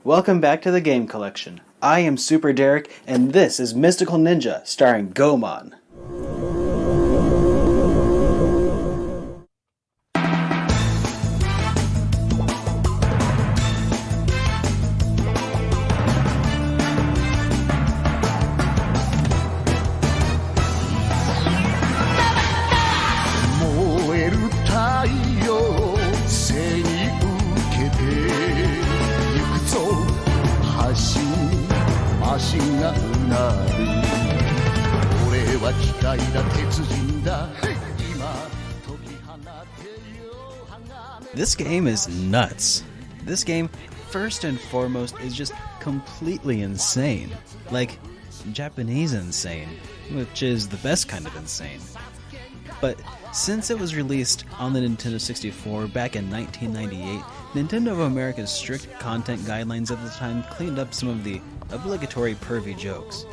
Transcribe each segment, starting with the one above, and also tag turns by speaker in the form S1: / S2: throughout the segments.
S1: Welcome back to the Game Collection. I am SuperDerek, and this is Mystical Ninja, starring Gomon. This game is nuts. This game, first and foremost, is just completely insane. Like, Japanese insane, which is the best kind of insane. But since it was released on the Nintendo 64 back in 1998, Nintendo of America's strict content guidelines at the time cleaned up some of the obligatory pervy jokes.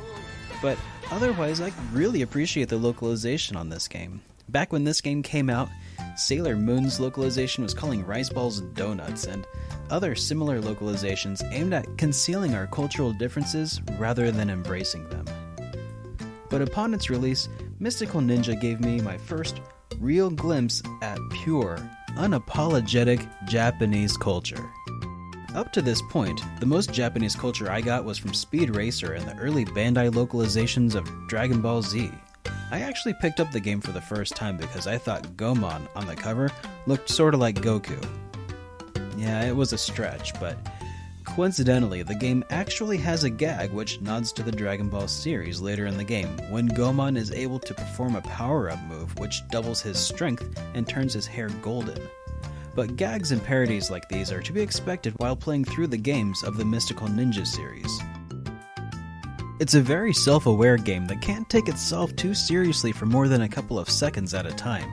S1: But otherwise, I really appreciate the localization on this game. Back when this game came out, Sailor Moon's localization was calling rice balls donuts, and other similar localizations aimed at concealing our cultural differences rather than embracing them. But upon its release, Mystical Ninja gave me my first real glimpse at pure, unapologetic Japanese culture. Up to this point, the most Japanese culture I got was from Speed Racer and the early Bandai localizations of Dragon Ball Z. I actually picked up the game for the first time because I thought Gomon on the cover looked sorta like Goku. Yeah, it was a stretch, but coincidentally, the game actually has a gag which nods to the Dragon Ball series later in the game, when Gomon is able to perform a power-up move which doubles his strength and turns his hair golden. But gags and parodies like these are to be expected while playing through the games of the Mystical Ninja series. It's a very self-aware game that can't take itself too seriously for more than a couple of seconds at a time.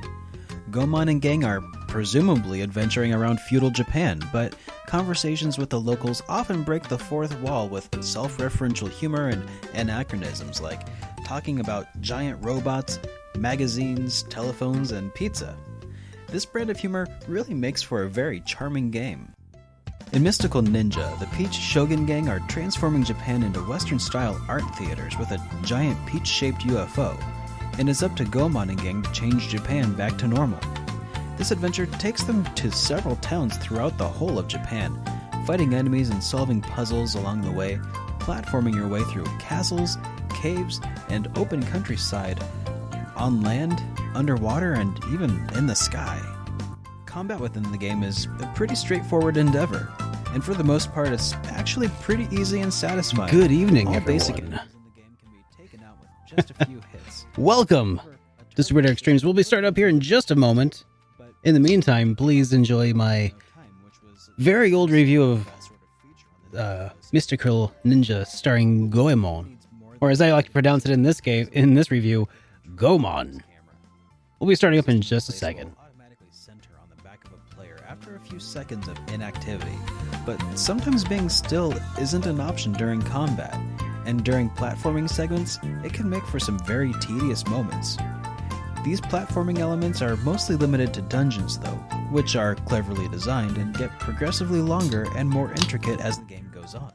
S1: Gomon and gang are presumably adventuring around feudal Japan, but conversations with the locals often break the fourth wall with self-referential humor and anachronisms like talking about giant robots, magazines, telephones, and pizza. This brand of humor really makes for a very charming game. In Mystical Ninja, the Peach Shogun Gang are transforming Japan into Western-style art theaters with a giant peach-shaped UFO, and it's up to Gomon and gang to change Japan back to normal. This adventure takes them to several towns throughout the whole of Japan, fighting enemies and solving puzzles along the way, platforming your way through castles, caves, and open countryside, on land, underwater, and even in the sky. Combat within the game is a pretty straightforward endeavor, and for the most part it's actually pretty easy and satisfying.
S2: Good evening,
S1: All
S2: everyone.
S1: basic enemies in the game can be taken out with just a few hits.
S2: Welcome to SuperDerek Streams. We'll be starting up here in just a moment. In the meantime, please enjoy my very old review of Mystical Ninja starring Goemon, or as I like to pronounce it in this review, Gomon. We'll be starting up in just a second.
S1: After a few seconds of inactivity, but sometimes being still isn't an option during combat, and during platforming segments, it can make for some very tedious moments. These platforming elements are mostly limited to dungeons though, which are cleverly designed and get progressively longer and more intricate as the game goes on.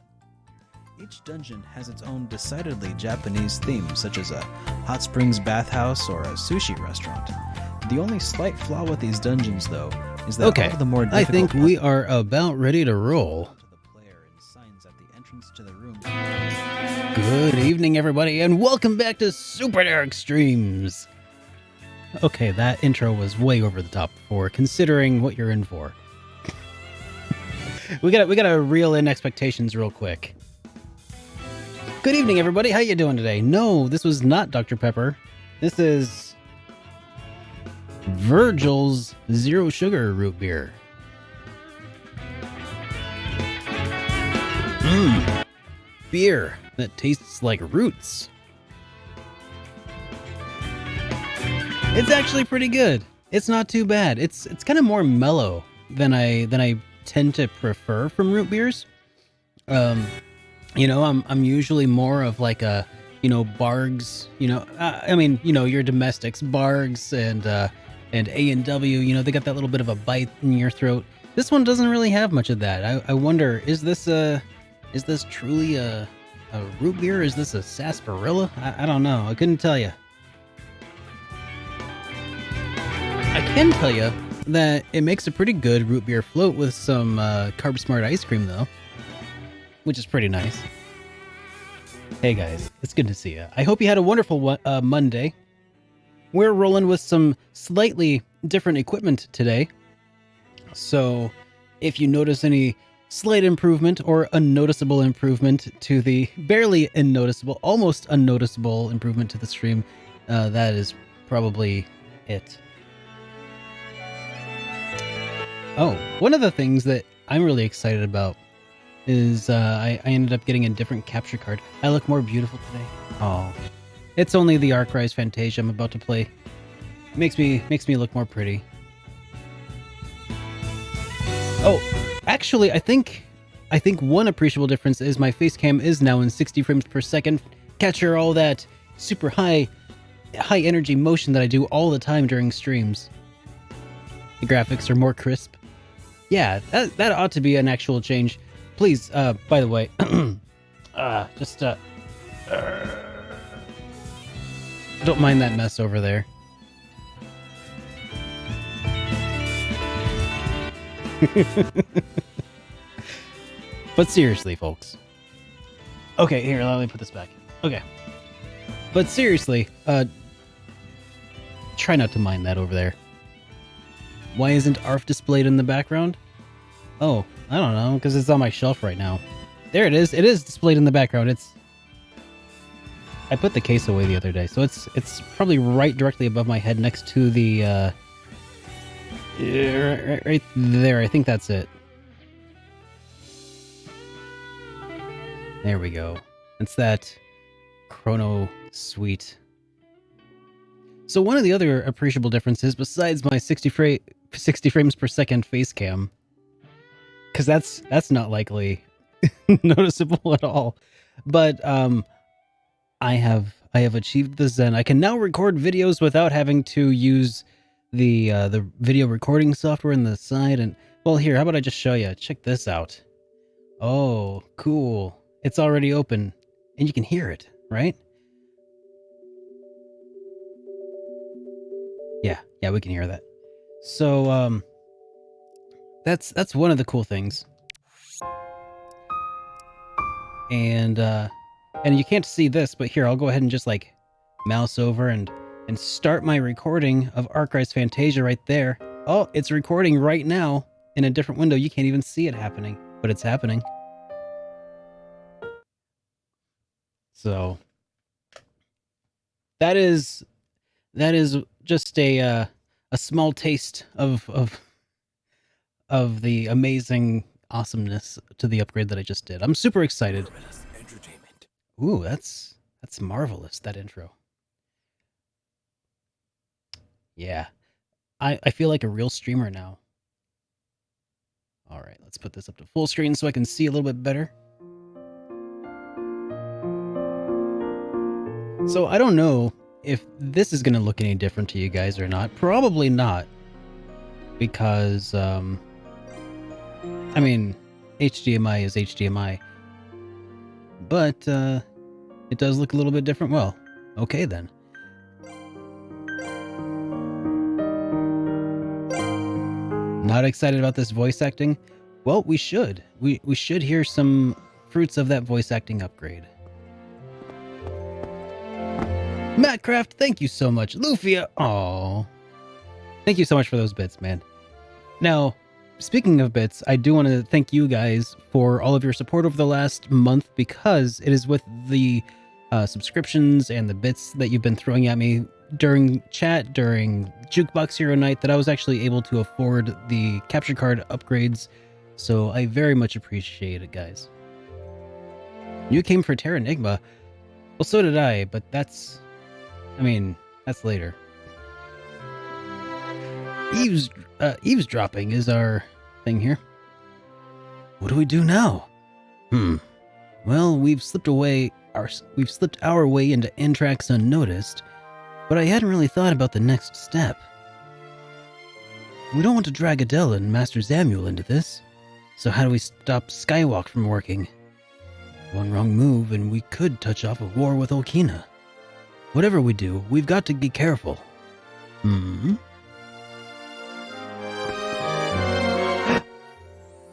S1: Each dungeon has its own decidedly Japanese theme, such as a hot springs bathhouse or a sushi restaurant. The only slight flaw with these dungeons, though, is that all of the more difficult
S2: I think we are about ready to roll. Good evening, everybody, and welcome back to SuperDerek Streams. Okay, that intro was way over the top for considering what you're in for. we gotta reel in expectations real quick. Good evening, everybody. How you doing today? No, this was not Dr. Pepper. This is Virgil's Zero Sugar Root Beer. Beer that tastes like roots. It's actually pretty good. It's not too bad. It's kind of more mellow than I tend to prefer from root beers. You know, I'm usually more of like a, Bargs, your domestics, Bargs and A&W, they got that little bit of a bite in your throat. This one doesn't really have much of that. I wonder, is this Is this truly a root beer? Is this a sarsaparilla? I don't know. I couldn't tell you. I can tell you that it makes a pretty good root beer float with some Carb Smart ice cream, though, which is pretty nice. Hey guys, it's good to see you. I hope you had a wonderful Monday. We're rolling with some slightly different equipment today. So if you notice any slight improvement or unnoticeable improvement to the barely unnoticeable, almost unnoticeable improvement to the stream, that is probably it. Oh, one of the things that I'm really excited about is I ended up getting a different capture card. I look more beautiful today. Oh, it's only the Arc-Rise Fantasia I'm about to play. Makes me look more pretty. Oh, actually, I think one appreciable difference is my face cam is now in 60 frames per second. Capture all that super high energy motion that I do all the time during streams. The graphics are more crisp. Yeah, that ought to be an actual change. Please, by the way, don't mind that mess over there. But seriously, folks. Okay, here, let me put this back. Okay. But seriously, try not to mind that over there. Why isn't ARF displayed in the background? Oh, I don't know, because it's on my shelf right now. There it is. It is displayed in the background. I put the case away the other day, so it's probably right directly above my head next to the right there. I think that's it. There we go. It's that Chrono Suite. So one of the other appreciable differences, besides my 60 frames per second face cam, because that's not likely noticeable at all, but I have achieved the Zen. I can now record videos without having to use the video recording software on the side. And well, here, how about I just show you? Check this out. Oh, cool. It's already open, and you can hear it, right? Yeah, we can hear that. So, that's one of the cool things. And you can't see this, but here, I'll go ahead and just like mouse over and start my recording of Arc-Rise Fantasia right there. Oh, it's recording right now in a different window. You can't even see it happening, but it's happening. So that is just a small taste of the amazing awesomeness to the upgrade that I just did. I'm super excited. Ooh, that's marvelous, that intro. Yeah. I feel like a real streamer now. All right, let's put this up to full screen so I can see a little bit better. So I don't know if this is going to look any different to you guys or not. Probably not. Because, I mean, HDMI is HDMI. But, it does look a little bit different. Well, okay then. Not excited about this voice acting? Well, we should. We should hear some fruits of that voice acting upgrade. Mattcraft, thank you so much. Lufia, aww. Thank you so much for those bits, man. Now, speaking of bits, I do want to thank you guys for all of your support over the last month, because it is with the subscriptions and the bits that you've been throwing at me during chat, during Jukebox Hero Night, that I was actually able to afford the capture card upgrades. So I very much appreciate it, guys. You came for Terra Enigma. Well, so did I, but that's later. Eavesdropping is our thing here. What do we do now? Well, we've slipped our way into Antrax unnoticed, but I hadn't really thought about the next step. We don't want to drag Adele and Master Samuel into this, so how do we stop Skywalk from working? One wrong move and we could touch off a war with Okina. Whatever we do, we've got to be careful.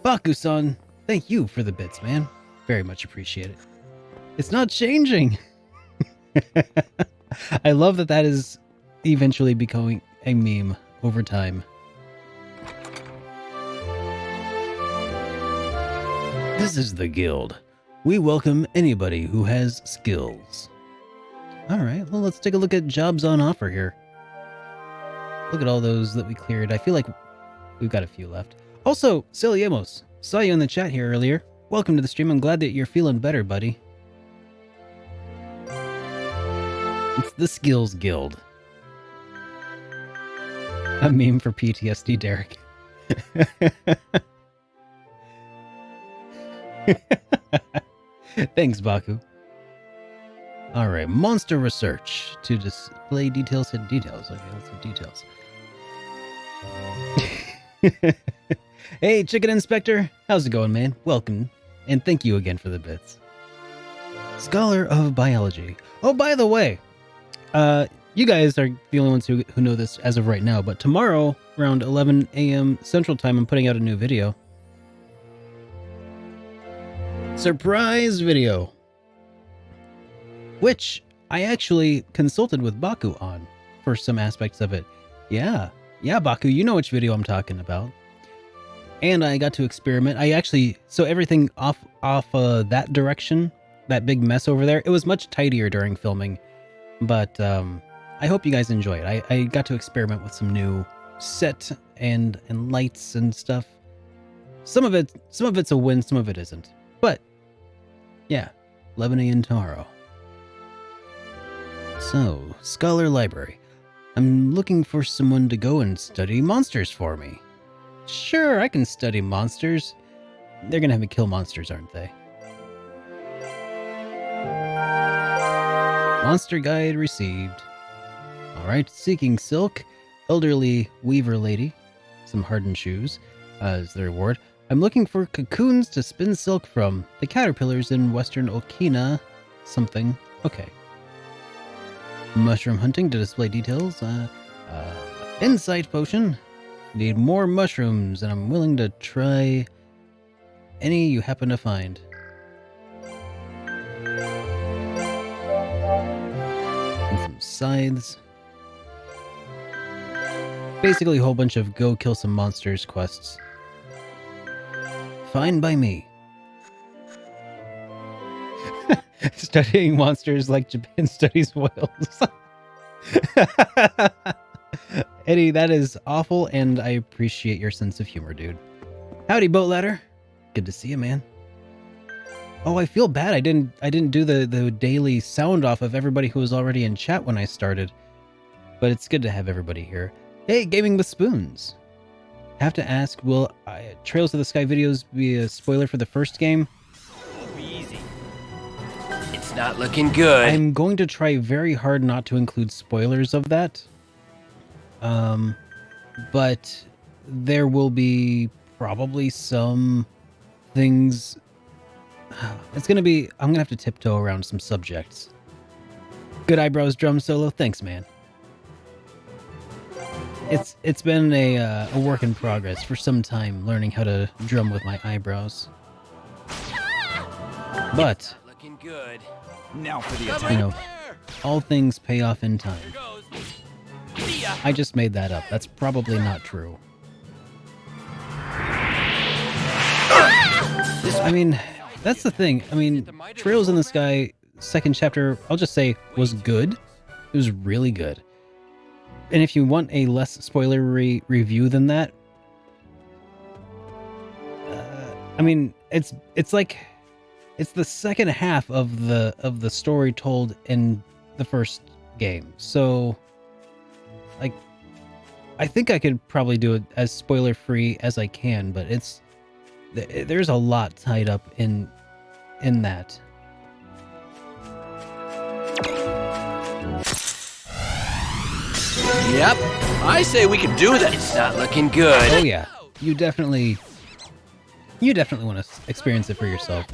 S2: Baku-san, thank you for the bits, man. Very much appreciate it. It's not changing. I love that that is eventually becoming a meme over time. This is the guild. We welcome anybody who has skills. Alright, well, let's take a look at jobs on offer here. Look at all those that we cleared. I feel like we've got a few left. Also, Celiemos, saw you in the chat here earlier. Welcome to the stream. I'm glad that you're feeling better, buddy. It's the Skills Guild. A meme for PTSD, Derek. Thanks, Baku. Alright, monster research. To display details, hit details. Okay, let's hit details. Hey, Chicken Inspector. How's it going, man? Welcome. And thank you again for the bits. Scholar of Biology. Oh, by the way, you guys are the only ones who know this as of right now, but tomorrow, around 11 a.m. Central Time, I'm putting out a new video. Surprise video! Which I actually consulted with Baku on for some aspects of it. Yeah, Baku, you know which video I'm talking about. And I got to experiment. So everything off that direction, that big mess over there, it was much tidier during filming. But I hope you guys enjoy it. I got to experiment with some new set and lights and stuff. Some of it's a win, some of it isn't. But yeah, 11 a.m. tomorrow. So, Scholar Library. I'm looking for someone to go and study monsters for me. Sure, I can study monsters. They're gonna have me kill monsters, aren't they? Monster guide received. Alright, seeking silk. Elderly weaver lady. Some hardened shoes as the reward. I'm looking for cocoons to spin silk from. The caterpillars in western Okina. Something. Okay. Mushroom hunting to display details. Insight potion. Need more mushrooms, and I'm willing to try any you happen to find. And some scythes. Basically a whole bunch of go kill some monsters quests. Fine by me. Studying monsters like Japan studies whales. Eddie, that is awful, and I appreciate your sense of humor, dude. Howdy, Boat Ladder. Good to see you, man. Oh, I feel bad. I didn't do the daily sound off of everybody who was already in chat when I started. But it's good to have everybody here. Hey, Gaming with Spoons. Have to ask, will Trails of the Sky videos be a spoiler for the first game?
S3: Easy. It's not looking good.
S2: I'm going to try very hard not to include spoilers of that. But there will be probably some things. I'm gonna have to tiptoe around some subjects. Good eyebrows drum solo. Thanks, man. It's been a work in progress for some time, learning how to drum with my eyebrows. But
S3: looking good.
S4: Now for the attack.
S2: you know, all things pay off in time. I just made that up. That's probably not true. I mean, that's the thing. I mean, Trails in the Sky second chapter, I'll just say, was good. It was really good. And if you want a less spoilery review than that, I mean, it's like it's the second half of the story told in the first game. So, like, I think I could probably do it as spoiler free as I can, but there's a lot tied up in that.
S3: Yep. I say we can do this. It's not looking good.
S2: Oh yeah, you definitely want to experience it for yourself.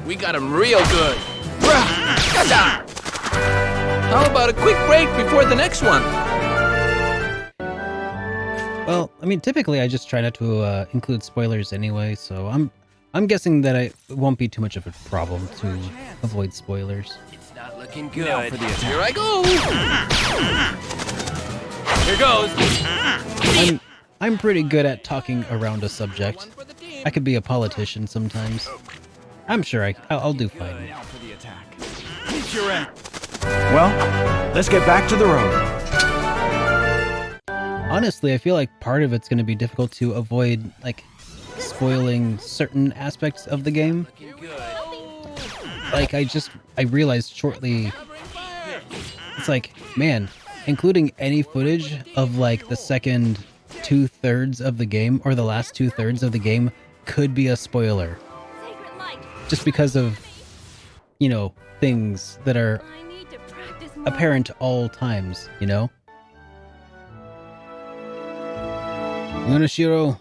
S3: We got him real good. How about a quick break before the next one?
S2: Well, I mean, typically I just try not to include spoilers anyway, so I'm guessing that it won't be too much of a problem to avoid spoilers.
S3: It's not looking good. Here I go. Here goes.
S2: I'm pretty good at talking around a subject. I could be a politician sometimes. I'm sure I'll do fine.
S4: Well, let's get back to the road.
S2: Honestly, I feel like part of it's going to be difficult to avoid, like, spoiling certain aspects of the game. Like, I realized shortly, it's like, man, including any footage of, like, the second 2/3 of the game, or the last 2/3 of the game, could be a spoiler. Just because of, you know, things that are apparent all times, you know? Lunashiro,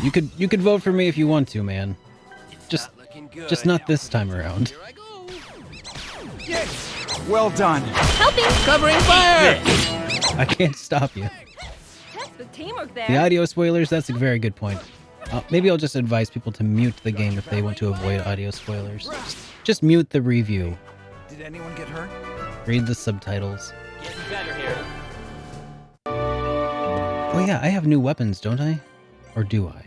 S2: you could vote for me if you want to, man. Just not this time around.
S4: Yes! Well done.
S5: Helping!
S3: Covering fire!
S2: I can't stop you.
S5: That's the teamwork there.
S2: The audio spoilers, that's a very good point. Maybe I'll just advise people to mute the game if they want to avoid audio spoilers. Just mute the review.
S4: Did anyone get hurt?
S2: Read the subtitles.
S3: Getting better here.
S2: Oh yeah, I have new weapons, don't I? Or do I?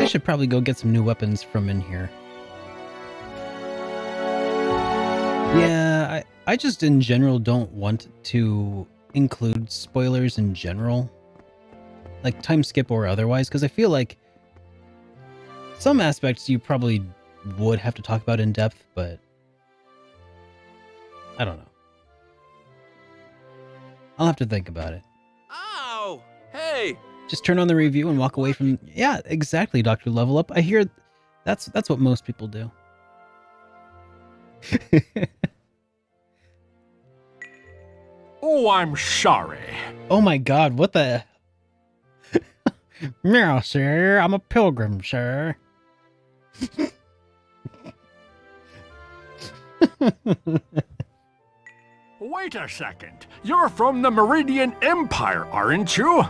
S2: I should probably go get some new weapons from in here. Yeah, I just in general don't want to include spoilers in general. Like time skip or otherwise, because I feel like some aspects you probably would have to talk about in depth, but I don't know. I'll have to think about it.
S3: Ow! Hey!
S2: Just turn on the review and walk away from... Yeah, exactly, Dr. Level Up. I hear that's what most people do.
S6: Oh, I'm sorry.
S2: Oh my god, what the... No, sir, I'm a pilgrim, sir.
S6: Wait a second. You're from the Meridian Empire, aren't you?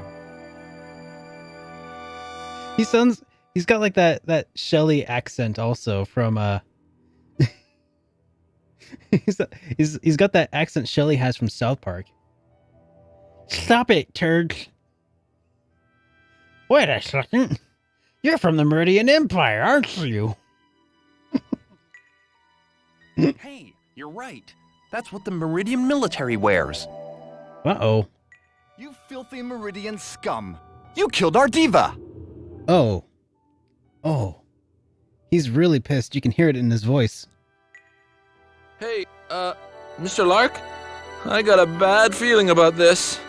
S2: He's got like that Shelly accent also from he's got that accent Shelly has from South Park. Stop it, turds. Wait a second. You're from the Meridian Empire, aren't you?
S7: Hey, you're right. That's what the Meridian military wears.
S2: Uh-oh.
S4: You filthy Meridian scum. You killed our diva.
S2: Oh. Oh. He's really pissed. You can hear it in his voice.
S3: Hey, Mr. Lark? I got a bad feeling about this.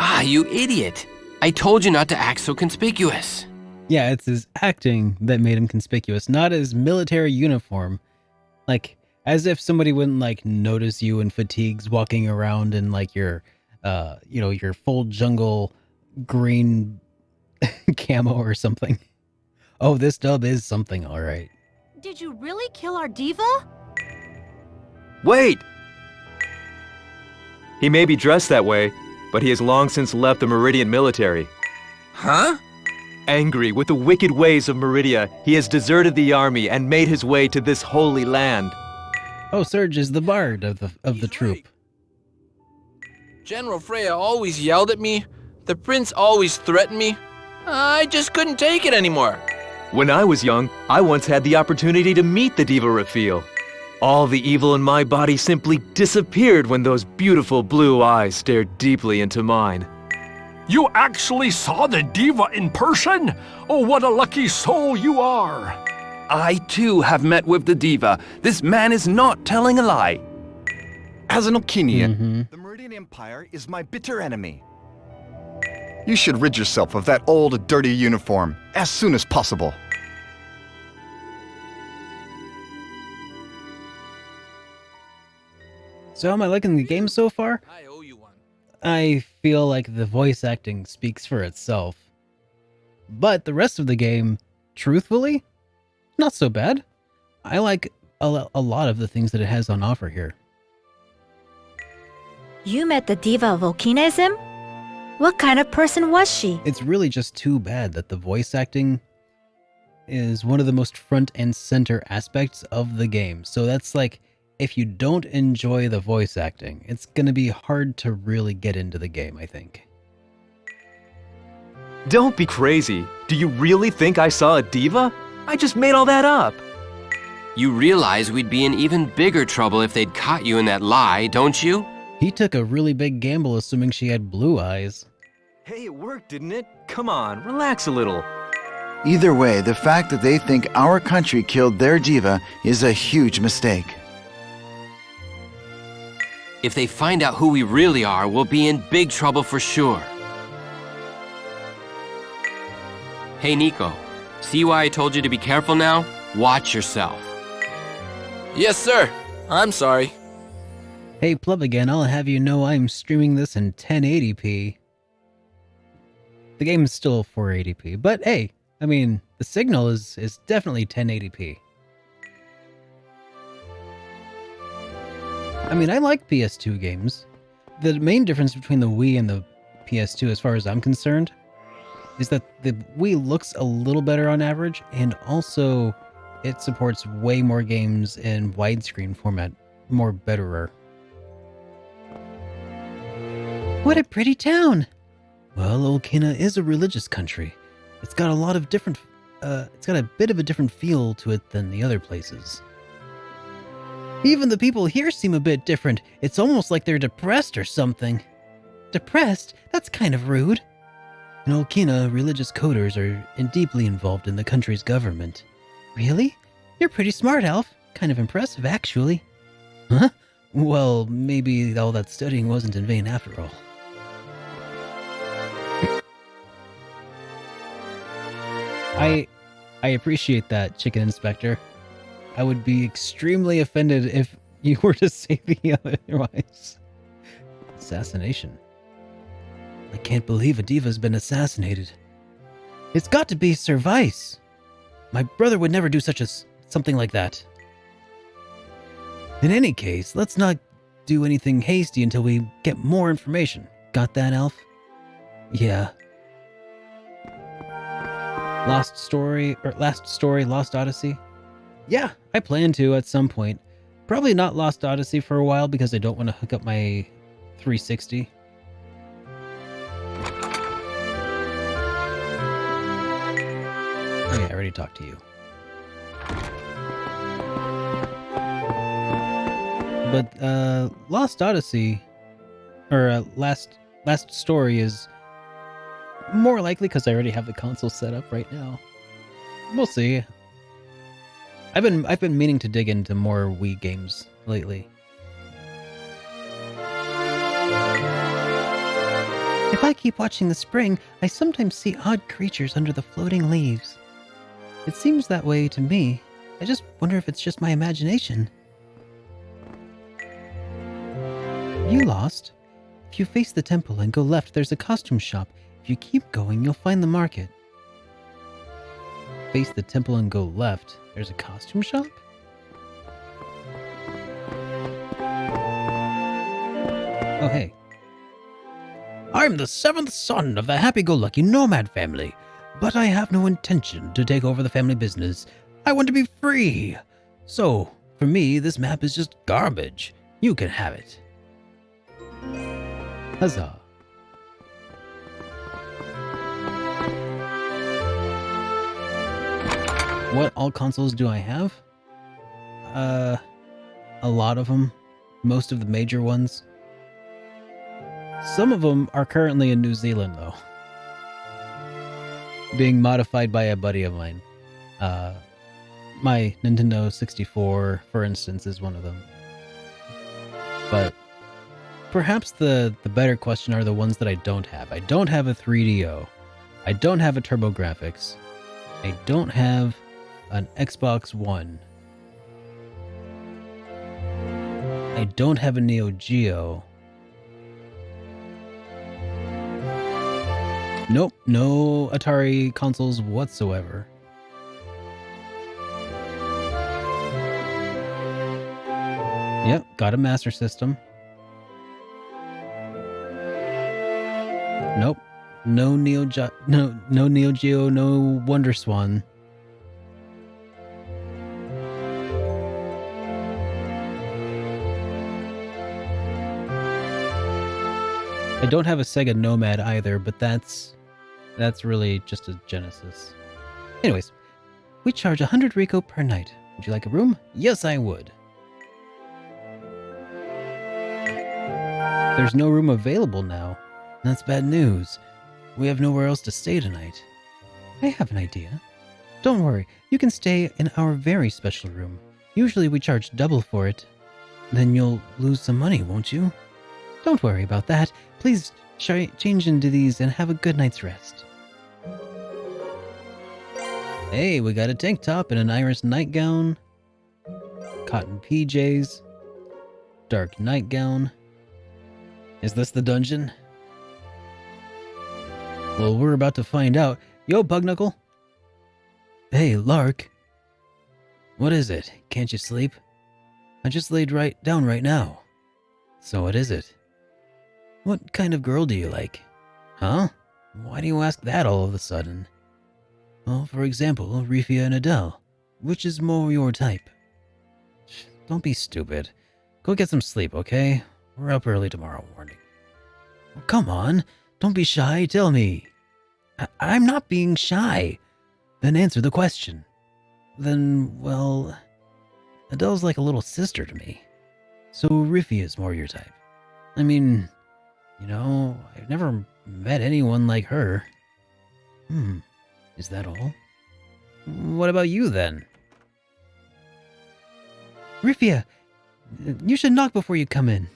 S7: Ah, you idiot. I told you not to act so conspicuous.
S2: Yeah, it's his acting that made him conspicuous, not his military uniform. Like, as if somebody wouldn't, like, notice you in fatigues walking around in, like, your, you know, your full jungle green camo or something. Oh, this dub is something, all right.
S5: Did you really kill our diva?
S8: Wait! He may be dressed that way, but he has long since left the Meridian military.
S3: Huh?
S8: Angry with the wicked ways of Meridia, he has deserted the army and made his way to this holy land.
S2: Oh, Serge is the bard of the troop.
S3: General Freya always yelled at me. The prince always threatened me. I just couldn't take it anymore.
S8: When I was young, I once had the opportunity to meet the Diva Raphael. All the evil in my body simply disappeared when those beautiful blue eyes stared deeply into mine.
S6: You actually saw the diva in person? Oh, what a lucky soul you are.
S7: I, too, have met with the diva. This man is not telling a lie.
S4: As an Alkenian, the Meridian Empire is my bitter enemy. You should rid yourself of that old, dirty uniform as soon as possible.
S2: So am I liking the game so far?
S3: I owe you one.
S2: I feel like the voice acting speaks for itself. But the rest of the game, truthfully, not so bad. I like a lot of the things that it has on offer here.
S5: You met the diva of volcanism? What kind of person was she?
S2: It's really just too bad that the voice acting is one of the most front and center aspects of the game. So that's like, if you don't enjoy the voice acting, it's going to be hard to really get into the game, I think.
S8: Don't be crazy. Do you really think I saw a diva? I just made all that up.
S9: You realize we'd be in even bigger trouble if they'd caught you in that lie, don't you?
S2: He took a really big gamble assuming she had blue eyes.
S8: Hey, it worked, didn't it? Come on, relax a little.
S10: Either way, the fact that they think our country killed their diva is a huge mistake.
S9: If they find out who we really are, we'll be in big trouble for sure. Hey, Nico. See why I told you to be careful now? Watch yourself.
S3: Yes, sir. I'm sorry.
S2: Hey, Plub again, I'll have you know I'm streaming this in 1080p. The game is still 480p, but hey, I mean, the signal is definitely 1080p. I mean, I like PS2 games. The main difference between the Wii and the PS2, as far as I'm concerned, is that the Wii looks a little better on average, and also it supports way more games in widescreen format, more betterer. What a pretty town! Well, Olkina is a religious country. It's got a lot of different, it's got a bit of a different feel to it than the other places. Even the people here seem a bit different. It's almost like they're depressed or something. Depressed? That's kind of rude. In Olkina, religious coders are deeply involved in the country's government. Really? You're pretty smart, Alf. Kind of impressive, actually. Huh? Well, maybe all that studying wasn't in vain after all. I appreciate that, Chicken Inspector. I would be extremely offended if you were to say the otherwise. Assassination. I can't believe a diva's been assassinated. It's got to be Sir Vice. My brother would never do something like that. In any case, let's not do anything hasty until we get more information. Got that, Alf? Yeah. Last story, Lost Odyssey? Yeah, I plan to at some point. Probably not Lost Odyssey for a while because I don't want to hook up my 360. Oh yeah, I already talked to you. But Lost Odyssey, or Last Story is more likely because I already have the console set up right now. We'll see. I've been meaning to dig into more Wii games lately. If I keep watching the spring, I sometimes see odd creatures under the floating leaves. It seems that way to me. I just wonder if it's just my imagination. You lost? If you face the temple and go left, there's a costume shop. If you keep going, you'll find the market. Face the temple and go left. There's a costume shop? Oh, hey. I'm the 7th son of the happy-go-lucky nomad family, but I have no intention to take over the family business. I want to be free. So, for me, this map is just garbage. You can have it. Huzzah. What all consoles do I have? A lot of them. Most of the major ones. Some of them are currently in New Zealand, though. Being modified by a buddy of mine. My Nintendo 64, for instance, is one of them. But perhaps the better question are the ones that I don't have. I don't have a 3DO. I don't have a TurboGrafx. I don't have an Xbox One. I don't have a Neo Geo. Nope, no Atari consoles whatsoever. Yep, got a Master System. Nope, no Neo Geo, no Wonder Swan. I don't have a Sega Nomad either, but that's really just a Genesis. Anyways, we charge 100 Rico per night. Would you like a room? Yes, I would. There's no room available now. That's bad news. We have nowhere else to stay tonight. I have an idea. Don't worry, you can stay in our very special room. Usually we charge double for it. Then you'll lose some money, won't you? Don't worry about that. Please change into these and have a good night's rest. Hey, we got a tank top and an iris nightgown. Cotton PJs. Dark nightgown. Is this the dungeon? Well, we're about to find out. Yo, Bugknuckle. Hey, Lark. What is it? Can't you sleep? I just laid down right now. So what is it? What kind of girl do you like? Huh? Why do you ask that all of a sudden? Well, for example, Rifia and Adele. Which is more your type? Don't be stupid. Go get some sleep, okay? We're up early tomorrow morning. Oh, come on. Don't be shy. Tell me. I'm not being shy. Then answer the question. Then, well, Adele's like a little sister to me. So Rifia is more your type. I mean, you know, I've never met anyone like her. Is that all? What about you then? Rifia, you should knock before you come in.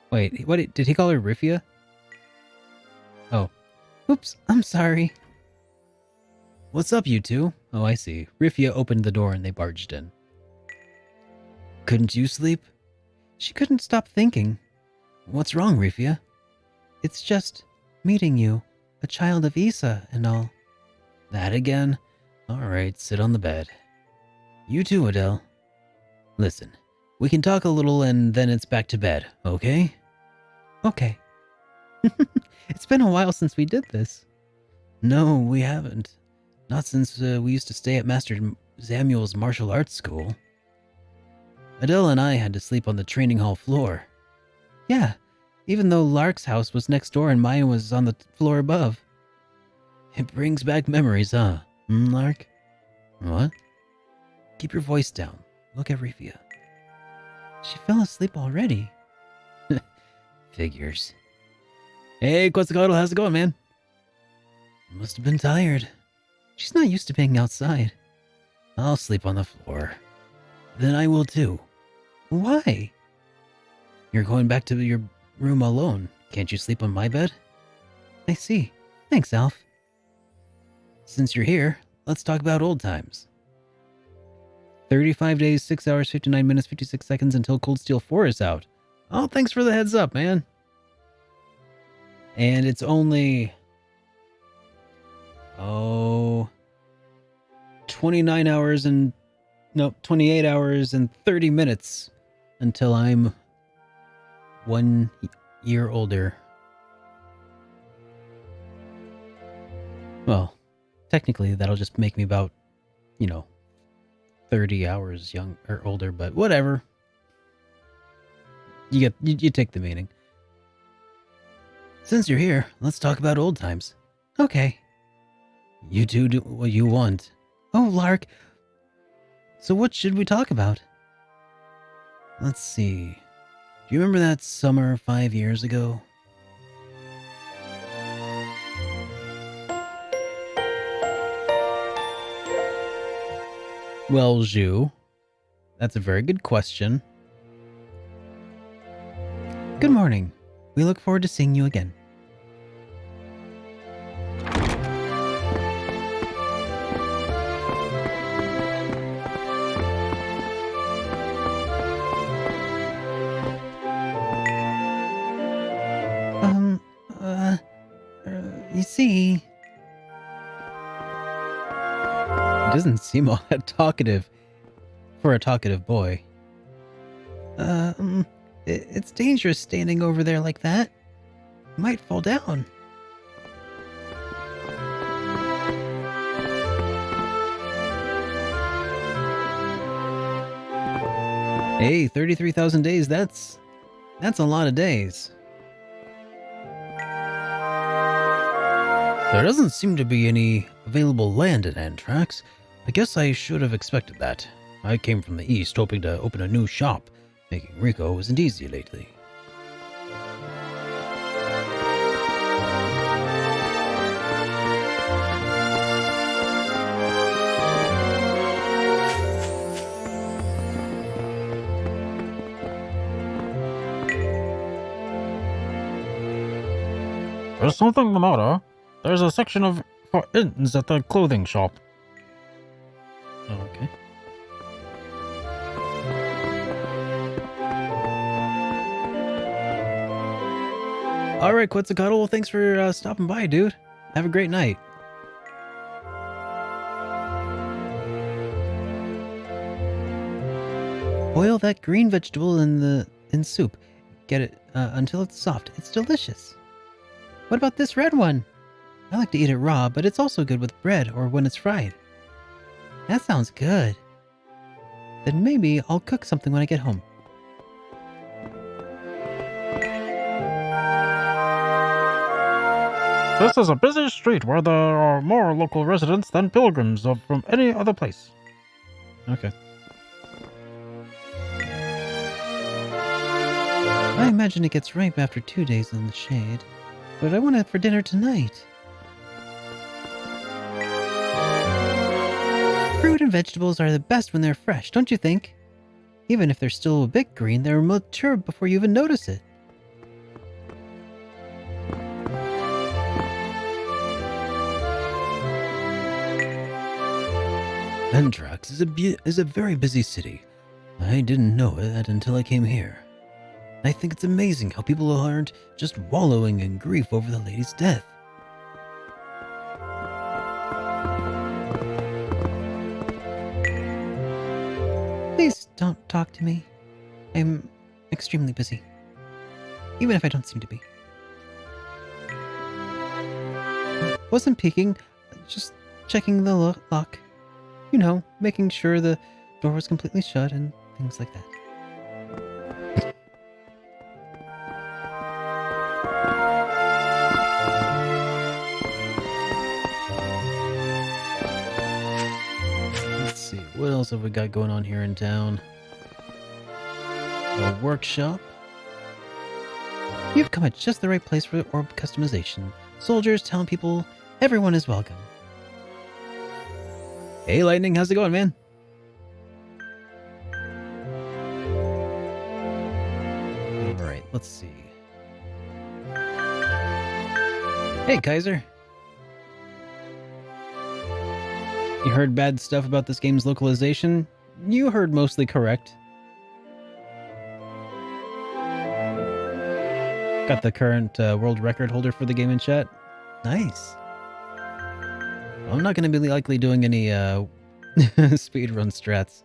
S2: Wait, what did he call her Rifia? Oh. Oops, I'm sorry. What's up, you two? Oh, I see. Rifia opened the door and they barged in. Couldn't you sleep? She couldn't stop thinking. What's wrong, Rifia? It's just meeting you, a child of Isa and all. That again? Alright, sit on the bed. You too, Adele. Listen, we can talk a little and then it's back to bed, okay? Okay. It's been a while since we did this. No, we haven't. Not since we used to stay at Master Samuel's martial arts school. Adele and I had to sleep on the training hall floor. Yeah, even though Lark's house was next door and mine was on the floor above. It brings back memories, huh? Lark? What? Keep your voice down. Look at Rifia. She fell asleep already. Figures. Hey, Quetzalcoatl, how's it going, man? Must have been tired. She's not used to being outside. I'll sleep on the floor. Then I will too. Why? You're going back to your room alone. Can't you sleep on my bed? I see. Thanks, Alf. Since you're here, let's talk about old times. 35 days, 6 hours, 59 minutes, 56 seconds until Cold Steel 4 is out. Oh, thanks for the heads up, man. And it's only... 28 hours and 30 minutes until I'm 1 year older. Well, technically that'll just make me about, 30 hours young or older, but whatever. You take the meaning. Since you're here, let's talk about old times. Okay. You two do what you want. Oh, Lark. So what should we talk about? Let's see. Do you remember that summer 5 years ago? Well, Zhu, that's a very good question. Good morning. We look forward to seeing you again. see. He doesn't seem all that talkative for a talkative boy. It's dangerous standing over there like that. You might fall down. Hey, 33,000 days, that's a lot of days. There doesn't seem to be any available land in Anthrax. I guess I should have expected that. I came from the east hoping to open a new shop. Making Rico wasn't easy lately.
S11: There's something the matter. There's a section for inns at the clothing shop.
S2: Okay. All right, Quetzalcoatl. Well, thanks for stopping by, dude. Have a great night. Boil that green vegetable in soup. Get it until it's soft. It's delicious. What about this red one? I like to eat it raw, but it's also good with bread or when it's fried. That sounds good. Then maybe I'll cook something when I get home.
S11: This is a busy street where there are more local residents than pilgrims from any other place.
S2: Okay. I imagine it gets ripe after 2 days in the shade, but I want it for dinner tonight. Fruit and vegetables are the best when they're fresh, don't you think? Even if they're still a bit green, they're mature before you even notice it. Anthrax is a very busy city. I didn't know it until I came here. I think it's amazing how people aren't just wallowing in grief over the lady's death. Please don't talk to me. I'm extremely busy. Even if I don't seem to be. Wasn't peeking, just checking the lock. You know, making sure the door was completely shut and things like that. Let's see, what else have we got going on here in town? A workshop. You've come at just the right place for orb customization. Soldiers, town people, everyone is welcome. Hey, Lightning, how's it going, man? Alright, let's see. Hey, Kaiser. You heard bad stuff about this game's localization? You heard mostly correct. Got the current world record holder for the game in chat. Nice. I'm not going to be likely doing any speedrun strats,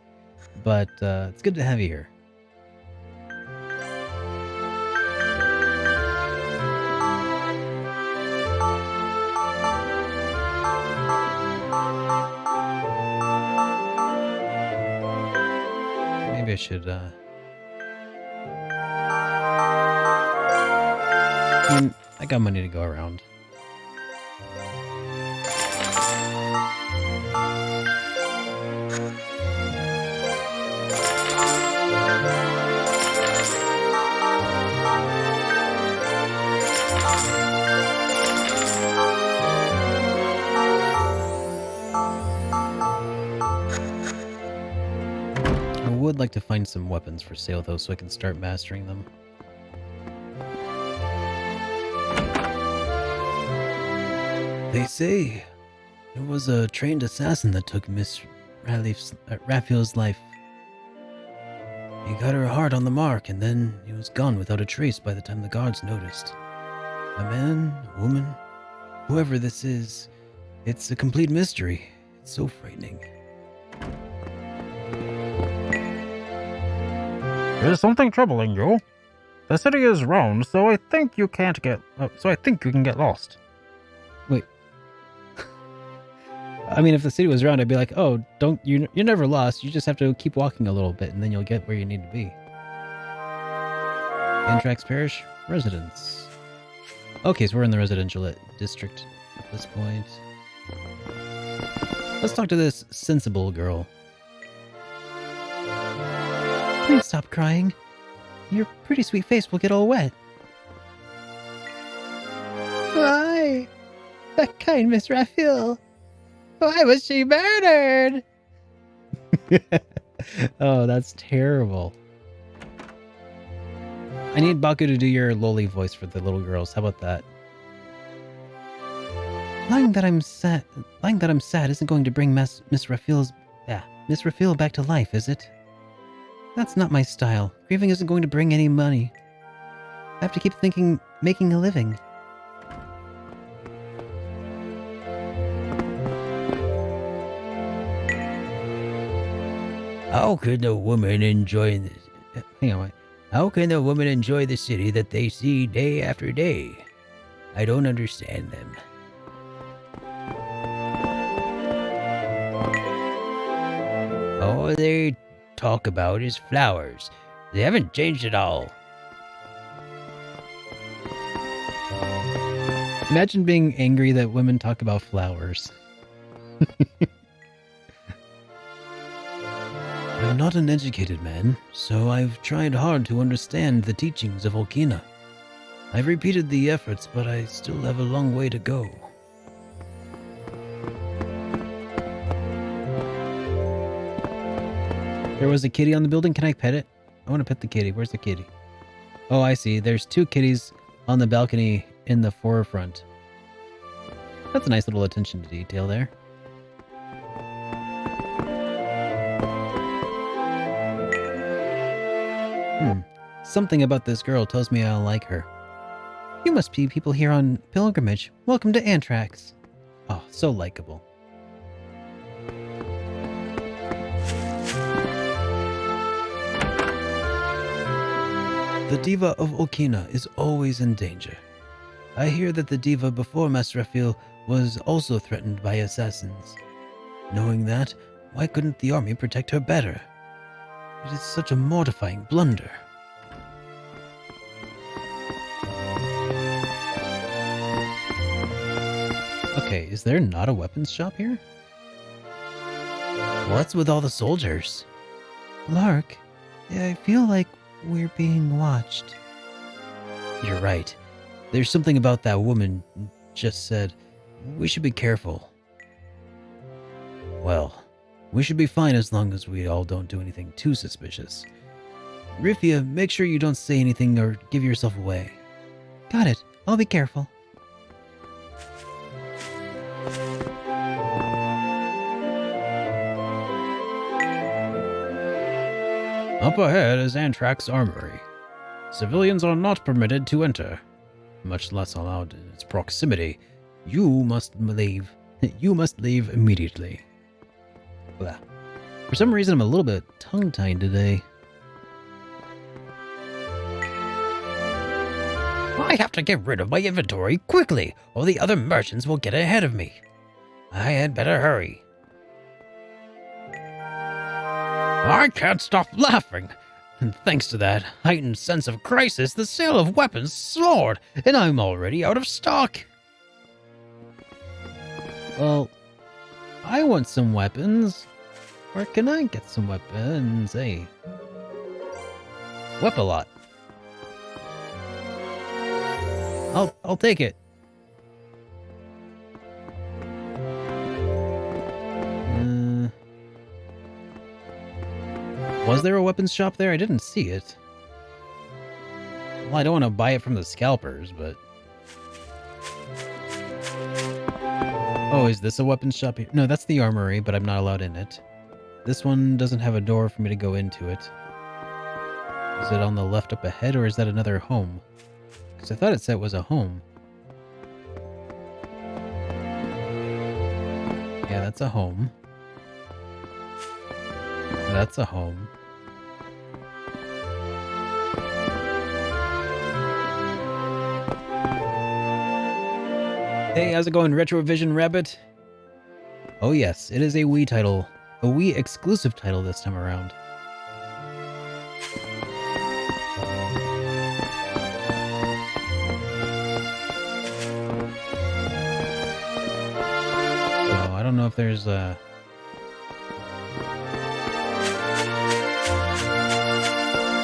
S2: but it's good to have you here. Maybe I should I got money to go around. I would like to find some weapons for sale though, so I can start mastering them. They say it was a trained assassin that took Miss Raphael's life. He got her heart on the mark, and then he was gone without a trace by the time the guards noticed. A man, a woman, Whoever this is, it's a complete mystery. It's so frightening.
S11: There's something troubling you. The city is round, so I think you can't get. So I think you can get lost.
S2: Wait. I mean, if the city was round, I'd be like, "Oh, you're never lost. You just have to keep walking a little bit, and then you'll get where you need to be." Antrax Parish residence. Okay, so we're in the residential district at this point. Let's talk to this sensible girl. Please stop crying. Your pretty sweet face will get all wet. Why? That kind Miss Raphael. Why was she murdered? Oh, that's terrible. I need Baku to do your lowly voice for the little girls. How about that? Lying that I'm sad isn't going to bring Miss Raphael back to life, is it? That's not my style. Grieving isn't going to bring any money. I have to keep thinking, making a living.
S12: How can a woman enjoy this?
S2: Hang on, wait.
S12: How can a woman enjoy the city that they see day after day? I don't understand them. All they talk about is flowers. They haven't changed at all.
S2: Imagine being angry that women talk about flowers. I'm not an educated man, so I've tried hard to understand the teachings of Olkina. I've repeated the efforts, but I still have a long way to go. There was a kitty on the building. Can I pet it? I want to pet the kitty. Where's the kitty? Oh, I see. There's two kitties on the balcony in the forefront. That's a nice little attention to detail there. Something about this girl tells me I'll like her. You must be people here on pilgrimage. Welcome to Antrax. Oh, so likable. The diva of Olkina is always in danger. I hear that the diva before Master Raphael was also threatened by assassins. Knowing that, why couldn't the army protect her better? It is such a mortifying blunder. Okay, is there not a weapons shop here? What's with all the soldiers? Lark, I feel like we're being watched. You're right. There's something about that woman just said. We should be careful. Well, we should be fine as long as we all don't do anything too suspicious. Rifia, make sure you don't say anything or give yourself away. Got it. I'll be careful.
S11: Up ahead is Antrax Armory. Civilians are not permitted to enter, much less allowed in its proximity. You must leave. You must leave immediately.
S2: Blah. For some reason, I'm a little bit tongue-tied today.
S12: I have to get rid of my inventory quickly, or the other merchants will get ahead of me. I had better hurry. I can't stop laughing. And thanks to that heightened sense of crisis, the sale of weapons soared, and I'm already out of stock.
S2: Well, I want some weapons. Where can I get some weapons? Hey. Weapalot. I'll take it. Was there a weapons shop there? I didn't see it. Well, I don't want to buy it from the scalpers, but... Oh, is this a weapons shop here? No, that's the armory, but I'm not allowed in it. This one doesn't have a door for me to go into it. Is it on the left up ahead, or is that another home? Because I thought it said it was a home. Yeah, that's a home. That's a home. Hey, how's it going, Retrovision Rabbit? Oh yes, it is a Wii title. A Wii exclusive title this time around. So, I don't know if there's a...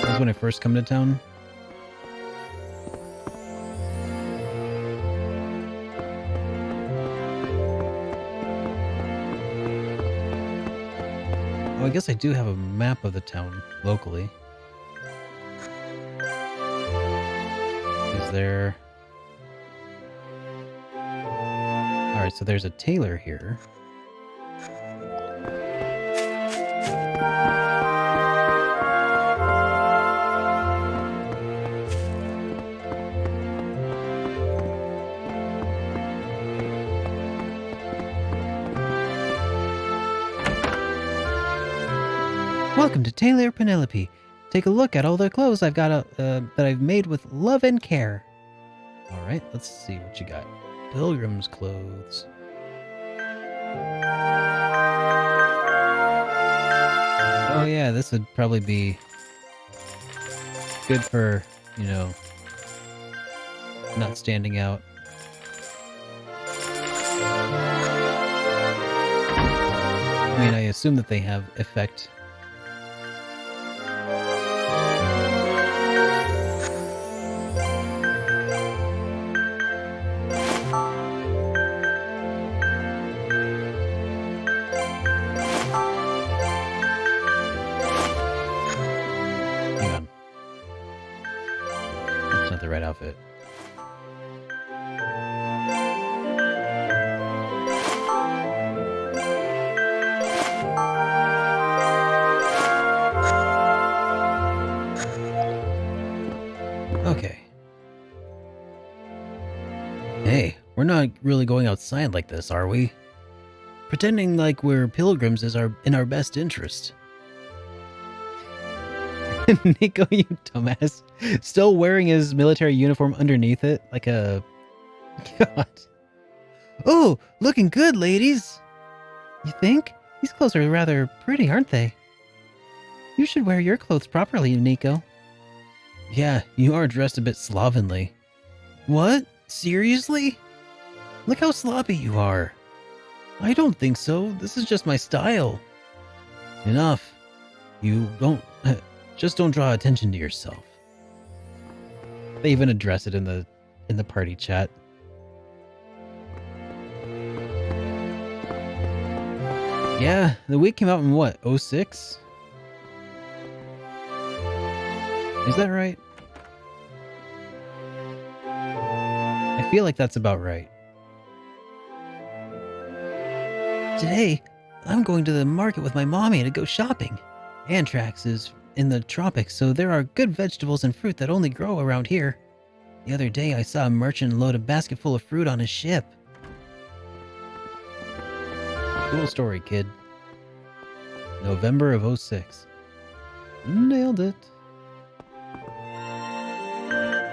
S2: That was when I first come to town. Oh, I guess I do have a map of the town locally. Is there... Alright, so there's a tailor here. Welcome to Tailor Penelope. Take a look at all the clothes I've got that I've made with love and care. All right, let's see what you got. Pilgrim's clothes. Oh yeah, this would probably be good for, you know, not standing out. I mean, I assume that they have effect. Right outfit. Okay. Hey, we're not really going outside like this, are we? Pretending like we're pilgrims is in our best interest. Nico, you dumbass. Still wearing his military uniform underneath it, like a... God. Oh, looking good, ladies. You think? These clothes are rather pretty, aren't they? You should wear your clothes properly, Nico. Yeah, you are dressed a bit slovenly. What? Seriously? Look how sloppy you are. I don't think so. This is just my style. Enough. You don't... Just don't draw attention to yourself. They even address it in the party chat. Yeah, the Wii came out in what, 06? Is that right? I feel like that's about right. Today, I'm going to the market with my mommy to go shopping. Anthrax is in the tropics, so there are good vegetables and fruit that only grow around here. The other day, I saw a merchant load a basket full of fruit on his ship. Cool story, kid. November of 06. Nailed it.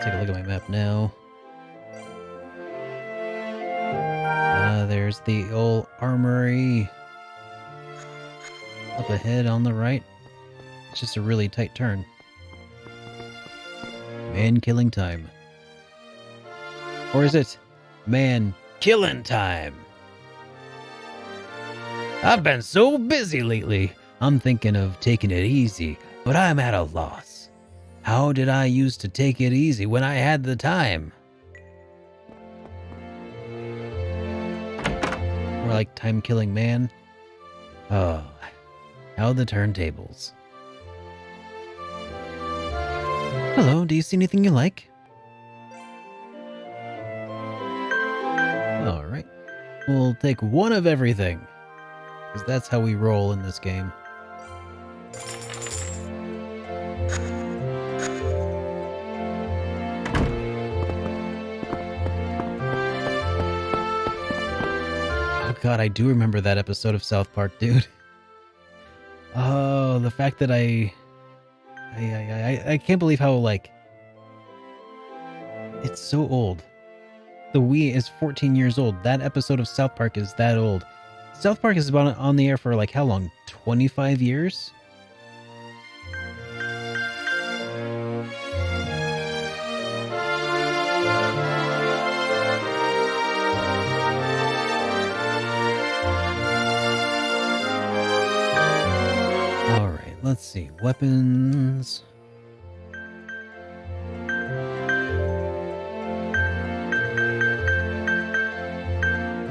S2: Take a look at my map now. There's the old armory. Up ahead on the right. It's just a really tight turn. Man killing time. Or is it man killing time? I've been so busy lately. I'm thinking of taking it easy, but I'm at a loss. How did I used to take it easy when I had the time? More like time killing man. Oh, how the turntables. Hello, do you see anything you like? Alright. We'll take one of everything. Because that's how we roll in this game. Oh God, I do remember that episode of South Park, dude. Oh, the fact that I can't believe how, like, it's so old. The Wii is 14 years old. That episode of South Park is that old. South Park is about on the air for, like, how long? 25 years? Alright, let's see. Weapons.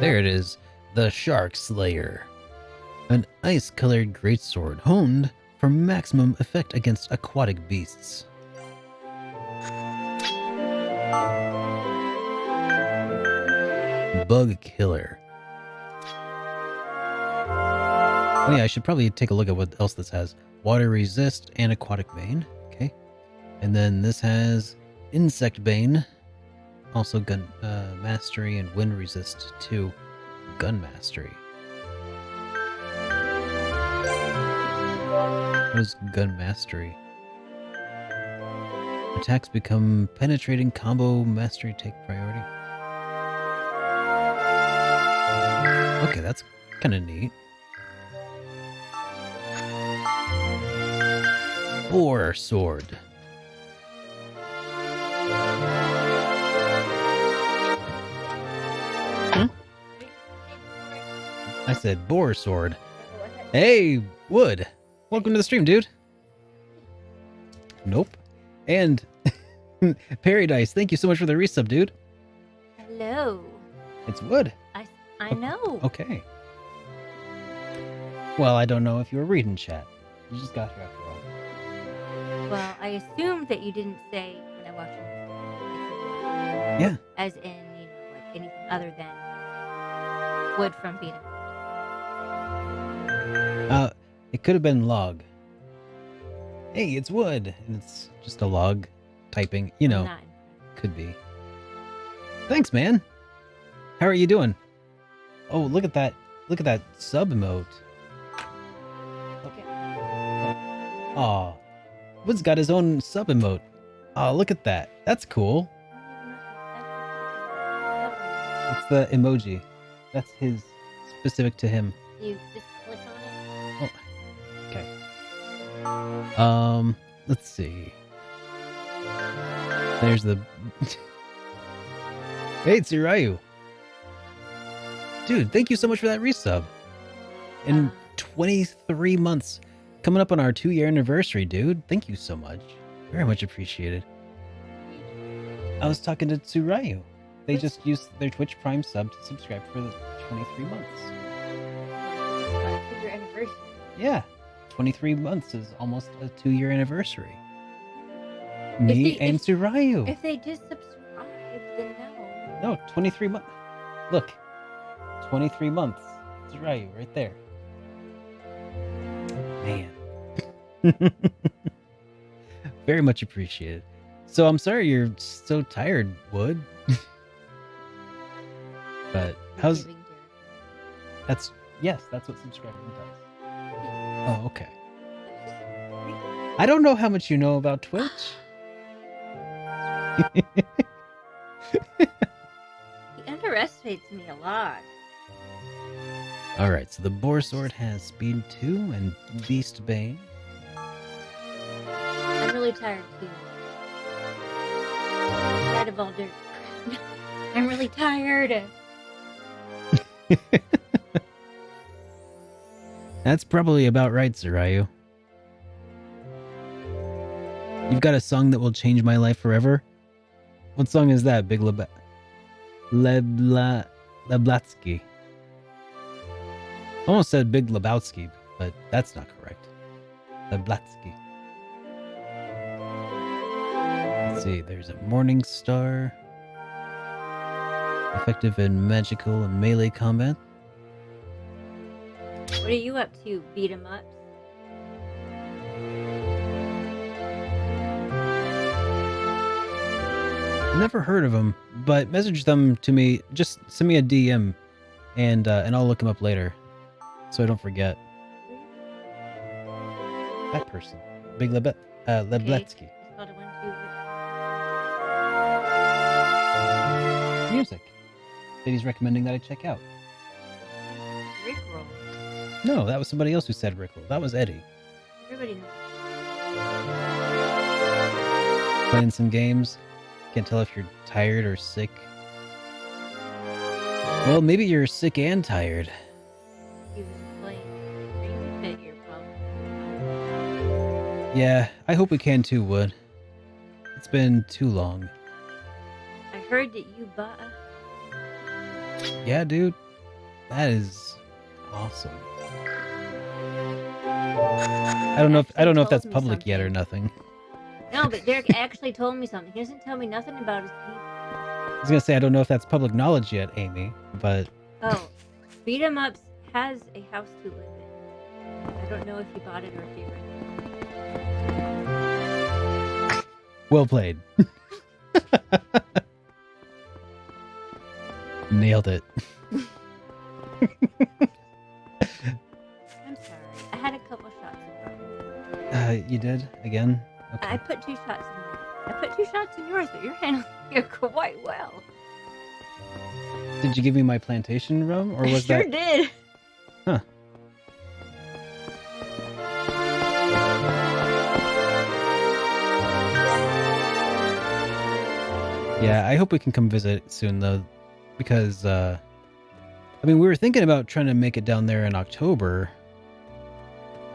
S2: There it is. The Shark Slayer. An ice-colored greatsword honed for maximum effect against aquatic beasts. Bug Killer. Oh yeah, I should probably take a look at what else this has. Water Resist and Aquatic Bane. Okay. And then this has Insect Bane. Also Gun Mastery and Wind Resist to Gun Mastery. What is Gun Mastery? Attacks become penetrating combo mastery take priority. Okay, that's kind of neat. Boar Sword. I said Boar Sword. Hey, Wood. Welcome to the stream, dude. Nope. And Paradise, thank you so much for the resub, dude.
S5: Hello.
S2: It's Wood.
S5: I know.
S2: Okay. Well, I don't know if you were reading chat. You just got here after all.
S5: Well, I assumed that you didn't say when I watched it.
S2: Yeah.
S5: As in, like anything other than Wood from Beat 'em.
S2: It could have been log. Hey, it's Wood, and it's just a log typing. Could be. Thanks, man. How are you doing? Oh, look at that! Look at that sub emote.
S5: Okay.
S2: Aw, Wood's got his own sub emote. Aw, look at that. That's cool. It's the emoji. That's his, specific to him.
S5: You just click on it.
S2: Oh, okay. Let's see. There's the. Hey, Tsurayu. Dude, thank you so much for that resub. In 23 months. Coming up on our 2-year anniversary, dude. Thank you so much. Very much appreciated. I was talking to Tsurayu. They just used their Twitch Prime sub to subscribe for the 23 months.
S5: 2-year anniversary.
S2: Yeah. 23 months is almost a 2-year anniversary. Me and Tsurayu.
S5: If they just subscribe, then no.
S2: No, 23 months. Look. 23 months. Tsurayu, right there. Man. Very much appreciated. So I'm sorry you're so tired, Wood. But how's... That's what subscribing does. Oh, okay. I don't know how much you know about Twitch.
S5: He underestimates me a lot.
S2: Alright, so the Boar Sword has Speed 2 and Beast Bane.
S5: I'm really tired too. I'm tired of all dirt. I'm really tired.
S2: That's probably about right, Tsurayu. You've got a song that will change my life forever? What song is that, Big Leblatsky? Almost said Big Lebowski, but that's not correct. Leblatsky. Let's see, there's a Morning Star. Effective in magical and melee combat.
S5: What are you up to, beat 'em ups?
S2: Never heard of them, but message them to me. Just send me a DM and I'll look him up later, so I don't forget. That person, Big Lebletsky. Music that he's recommending that I check out.
S5: Rickroll.
S2: No, that was somebody else who said Rickroll. That was Eddie.
S5: Everybody knows.
S2: Playing some games. Can't tell if you're tired or sick. Well, maybe you're sick and tired.
S5: He was playing Ring Figure, probably.
S2: Yeah, I hope we can too, Wood. It's been too long.
S5: I heard that you bought a...
S2: Yeah, dude. That is awesome. I don't know if that's public yet or nothing.
S5: No, but Derek actually told me something. He doesn't tell me nothing about his people.
S2: I was gonna say I don't know if that's public knowledge yet, Amy, but
S5: Oh, Beat 'em Ups has a house to live in. I don't know if you bought it or if you rented it.
S2: well played. Nailed it.
S5: I'm sorry. I had a couple shots of
S2: You did? Again? Okay.
S5: I put 2 shots in mine. I put 2 shots in yours, but you're handling it quite well.
S2: Did you give me my plantation rum, or was
S5: I sure
S2: that?
S5: did.
S2: Huh. Yeah, I hope we can come visit soon, though, because, I mean, we were thinking about trying to make it down there in October.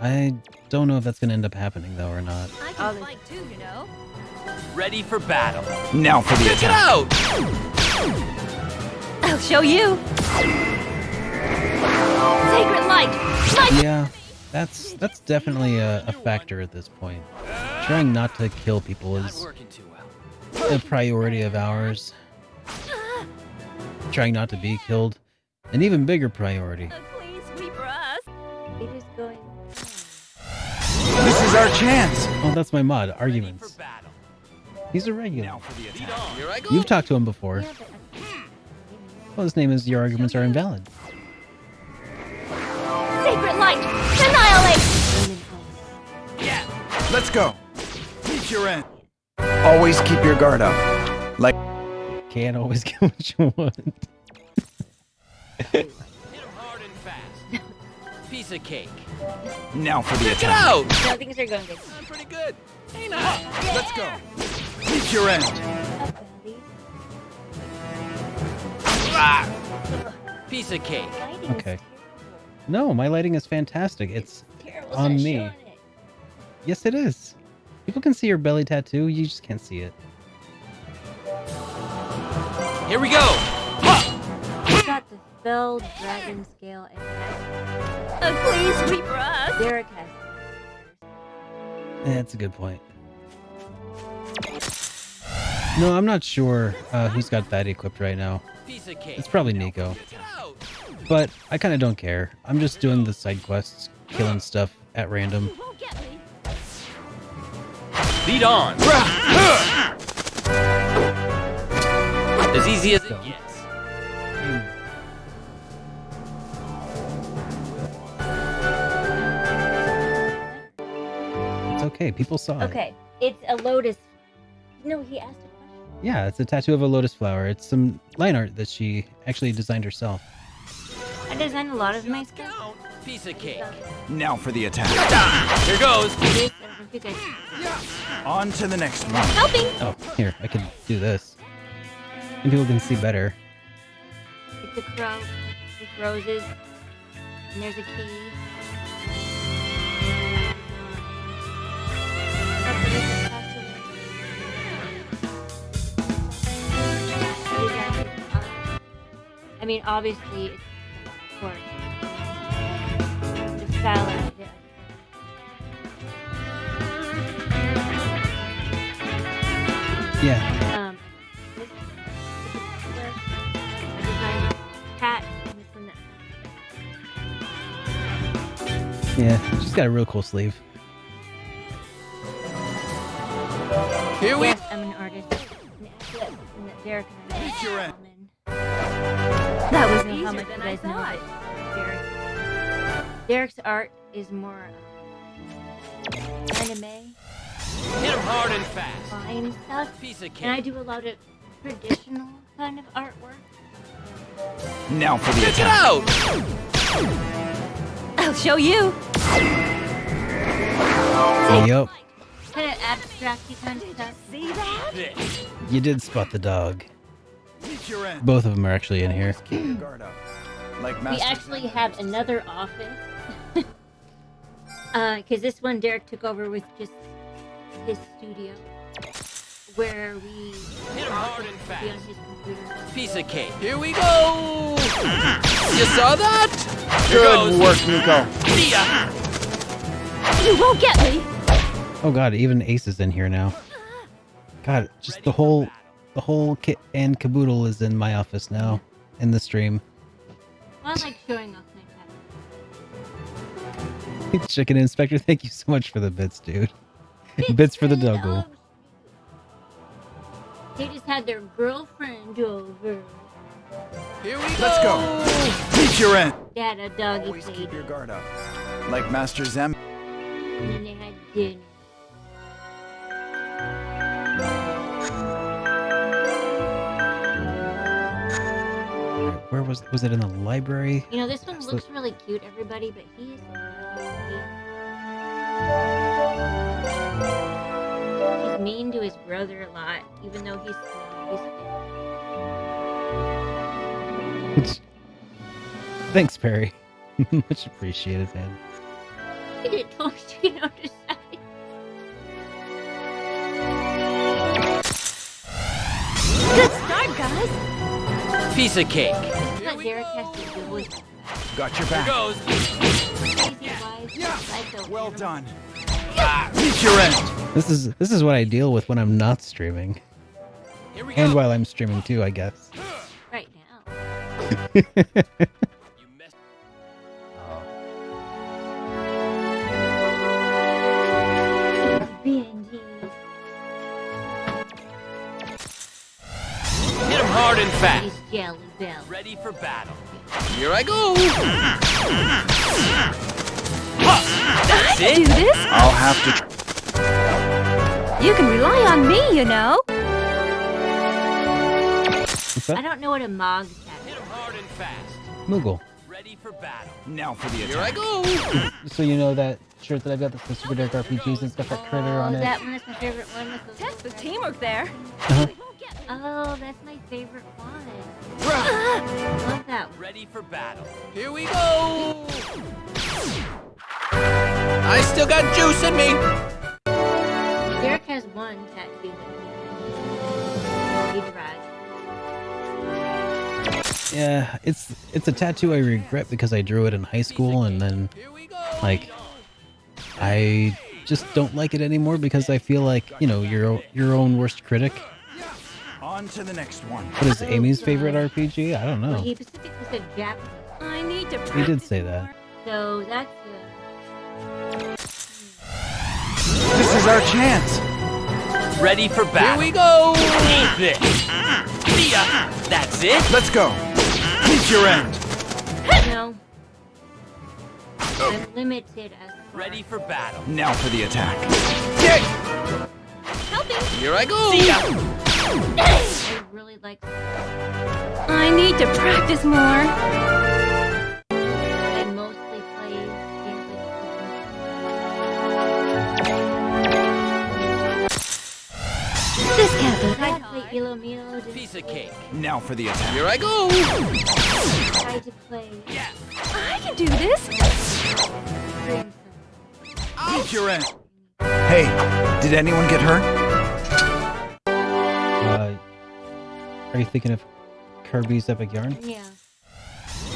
S2: I don't know if that's going to end up happening, though, or not.
S13: I can fight too, you know.
S7: Ready for battle.
S4: Now for the
S7: Check it
S4: attack.
S7: out!
S13: I'll show you. Sacred light.
S2: Yeah, that's definitely a factor at this point. Trying not to kill people is a priority of ours. Trying not to be killed, an even bigger priority.
S13: Please, sweep for us.
S5: It is going.
S10: This is our chance.
S2: Oh, that's my mod, Arguments. He's a regular.
S7: Here I go.
S2: You've talked to him before.
S5: Yeah, but
S2: Well, his name is Your Arguments Are Invalid.
S13: Sacred light. Annihilate.
S4: Let's go. Meet your end. Always keep your guard up. Like
S2: Can't always get what you want.
S7: Hit him hard and fast. Piece of cake.
S4: now for the
S7: Check it
S4: attack.
S7: out!
S5: no, things are going good.
S7: I'm pretty good. Hey now.
S4: Let's go. Meet your end.
S7: Ah! Piece of cake.
S2: Okay. No, my lighting is fantastic. It's
S5: Terrible.
S2: on
S5: Start
S2: me.
S5: showing it.
S2: Yes, it is. People can see your belly tattoo. You just can't see it.
S7: Here we go.
S5: He's got the spell, dragon scale, and
S13: Please, sweep for us.
S5: Derek has.
S2: That's a good point. No, I'm not sure who's got that equipped right now.
S7: Piece of cake.
S2: It's probably Nico.
S7: Check it out.
S2: But I kind of don't care. I'm just doing the side quests, killing stuff at random.
S13: You won't get me.
S7: Lead on. As easy as it gets.
S2: It's okay. People saw it.
S5: Okay, it's a lotus. No, he asked a question.
S2: Yeah, it's a tattoo of a lotus flower. It's some line art that she actually designed herself.
S5: I designed a lot of my stuff.
S7: Piece of cake.
S4: Now for the attack.
S7: Here goes.
S5: This, I don't know if you guys.
S4: On to the next one.
S13: Helping.
S2: Oh, here, I can do this. And people can see better.
S5: It's a crow with roses, and there's a key. I mean, obviously, it's of course the style of it.
S2: Yeah.
S5: This I designed cat and this one that.
S2: Yeah, she's got a real cool sleeve.
S7: Here we
S5: Yes, I'm an artist. And Derek and I.
S4: Meet your end.
S5: Common.
S13: That was
S5: I don't know how
S13: easier
S5: much
S13: than
S5: you
S13: I
S5: guys know
S13: thought.
S5: about Derek's art is more anime,
S9: Hit him hard and fast.
S5: fine stuff,
S9: Piece of cake.
S5: and I do a lot of traditional kind of artwork.
S4: Now for the
S9: Check it
S4: attack.
S9: out!
S13: I'll show you.
S2: Yep,
S5: Kind of abstracty kind of stuff.
S13: See that?
S9: This.
S2: you did spot the dog.
S4: Keep your end.
S2: Both of them are actually in here.
S4: Keep your guard up. Like
S5: We
S4: Master
S5: actually
S4: Zen.
S5: have another office. Because this one Derek took over with just his studio, where we
S9: Hit him hard and
S5: be on
S9: fast.
S5: his computer.
S9: Piece of cake. Here we go! You saw that? Here
S4: Good
S9: goes.
S4: work, Nico.
S9: See ya!
S13: You won't get me.
S2: Oh god, even Ace is in here now. God, just the whole kit and caboodle is in my office now, in the stream.
S5: Well, I like showing off my pet.
S2: Chicken Inspector, thank you so much for the bits, dude. Bits for the doggo.
S5: They just had their girlfriend over.
S9: Here we go!
S4: Let's go. Keep your end.
S5: They had a doggy
S4: Always
S5: play
S4: keep your
S5: date,
S4: guard up. Like Master Zen.
S5: and then they had dinner.
S2: Where was it in the library?
S5: You know, this one
S2: That's
S5: looks really cute, everybody, but he's mean to his brother a lot, even though he's small. He's
S2: Thanks, Perry. Much appreciated, man.
S5: He did told me to get out of sight.
S13: Good start, guys.
S9: Piece of cake.
S5: This is what Derek has to deal with.
S4: Got your
S9: Here
S4: back.
S9: goes.
S5: Crazy wise, psycho
S4: Well
S5: animal.
S4: done. Keep your end.
S2: This is what I deal with when I'm not streaming.
S9: Here we
S2: And
S9: go.
S2: while I'm streaming too, I guess.
S5: Right now.
S9: You messed.
S5: BNG.
S9: Hit him hard and fast.
S5: He's Jelly Bell.
S9: Ready for battle. Here I go! That's
S13: Do
S9: it!
S13: this?
S4: I'll have to.
S13: You can rely on me, you know.
S2: What's
S5: I
S2: that?
S5: don't know what a Mog
S9: Hit
S5: tat
S9: him hard and fast.
S2: Moogle.
S9: Ready for battle.
S4: Now for the
S9: Here I
S4: attack.
S9: go!
S2: So you know that shirt that I've got that's the SuperDerek RPGs and stuff, that critter on
S5: Oh,
S2: it?
S5: that one is my favorite one. With those
S13: Test the
S5: little
S13: teamwork there.
S2: Uh-huh.
S5: Oh, that's my favorite one. Love that one.
S9: Ready for battle. Here we go! I still got juice in me!
S5: Derek has one tattoo that he derived.
S2: Yeah, it's a tattoo I regret because I drew it in high school and then
S9: Here we go!
S2: like I just don't like it anymore because I feel like, you know, your own worst critic.
S4: On to the next one.
S2: What is Amy's favorite RPG? I don't
S5: Well,
S2: know.
S5: he specifically said Japanese.
S13: I need to
S2: He did say that.
S5: So that's
S4: This is our chance.
S9: Ready for battle. Here we go! Eat this! See ya! That's it!
S4: Let's go. Keep your end.
S5: no. I'm limited as far
S9: Ready for battle.
S4: Now for the attack.
S9: Here I go! See ya!
S5: I really like.
S13: I need to practice more.
S5: I mostly play games
S13: This can't be
S5: I
S13: that
S5: play
S13: hard.
S5: Ilo Milo.
S9: Piece of cake.
S4: Now for the attack.
S9: Here I go!
S5: Try to play
S13: I can do this.
S5: Crimson.
S4: Keep your end. Hey, did anyone get hurt?
S2: Are you thinking of Kirby's Epic Yarn?
S5: Yeah.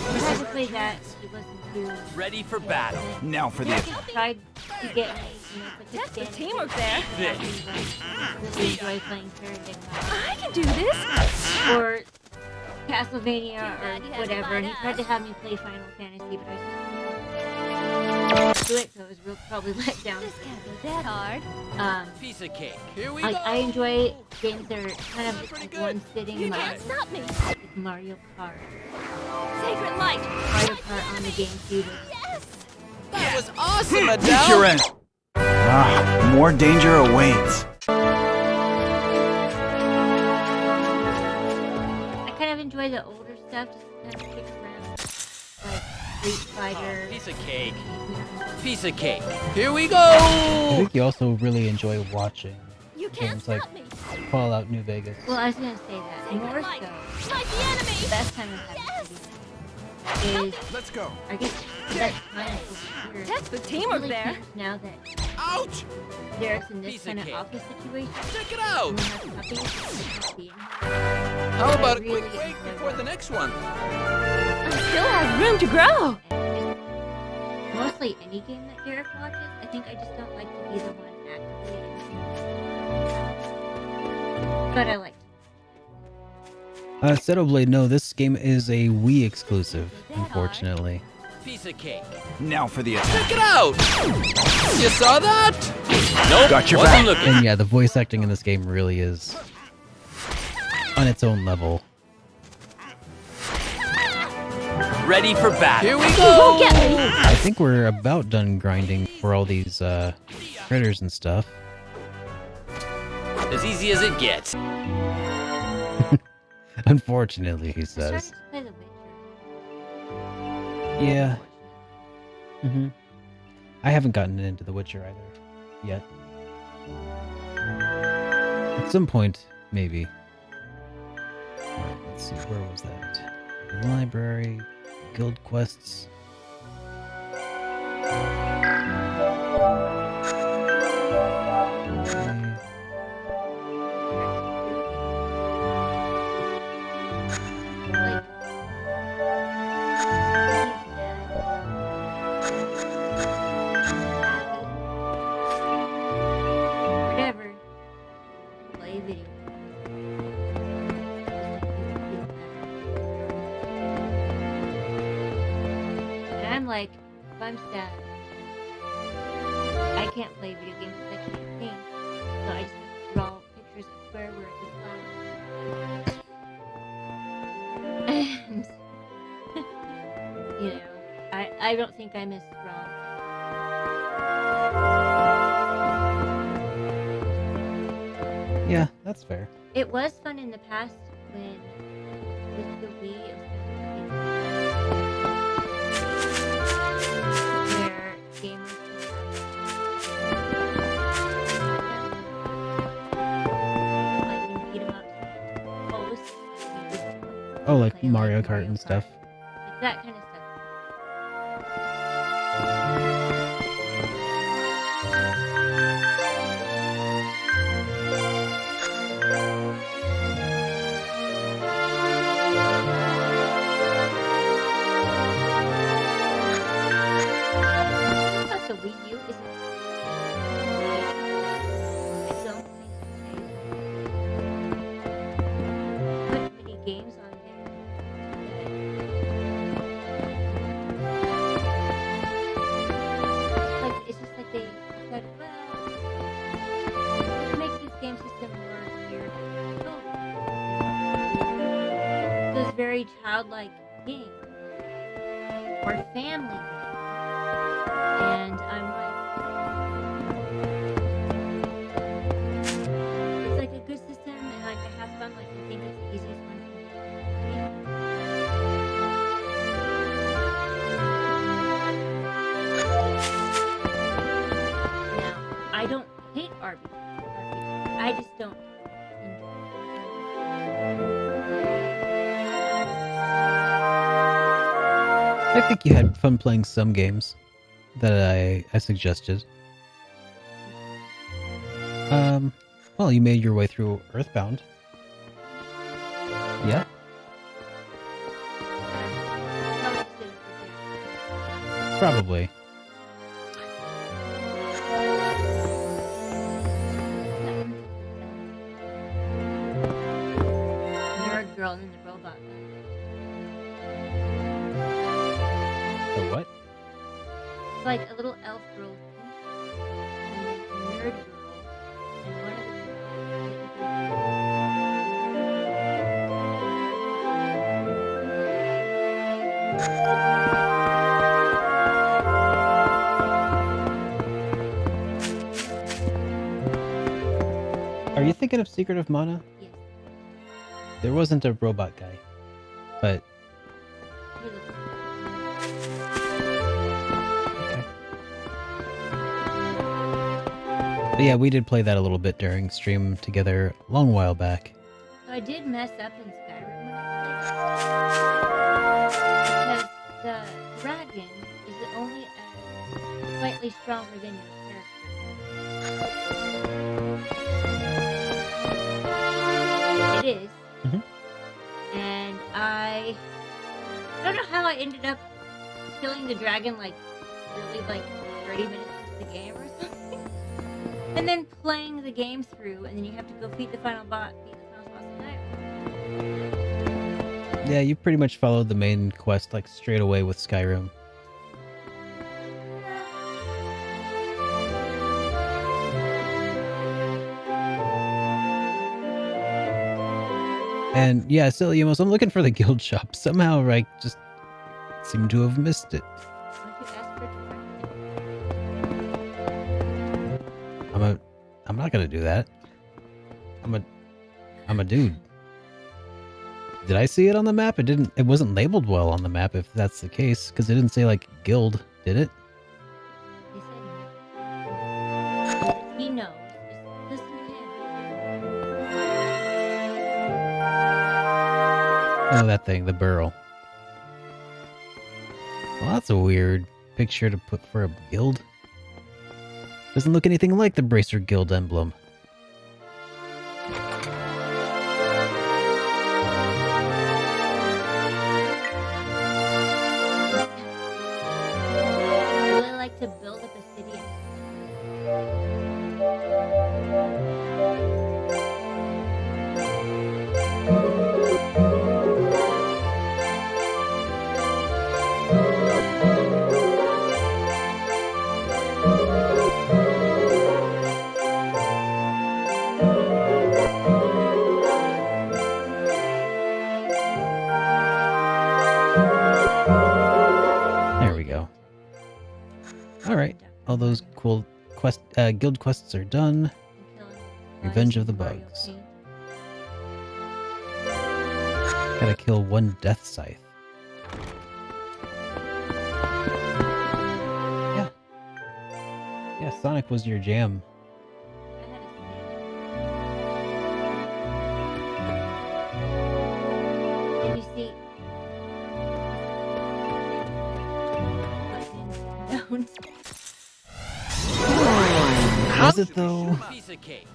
S5: I tried to play that. It wasn't too.
S9: Ready for battle.
S4: Now for the
S5: Derek
S4: attack.
S5: tried to get me. You know, it's like
S13: Test the
S5: a standing
S13: teamwork there.
S9: This.
S5: really enjoy playing Paradigm
S13: I can do this.
S5: or Castlevania or whatever, and he tried to have me play Final Fantasy, but I just do it, so it was probably let down.
S13: This can't be that hard.
S9: Piece of cake. Here we
S5: I
S9: go!
S5: enjoy games that are kind of
S9: Pretty
S5: like
S9: good.
S5: one sitting.
S13: You
S5: Like
S13: can't stop me.
S5: it Mario Kart.
S13: Sacred light!
S5: Mario Kart on the GameCube.
S13: Yes!
S3: That was awesome,
S10: Take
S3: Adele!
S10: your end. Ah, more danger awaits.
S5: I kind of enjoy the older stuff, just kind of kick around. Like Street Fighter.
S8: Piece of cake. Piece of cake.
S3: Here we
S2: I
S3: go!
S2: think you also really enjoy watching
S13: You can't
S2: games like
S13: stop me!
S2: Fallout New Vegas.
S5: Well, I was gonna say that.
S13: Sacred
S5: More
S13: light!
S5: so,
S13: Light the enemy!
S5: the best time of having video is,
S4: Let's go.
S5: I guess, that time over here.
S13: Test the
S5: It
S13: teamwork
S5: really
S13: there!
S5: seems now that
S3: Ouch!
S5: Derek's in this
S8: Piece of
S5: kind of
S8: cake.
S5: office situation.
S3: Check it
S5: And
S3: out!
S5: we have puppies and puppy in here.
S3: How about a
S5: really
S3: quick break
S5: enjoy
S3: before the next one?
S13: I still have room to grow!
S5: And just mostly any game that Derek watches, I think I just don't like to be the one actively in. But I like to.
S2: Settlblade, no, this game is a Wii exclusive, unfortunately.
S8: Piece of cake.
S10: Now for the attack.
S3: Check it out! You saw that?
S8: Nope.
S10: Got your
S8: wasn't
S10: back.
S8: looking.
S2: And yeah, the voice acting in this game really is on its own level.
S8: Ready for battle.
S3: Here we
S13: You won't get
S3: go!
S13: me!
S2: I think we're about done grinding for all these critters and stuff.
S8: As easy as it gets.
S2: Unfortunately, he
S5: I'm starting
S2: says.
S5: to play The Witcher.
S2: Yeah. I haven't gotten into The Witcher either yet. At some point, maybe. Alright, let's see, where was that? Library, guild quests. Okay.
S5: Like, whatever. Play video. And I'm like, if I'm sad, I can't play video games because I can't paint. So I just have to draw pictures of square words with flowers. And you know, I don't think I'm as strong.
S2: Yeah, that's fair.
S5: It was fun in the past when with the Wii it was kind of where gamers like when you beat 'em up posts.
S2: Oh, like
S5: Play,
S2: Mario Kart and stuff.
S5: Like that kind of stuff. But the Wii U is its own thing to say. Put many games on there that like it's just like they said, well, let's make this game system more geared to children. This very childlike game or family game. And I'm like, it's like a good system, and like I have fun. Like I think it's the easiest one for me to play. Now, I don't hate RPG. I just don't enjoy
S2: I think you had fun playing some games that I suggested. Well, you made your way through Earthbound. Yeah. Probably.
S5: Nerd girl and then the robot.
S2: The what?
S5: It's like a little elf girl and then a nerd girl and one of the
S2: Are you thinking of Secret of Mana?
S5: Yes.
S2: There wasn't a robot guy, but
S5: He looks
S2: okay. But yeah, we did play that a little bit during stream together a long while back.
S5: So I did mess up in Skyrim when I played. Because the dragon is only slightly stronger than your character. It is.
S2: Mhm.
S5: And I don't know how I ended up killing the dragon like really like 30 minutes into the game or something. And then playing the game through, and then you have to go beat the final boss tonight.
S2: Yeah, you pretty much followed the main quest like straight away with Skyrim. And yeah, silly almost. I'm looking for the guild shop. Somehow, like, just seem to have missed it. I'm not gonna do that. I'm a dude. Did I see it on the map? It wasn't labeled well on the map if that's the case, because it didn't say like guild, did it?
S5: He knows. Just listen to him.
S2: Oh, that thing, the burrow. Well, that's a weird picture to put for a guild. Doesn't look anything like the Bracer Guild emblem.
S5: I really like to build up a city.
S2: There we go. Alright, all those cool guild quests are done. Revenge of the Bugs. Gotta kill one Death Scythe. Yeah. Yeah, Sonic was your jam.
S5: And you see, don't.
S2: Was it though?
S9: Piece of cake.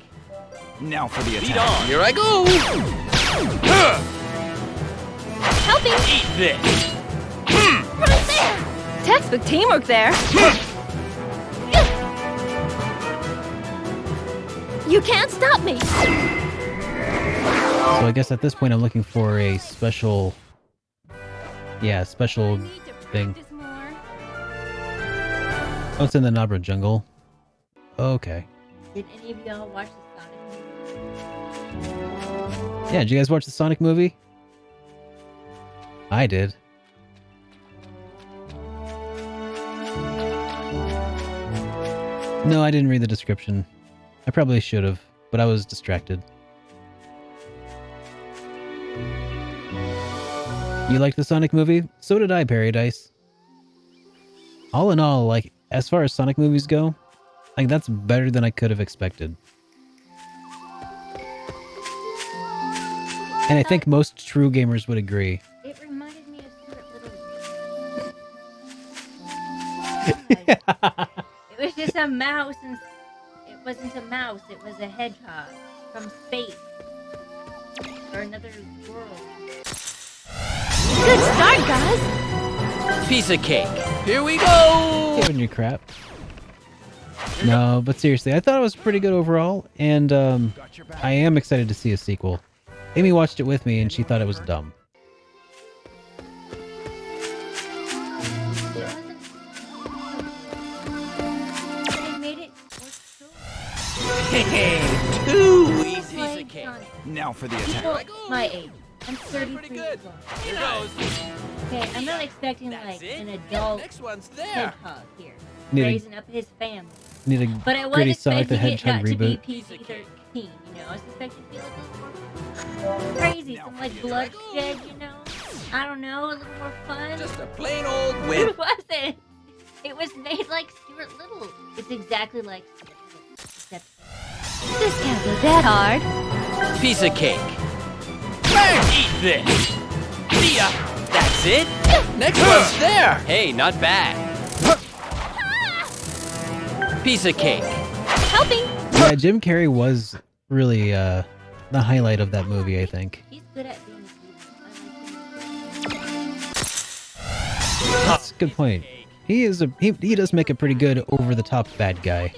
S4: Now for the
S9: Lead
S4: attack.
S9: on. Here I go.
S13: Helping!
S9: Eat this.
S13: Right there! Textbook teamwork there. You can't stop me!
S2: So I guess at this point I'm looking for a special... Yeah, special thing. Oh, it's in the Nabra jungle. Okay.
S5: Did any of y'all watch the Sonic movie?
S2: Yeah, did you guys watch the Sonic movie? I did. No, I didn't read the description. I probably should have, but I was distracted. You liked the Sonic movie? So did I, Paradise. All in all, like, as far as Sonic movies go, like, that's better than I could have expected. And I think most true gamers would agree.
S5: It reminded me of Stuart Little. It was just a mouse, and it wasn't a mouse, it was a hedgehog from space. Or another world.
S13: Good start, guys!
S9: Piece of cake. Here we go.
S2: Giving you crap. No, but seriously, I thought it was pretty good overall, and I am excited to see a sequel. Amy watched it with me, and she thought it was dumb.
S5: They made it
S9: Hey, too easy.
S5: played Sonic.
S4: Now for the attack.
S5: People my age. I'm 33
S9: Pretty
S5: years
S9: good.
S5: old.
S9: Here goes.
S5: Okay, I'm not expecting
S9: That's
S5: like
S9: it.
S5: an adult
S9: Next one's there.
S5: hedgehog here,
S2: Need a-
S5: raising up his family.
S2: Need a
S5: But I was
S2: gritty Sonic the
S5: expecting it
S2: Hedgehog
S5: not to be
S2: reboot.
S5: PG-13, you know? I was expecting it to be like a little more crazy, some like bloodshed, you know? I don't know, a little more fun.
S9: Just a plain old
S5: It
S9: win.
S5: wasn't. It was made like Stuart Little. It's exactly like Stuart Little, except
S13: This can't be that hard.
S9: Piece of cake. Eat this. See ya. That's it? Next one's there. Hey, not bad. Piece of cake.
S13: Helping.
S2: Yeah, Jim Carrey was really the highlight of that movie, I think.
S5: he's good at being evil. I like him.
S2: That's a good point. He does make a pretty good over-the-top bad guy.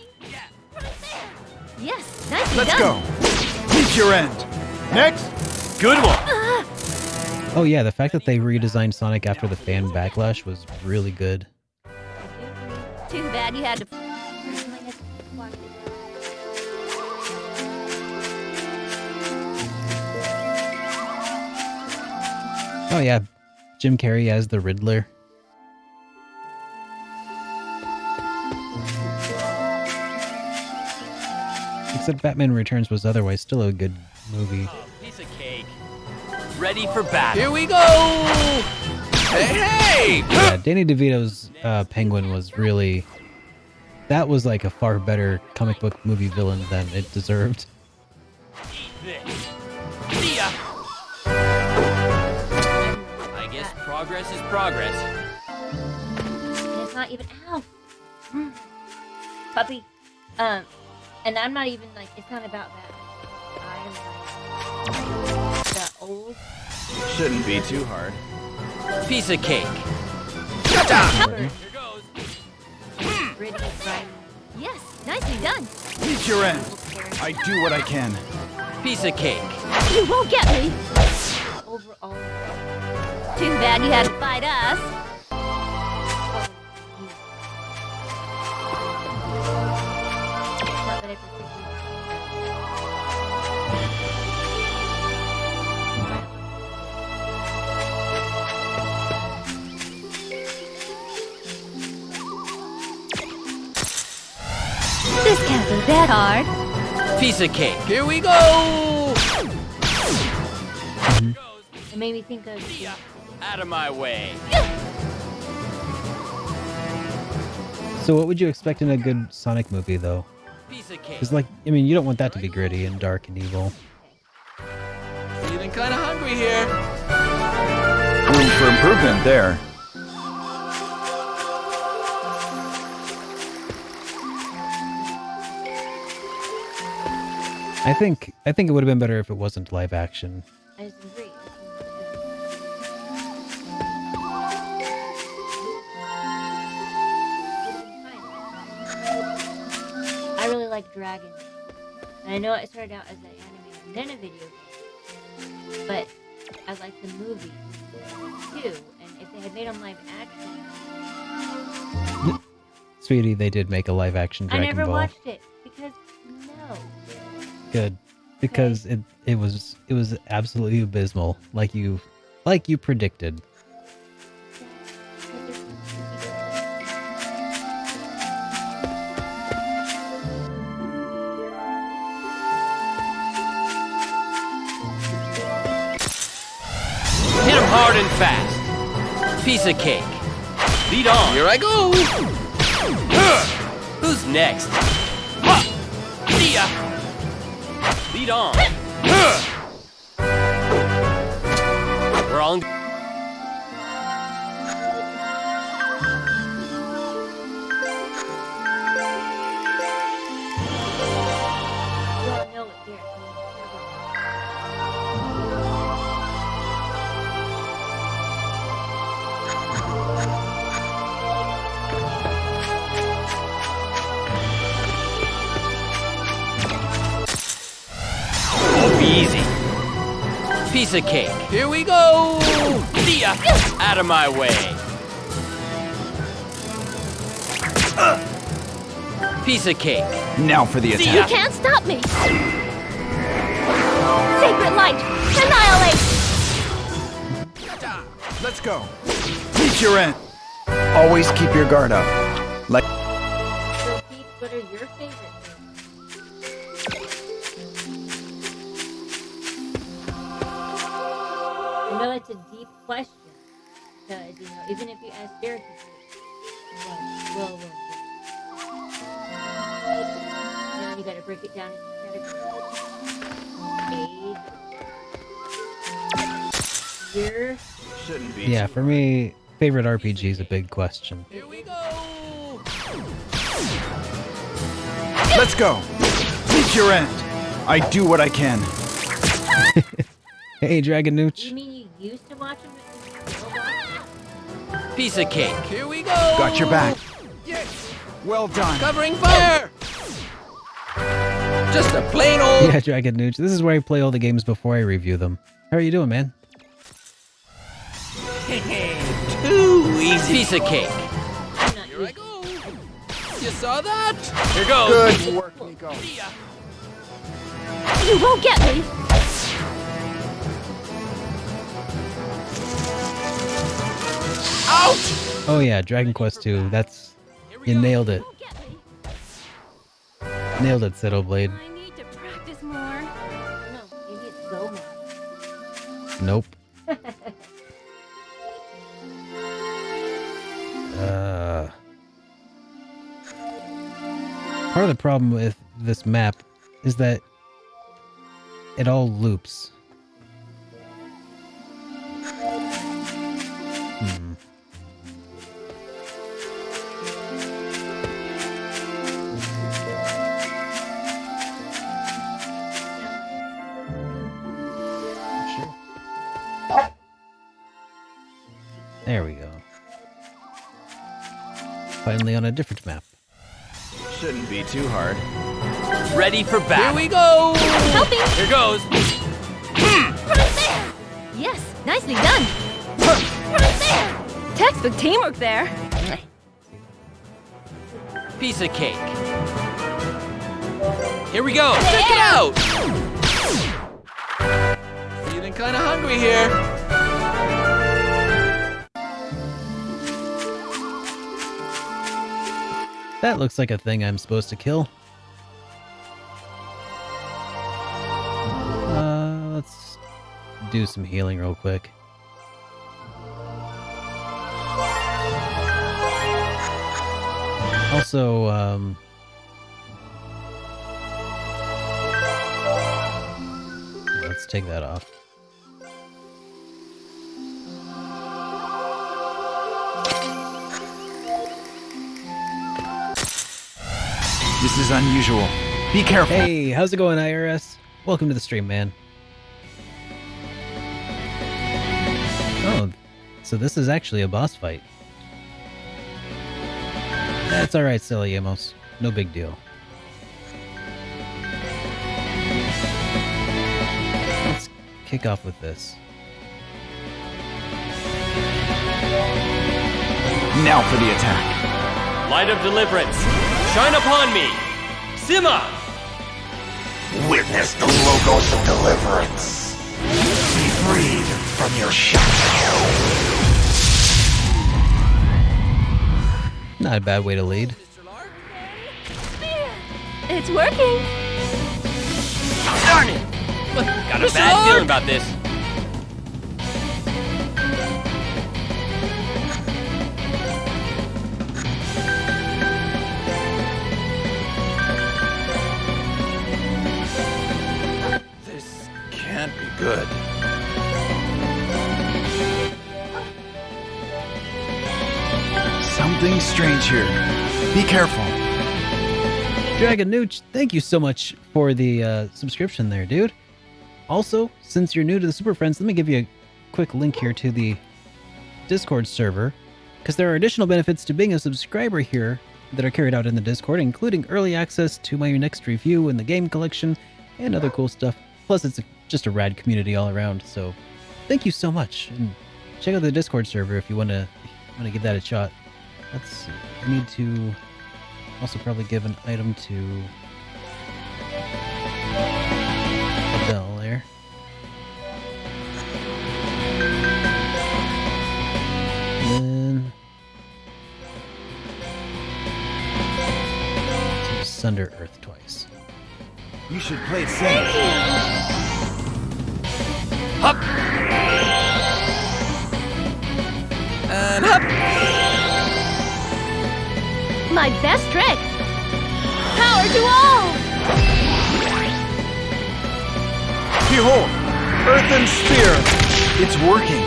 S13: Yes, nicely
S4: Let's
S13: done.
S4: go. Reach your end. Next.
S8: Good one.
S2: Oh yeah, the fact that they redesigned Sonic after the fan backlash was really good.
S13: Too bad you had to.
S5: Personally, I just watched it.
S2: Oh yeah, Jim Carrey as the Riddler. Except Batman Returns was otherwise still a good movie.
S9: Piece of cake. Ready for battle. Here we go. Hey!
S2: Yeah, Danny DeVito's Penguin was really... That was like a far better comic book movie villain than it deserved.
S9: Eat this. See ya. I guess progress is progress.
S5: And it's not even ow. Puppy. And I'm not even like it's not about that. I like the old
S4: Shouldn't be too hard.
S9: Piece of cake.
S5: Here goes. Gritty, grimy,
S13: Yes, nicely done.
S4: Reach your end. I do what I can.
S9: Piece of cake.
S13: You won't get me.
S5: overall.
S13: Too bad you had to fight us.
S5: Not that I particularly
S13: This can't be that hard.
S9: Piece of cake. Here we go.
S5: It made me think of
S9: Out of my way.
S2: So what would you expect in a good Sonic movie, though?
S9: Piece of cake.
S2: Because, like, I mean, you don't want that to be gritty and dark and evil.
S9: Feeling kind of hungry here.
S4: Room for improvement there.
S2: I think it would have been better if it wasn't live action.
S5: I just agree. I really like Dragon. And I know it started out as an anime and then a video game. But I like the movie too. And if they had made them live action,
S2: Sweetie, they did make a live action
S5: I
S2: Dragon
S5: never
S2: Ball.
S5: watched it because no.
S2: Good. Because it was absolutely abysmal, like you predicted.
S9: Hit him hard and fast. Piece of cake. Lead on. Here I go. Who's next? See ya. Lead on. We're on.
S5: You all know it here.
S9: Easy. Piece of cake. Here we go. See ya. Out of my way. Piece of cake.
S4: Now for the
S9: See
S4: attack.
S13: You can't stop me. Sacred light, annihilate.
S4: Let's go. Meet your end. Always keep your guard up. Like.
S5: So, Pete, what are your favorite things? I know it's a deep question, because, you know, even if you ask Derek, well. Then you gotta break it down into categories. Your
S4: Shouldn't be.
S2: Yeah, for me, favorite RPG is a big question.
S9: Here we go.
S4: Let's go. Meet your end. I do what I can.
S2: Hey, Dragon Nooch.
S5: You mean you used to watch him?
S9: Piece of cake. Here we go.
S4: Got your back. Yes. Well done.
S9: Covering fire. Just a plain old.
S2: Yeah, Dragon Nooch. This is where I play all the games before I review them. How are you doing, man?
S9: Too easy. Piece of cake. Here I go. You saw that? Here goes.
S4: Good work, Nico.
S13: You won't get me.
S9: Ouch!
S2: Oh yeah, Dragon Quest II. That's... You nailed it. Nailed it, Blade.
S13: I need to practice more.
S5: No, you need to go more.
S2: Nope. Part of the problem with this map is that it all loops. There we go. Finally on a different map.
S8: Shouldn't be too hard.
S9: Ready for battle. Here we go.
S13: Helping.
S9: Here goes.
S13: Right there. Yes, nicely done. Right there. Textbook teamwork there.
S9: Piece of cake. Here we go. Check it out. Feeling kind of hungry here.
S2: That looks like a thing I'm supposed to kill. Let's do some healing real quick. Also, let's take that off.
S10: This is unusual. Be careful.
S2: Hey, how's it going, IRS? Welcome to the stream, man. Oh, so this is actually a boss fight. That's alright, silly Amos. No big deal. Let's kick off with this.
S10: Now for the attack.
S9: Light of deliverance. Shine upon me. Sima.
S14: Witness the logos of deliverance. Be freed from your shackles.
S2: Not a bad way to lead.
S13: It's working.
S9: Darn it. Got a bad feeling about this.
S4: This can't be good.
S10: Something strange here. Be careful.
S2: Dragon Nooch, thank you so much for the subscription there, dude. Also, since you're new to the Super Friends, let me give you a quick link here to the Discord server, because there are additional benefits to being a subscriber here that are carried out in the Discord, including early access to my next review in the game collection and other cool stuff. Plus, it's just a rad community all around, so thank you so much. And check out the Discord server if you want to give that a shot. Let's see. I need to also probably give an item to Adele there. Sunder Earth twice.
S10: You should play it safe.
S9: Hup! And hup!
S13: My best trick! Power to all!
S4: Behold! Earthen Spear! It's working!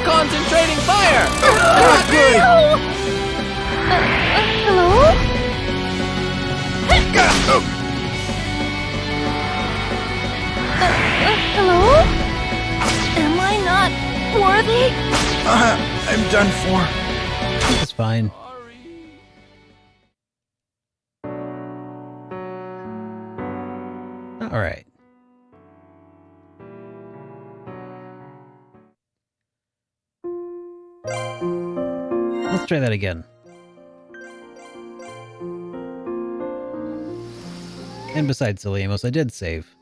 S9: Concentrating fire!
S4: Not good!
S13: Hello? Hello? Am I not worthy?
S10: I'm done for.
S2: It's fine. All right. Let's try that again. And besides Silly Amos, I did save.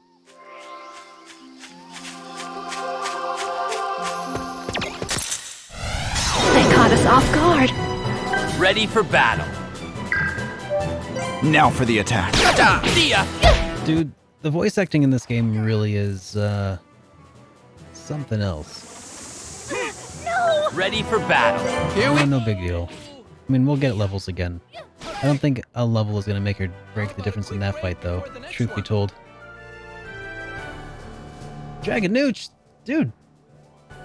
S13: They caught us off guard.
S9: Ready for battle.
S10: Now for the attack.
S9: See ya!
S2: Dude, the voice acting in this game really is, something else.
S13: No!
S9: Ready for battle.
S2: Here we no big deal. I mean, we'll get levels again. I don't think a level is going to make or break the difference in that fight, though, truth be told. Dragon Nooch, dude,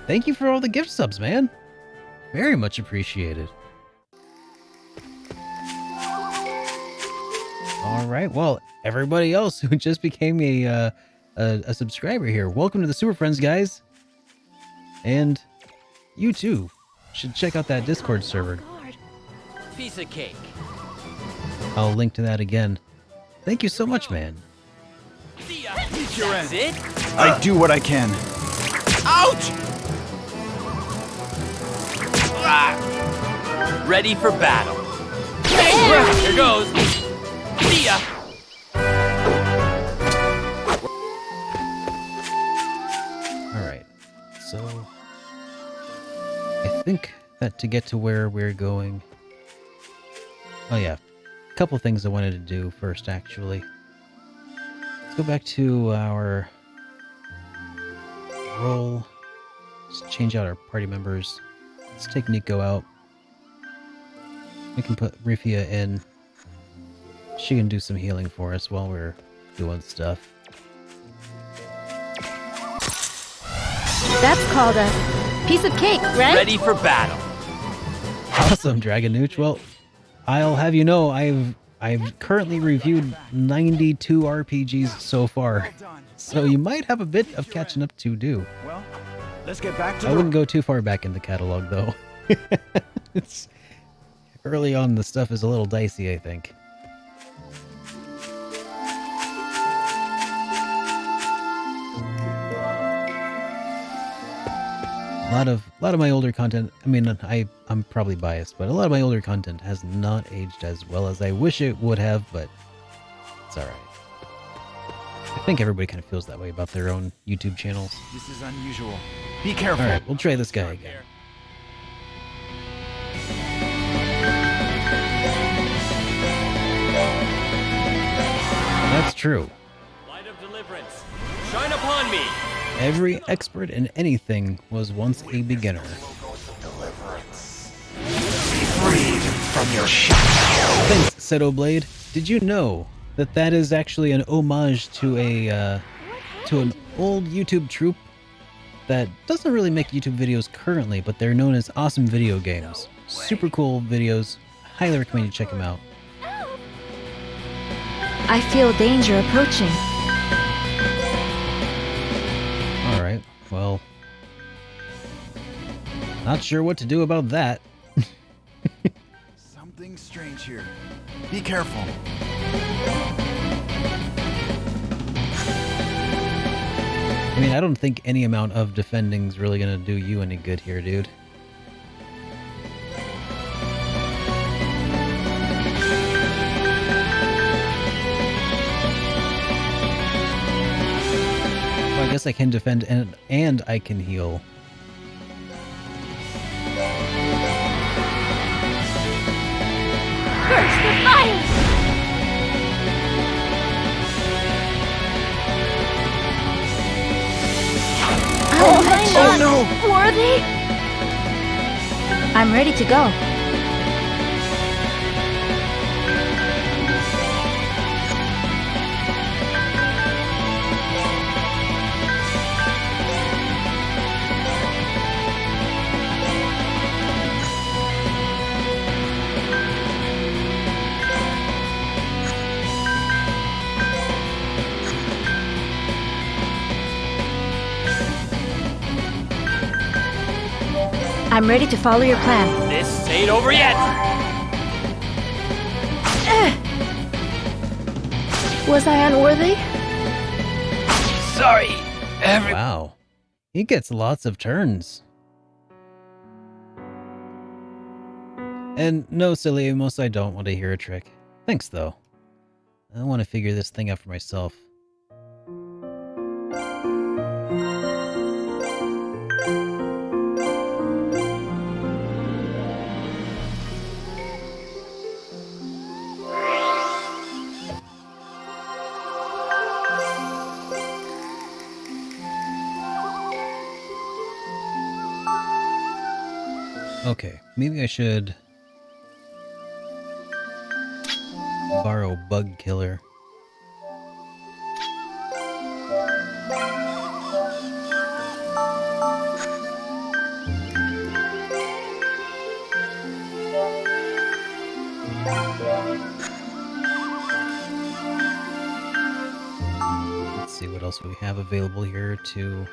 S2: thank you for all the gift subs, man. Very much appreciated. All right, well, everybody else who just became a subscriber here, welcome to the Super Friends, guys. And you too should check out that Discord server.
S9: Piece of cake.
S2: I'll link to that again. Thank you so much, man.
S9: See ya!
S10: That's
S9: it?
S10: I do what I can.
S9: Ouch! Ready for battle. Here goes. See ya!
S2: Alright, so I think that to get to where we're going... Oh yeah, a couple things I wanted to do first, actually. Let's go back to our role. Let's change out our party members. Let's take Nico out. We can put Rifia in. She can do some healing for us while we're doing stuff.
S13: That's called a piece of cake, right?
S9: Ready for battle.
S2: Awesome, Dragon Nooch. Well, I'll have you know, I've currently reviewed 92 RPGs so far, so you might have a bit of catching up to do.
S10: Well, let's get back to
S2: I wouldn't go too far back in the catalog, though. It's early on, the stuff is a little dicey, I think. A lot of my older content, I mean, I'm probably biased, but a lot of my older content has not aged as well as I wish it would have, but it's alright. I think everybody kind of feels that way about their own YouTube channels.
S10: This is unusual. Be careful.
S2: Alright, we'll try this guy again. That's true.
S9: Light of deliverance. Shine upon me.
S2: Every expert in anything was once a beginner.
S14: Freed from your shadow.
S2: Thanks, Seto Blade. Did you know that that is actually an homage to a to an old YouTube troupe that doesn't really make YouTube videos currently, but they're known as Awesome Video Games. Super cool videos. Highly recommend you check them out.
S13: I feel danger approaching.
S2: Alright, well... Not sure what to do about that.
S10: Something strange here. Be careful.
S2: I mean, I don't think any amount of defending's really gonna do you any good here, dude. Well, I guess I can defend and I can heal.
S13: Burst the fire! Worthy? I'm ready to go. I'm ready to follow your plan.
S9: This ain't over yet.
S13: Was I unworthy?
S9: Sorry,
S2: Wow. He gets lots of turns. And no, silly Amos, I don't want to hear a trick. Thanks, though. I want to figure this thing out for myself. Okay, maybe I should borrow Bug Killer. Let's see what else we have available here to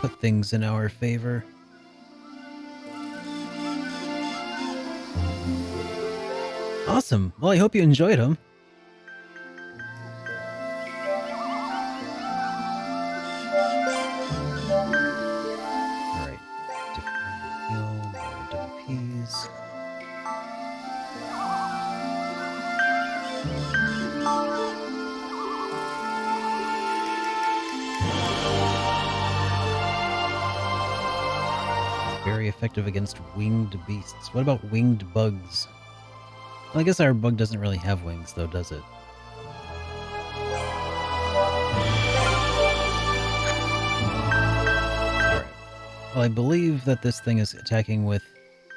S2: put things in our favor. Awesome. Well, I hope you enjoyed them. Alright. Different heal, more WPs. Very effective against winged beasts. What about winged bugs? Well, I guess our bug doesn't really have wings, though, does it? Alright. Well, I believe that this thing is attacking with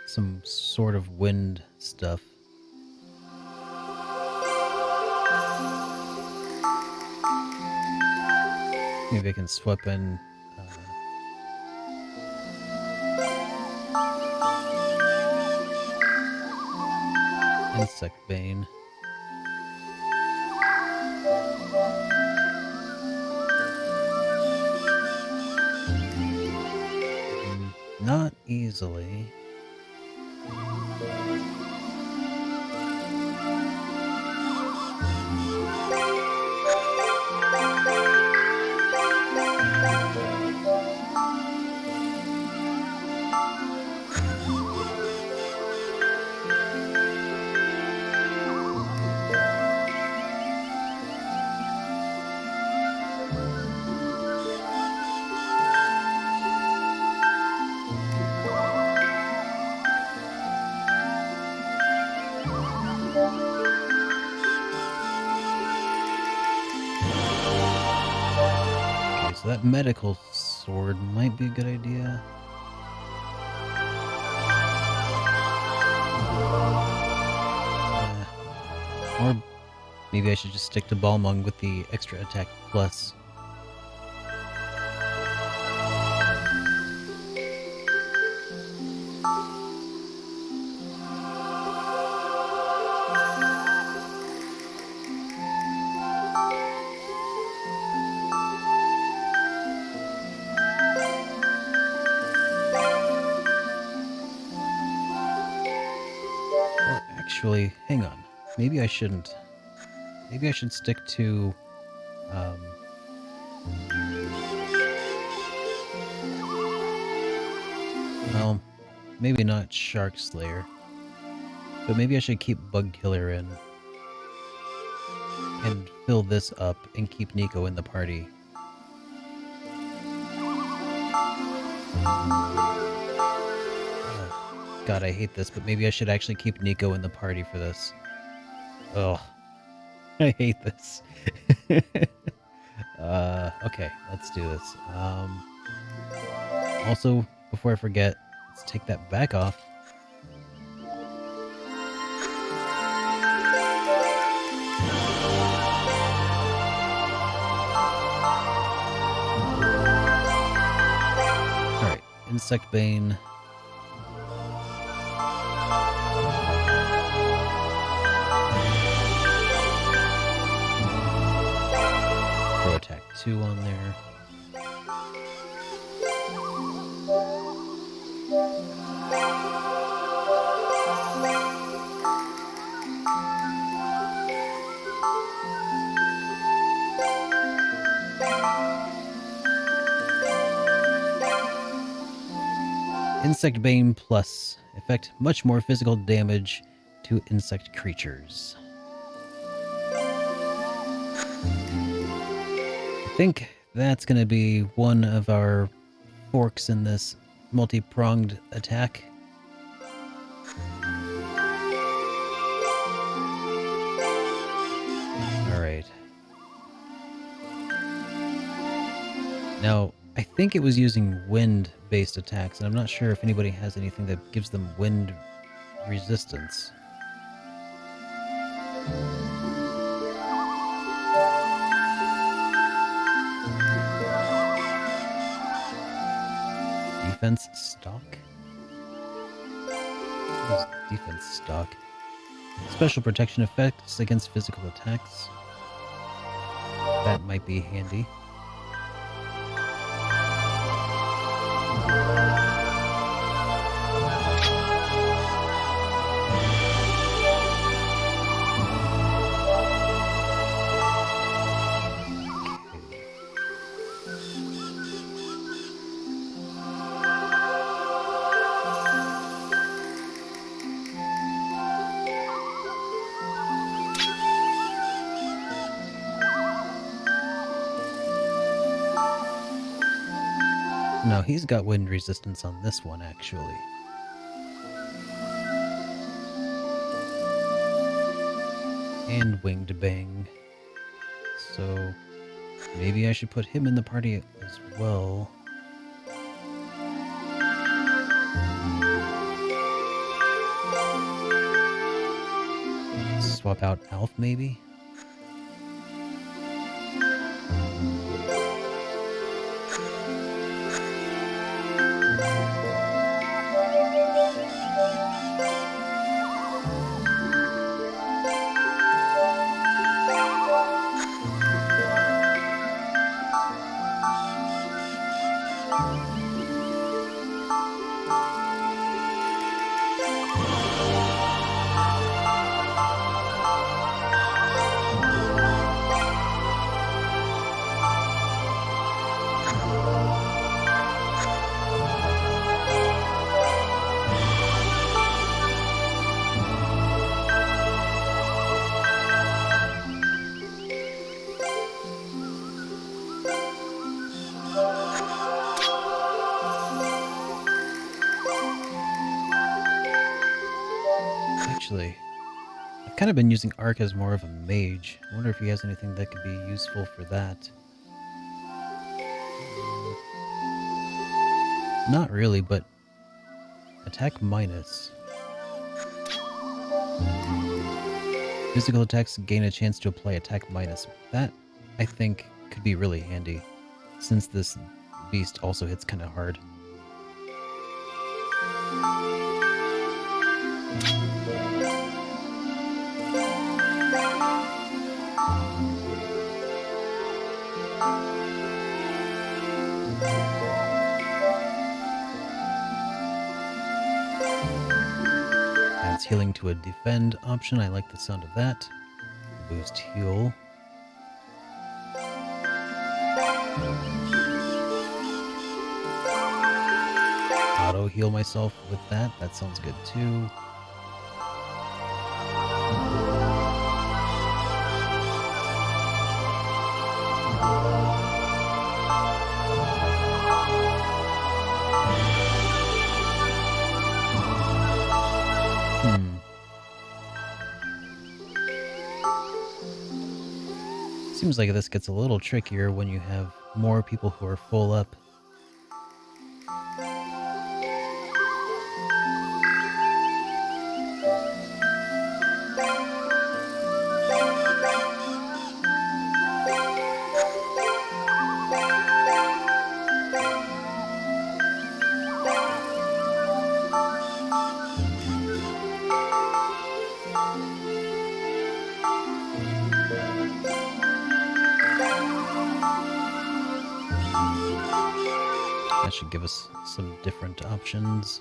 S2: some sort of wind stuff. Maybe I can swap in... Insect Bane. Not easily. So that medical sword might be a good idea. Or maybe I should just stick to Balmung with the extra attack plus. Actually, hang on. Maybe I shouldn't. Maybe I should stick to, well, maybe not Shark Slayer. But maybe I should keep Bug Killer in. And fill this up and keep Nico in the party. God, I hate this, but maybe I should actually keep Nico in the party for this. Ugh. I hate this. Okay, let's do this. Also, before I forget, let's take that back off. Alright, Insect Bane. Throw attack 2 on there. Insect Bane Plus. Effect much more physical damage to insect creatures. I think that's going to be one of our forks in this multi-pronged attack. Alright. Now, I think it was using wind-based attacks, and I'm not sure if anybody has anything that gives them wind resistance. Defense stock? What is defense stock? Special protection effects against physical attacks. That might be handy. No, he's got wind resistance on this one, actually. And Winged Bang. So, maybe I should put him in the party as well. Swap out Alf, maybe? Actually, I've kind of been using Ark as more of a mage. I wonder if he has anything that could be useful for that. Not really, but attack minus. Physical attacks gain a chance to apply attack minus. That, I think, could be really handy, since this beast also hits kind of hard. Adds healing to a defend option. I like the sound of that. Boost heal. Auto heal myself with that. That sounds good too. Seems like this gets a little trickier when you have more people who are full up. That should give us some different options.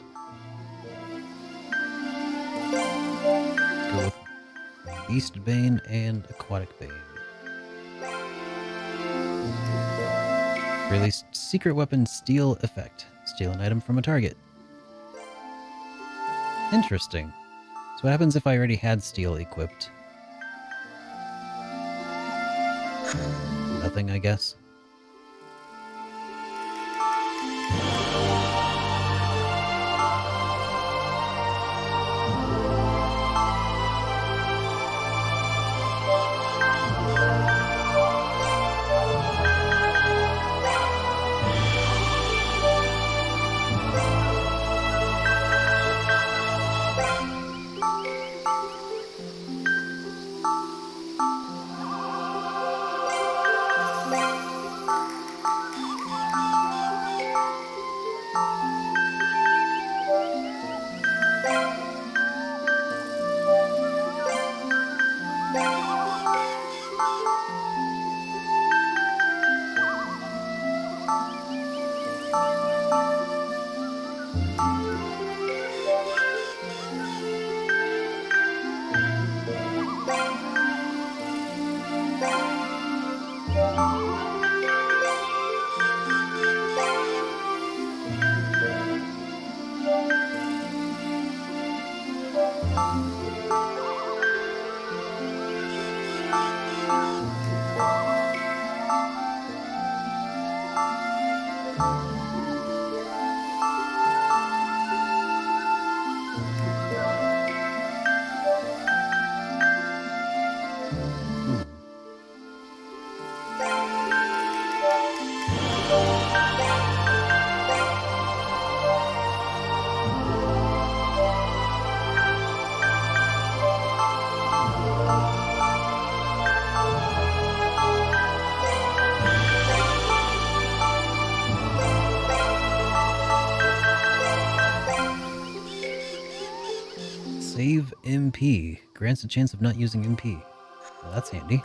S2: Let's go with Beast Bane and Aquatic Bane. Release secret weapon steal effect. Steal an item from a target. Interesting. So what happens if I already had steal equipped? Nothing, I guess. Save MP. Grants a chance of not using MP. Well, that's handy.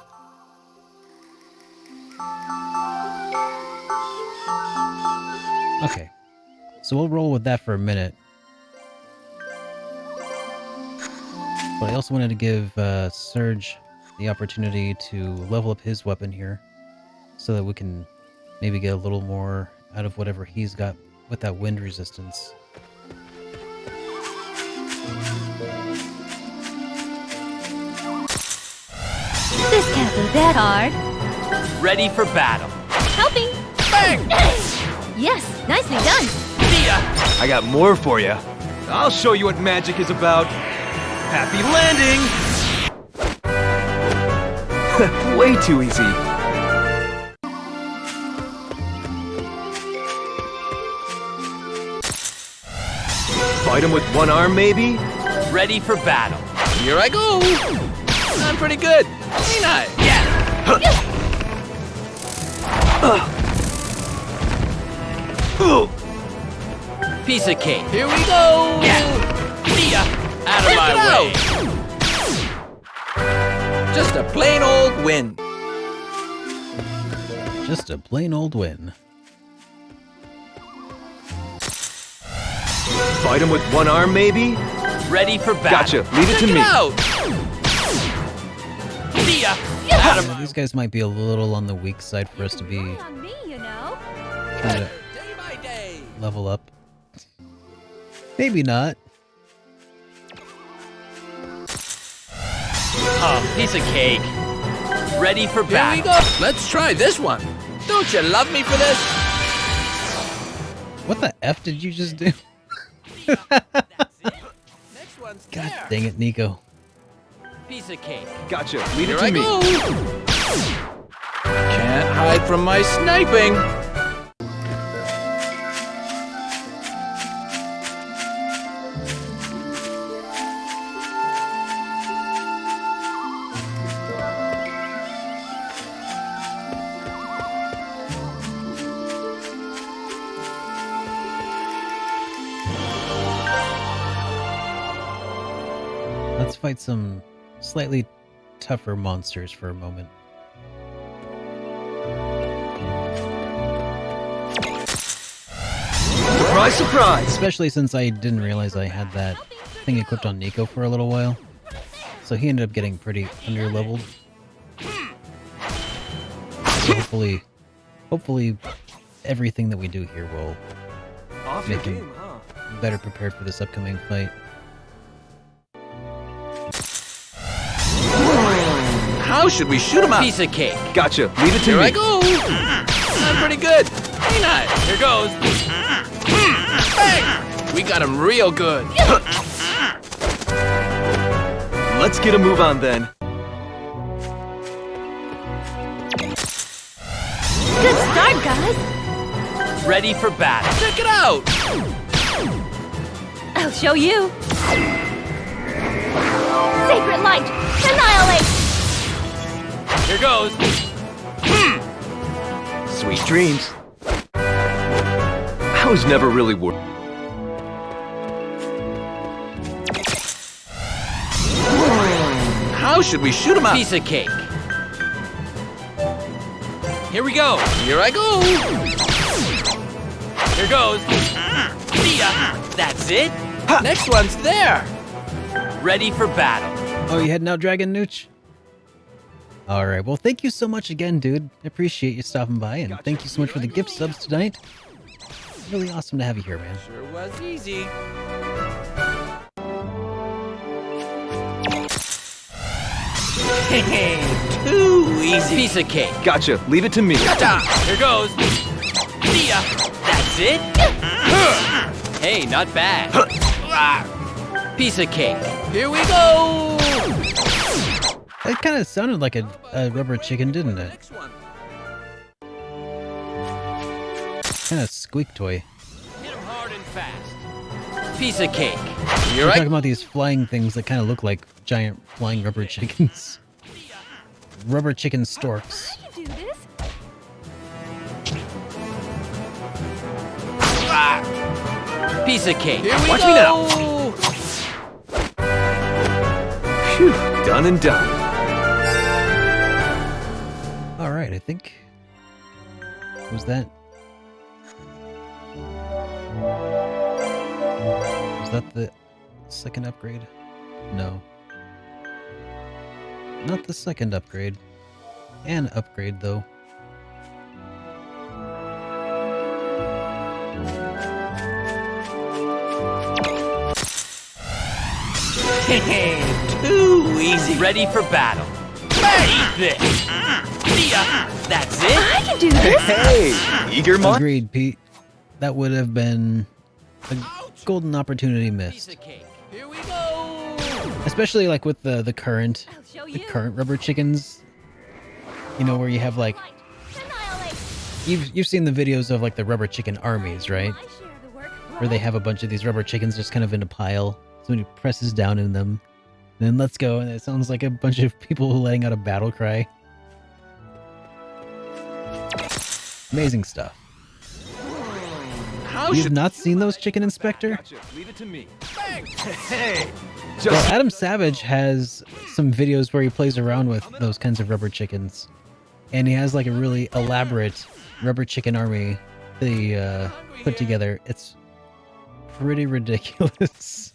S2: Okay. So we'll roll with that for a minute. But I also wanted to give Surge the opportunity to level up his weapon here, so that we can maybe get a little more out of whatever he's got with that wind resistance.
S13: This can't be that hard.
S9: Ready for battle.
S13: Helping!
S9: Bang!
S13: Yes, nicely done.
S9: See ya!
S8: I got more for you. I'll show you what magic is about. Happy landing! Way too easy. Fight him with one arm, maybe?
S9: Ready for battle.
S3: Here I go. I'm pretty good, ain't I?
S9: Yeah! Piece of cake.
S3: Here we go.
S9: Yeah! See ya! Out of my way!
S3: Just a plain old win.
S2: Just a plain old win.
S8: Fight him with one arm, maybe?
S9: Ready for battle.
S8: Gotcha. Leave it to me.
S3: Out.
S9: See ya!
S2: Yeah, these guys might be a little on the weak side for us to be
S13: On me, you know.
S2: trying to
S3: Day by day.
S2: level up. Maybe not.
S9: Oh, piece of cake. Ready for
S3: Here
S9: battle.
S3: we go. Let's try this one. Don't you love me for this?
S2: What the F did you just do?
S3: Next one's
S2: God
S3: there.
S2: dang it, Nico.
S9: Piece of cake.
S8: Gotcha. Leave
S3: Here
S8: it to
S3: I
S8: me.
S3: go. Can't hide from my sniping.
S2: Let's fight some slightly tougher monsters for a moment.
S8: Surprise, surprise!
S2: Especially since I didn't realize I had that thing equipped on Nico for a little while. So he ended up getting pretty under-leveled. So hopefully everything that we do here will make him better prepared for this upcoming fight.
S7: How should we shoot him up?
S9: Piece of cake.
S7: Gotcha. Leave it to
S9: Here
S7: me.
S9: I go. I'm pretty good. Ain't I? Here goes. Bang! We got him real good.
S8: Let's get a move on then.
S13: Good start, guys.
S9: Ready for battle. Check it out.
S13: I'll show you. Sacred light, annihilate.
S9: Here goes.
S8: Sweet dreams. I was never really worried.
S7: How should we shoot him up?
S9: Piece of cake. Here we go. Here I go. Here goes. See ya. That's it. Next one's there. Ready for battle.
S2: Oh, you heading out, Dragon Nooch? Alright, well thank you so much again, dude. I appreciate you stopping by, and thank you so much for the gift subs tonight. Really awesome to have you here, man.
S9: Sure was easy. Too easy. Piece of cake.
S8: Gotcha. Leave it to me.
S9: Gotcha. Here goes. See ya. That's it. Hey, not bad. Piece of cake. Here we go.
S2: That kind of sounded like a rubber chicken, didn't it? Kind of squeak toy.
S9: Hit him hard and fast. Piece of cake.
S2: You're talking about these flying things that kind of look like giant flying rubber chickens. Rubber chicken storks.
S13: I can do this.
S9: Piece of cake. Here we
S8: Watch
S9: go.
S8: me now. Phew, done and done.
S2: Alright, I think... Was that... Was that the second upgrade? No. Not the second upgrade. An upgrade, though.
S9: Too easy. Ready for battle. Eat this. See ya. That's it.
S13: I can do this.
S8: Hey, eager mon.
S2: Agreed, Pete. That would have been a golden opportunity
S9: Piece
S2: missed.
S9: of cake. Here we go.
S2: Especially like with the current rubber chickens. You know, where you have like you've seen the videos of like the rubber chicken armies, right? Where they have a bunch of these rubber chickens just kind of in a pile. Somebody presses down in them, and then let's go, and it sounds like a bunch of people letting out a battle cry. Amazing stuff. You've not seen those, Chicken Inspector?
S8: Gotcha. Leave it to me. Hey.
S2: Well, Adam Savage has some videos where he plays around with those kinds of rubber chickens. And he has like a really elaborate rubber chicken army that he put together. It's pretty ridiculous.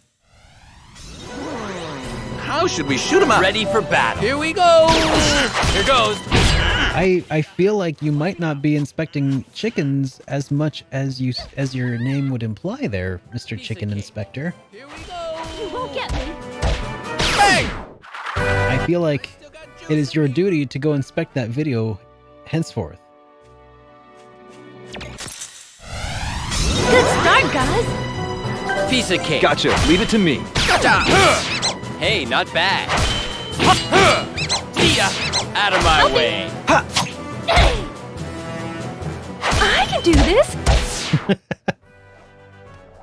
S7: How should we shoot him up?
S9: Ready for battle. Here we go. Here goes.
S2: I feel like you might not be inspecting chickens as much as your name would imply there, Mr. Chicken Inspector.
S9: Here we go.
S13: You won't get me.
S9: Bang.
S2: I feel like it is your duty to go inspect that video henceforth.
S13: Good start, guys.
S9: Piece of cake.
S8: Gotcha. Leave it to me.
S9: Gotcha. Hey, not bad. See ya. Out of my way.
S13: I can do this.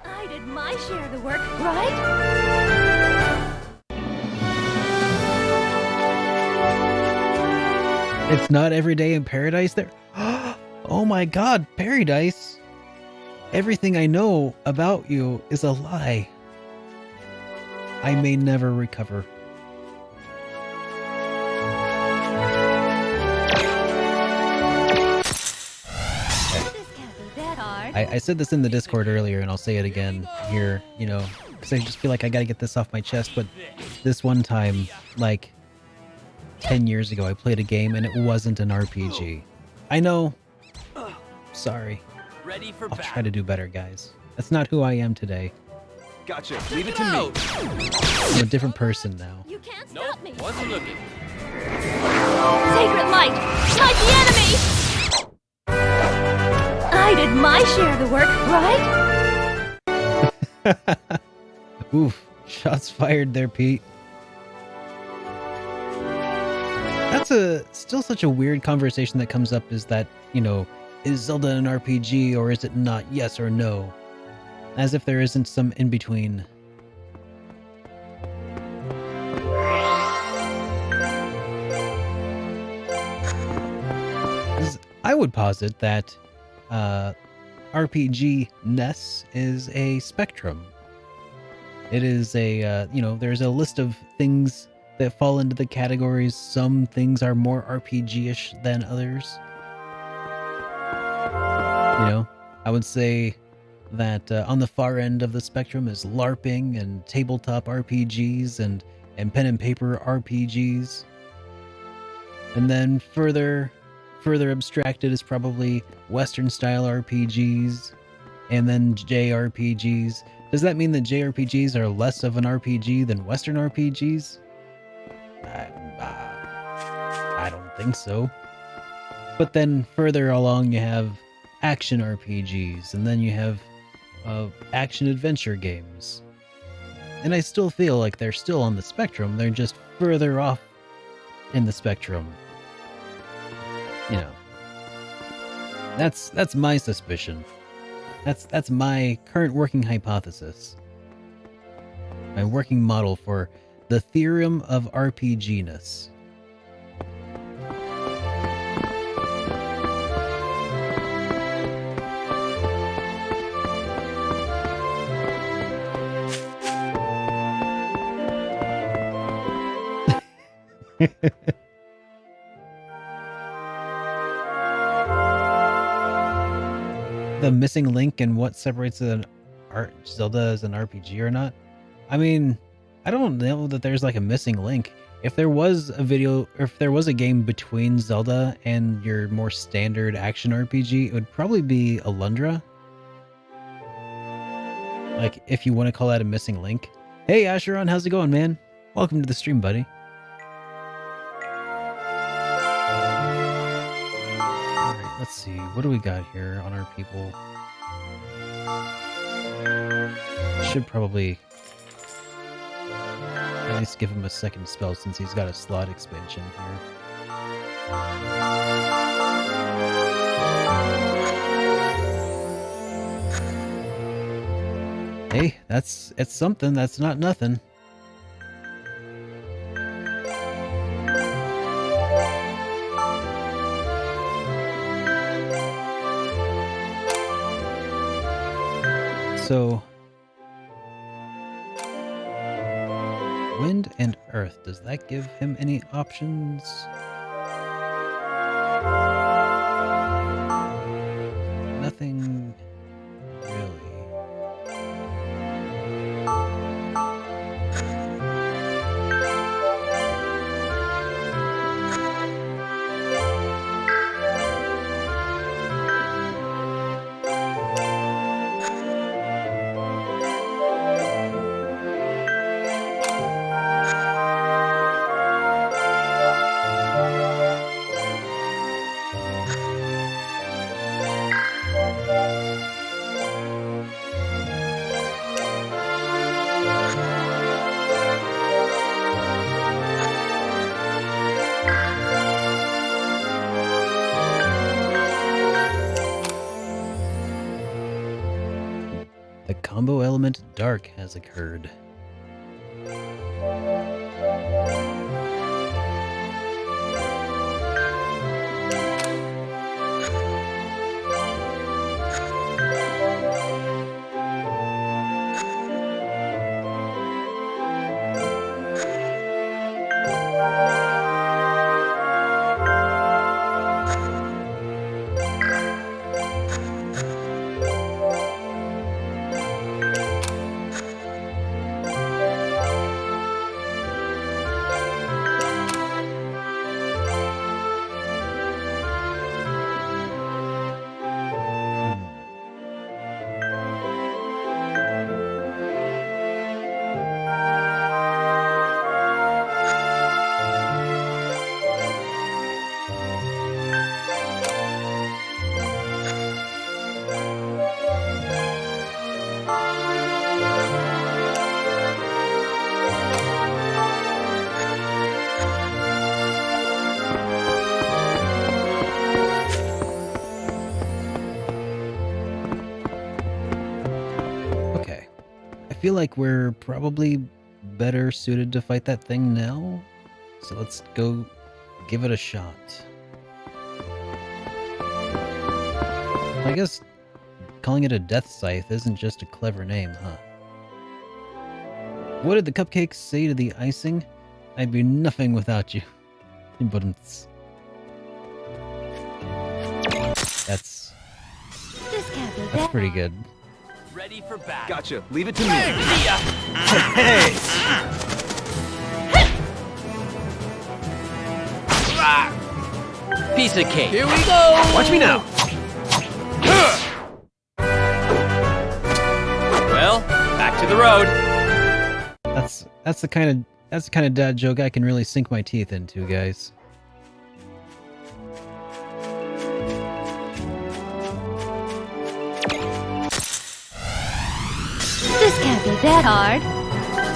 S13: I did my share of the work, right?
S2: It's not every day in paradise there. Oh my god, paradise. Everything I know about you is a lie. I may never recover. I said this in the Discord earlier, and I'll say it again here, you know, because I just feel like I gotta get this off my chest, but this one time, like, 10 years ago, I played a game, and it wasn't an RPG. I know. Sorry.
S9: Ready for
S2: I'll try to do better, guys. That's not who I am today.
S7: Gotcha. Leave it to me.
S2: I'm a different person now.
S13: You can't stop me.
S9: Wasn't looking.
S13: Sacred light, smite the enemy. I did my share of the work, right?
S2: Oof. Shots fired there, Pete. That's still such a weird conversation that comes up, is that, you know, is Zelda an RPG or is it not? Yes or no? As if there isn't some in between. I would posit that RPG-ness is a spectrum. It is a, you know, there's a list of things that fall into the categories. Some things are more RPG-ish than others. You know, I would say that on the far end of the spectrum is LARPing and tabletop RPGs and pen and paper RPGs. And then further abstracted is probably Western style RPGs and then JRPGs. Does that mean that JRPGs are less of an RPG than Western RPGs? I don't think so. But then further along you have action RPGs, and then you have action adventure games. And I still feel like they're still on the spectrum, they're just further off in the spectrum. You know. That's my suspicion. That's my current working hypothesis. My working model for the theorem of RPG-ness. The missing link in what separates Zelda as an RPG or not? I mean, I don't know that there's like a missing link. If there was a video, or if there was a game between Zelda and your more standard action RPG, it would probably be Alundra. Like, if you want to call that a missing link. Hey, Asheron, how's it going, man? Welcome to the stream, buddy. Alright, let's see. What do we got here on our people? Should probably at least give him a second spell since he's got a slot expansion here. Hey, it's something. That's not nothing. So, wind and earth, does that give him any options? Nothing really. The combo element dark has occurred. feel like we're probably better suited to fight that thing now. So let's go give it a shot. I guess calling it a death scythe isn't just a clever name, huh? What did the cupcakes say to the icing? I'd be nothing without you. But that's pretty good.
S9: Ready for battle.
S7: Gotcha. Leave it to me.
S9: Hey! Piece of cake. Here we go.
S8: Watch me now.
S9: Well, back to the road.
S2: That's the kind of dad joke I can really sink my teeth into, guys.
S13: This can't be that hard.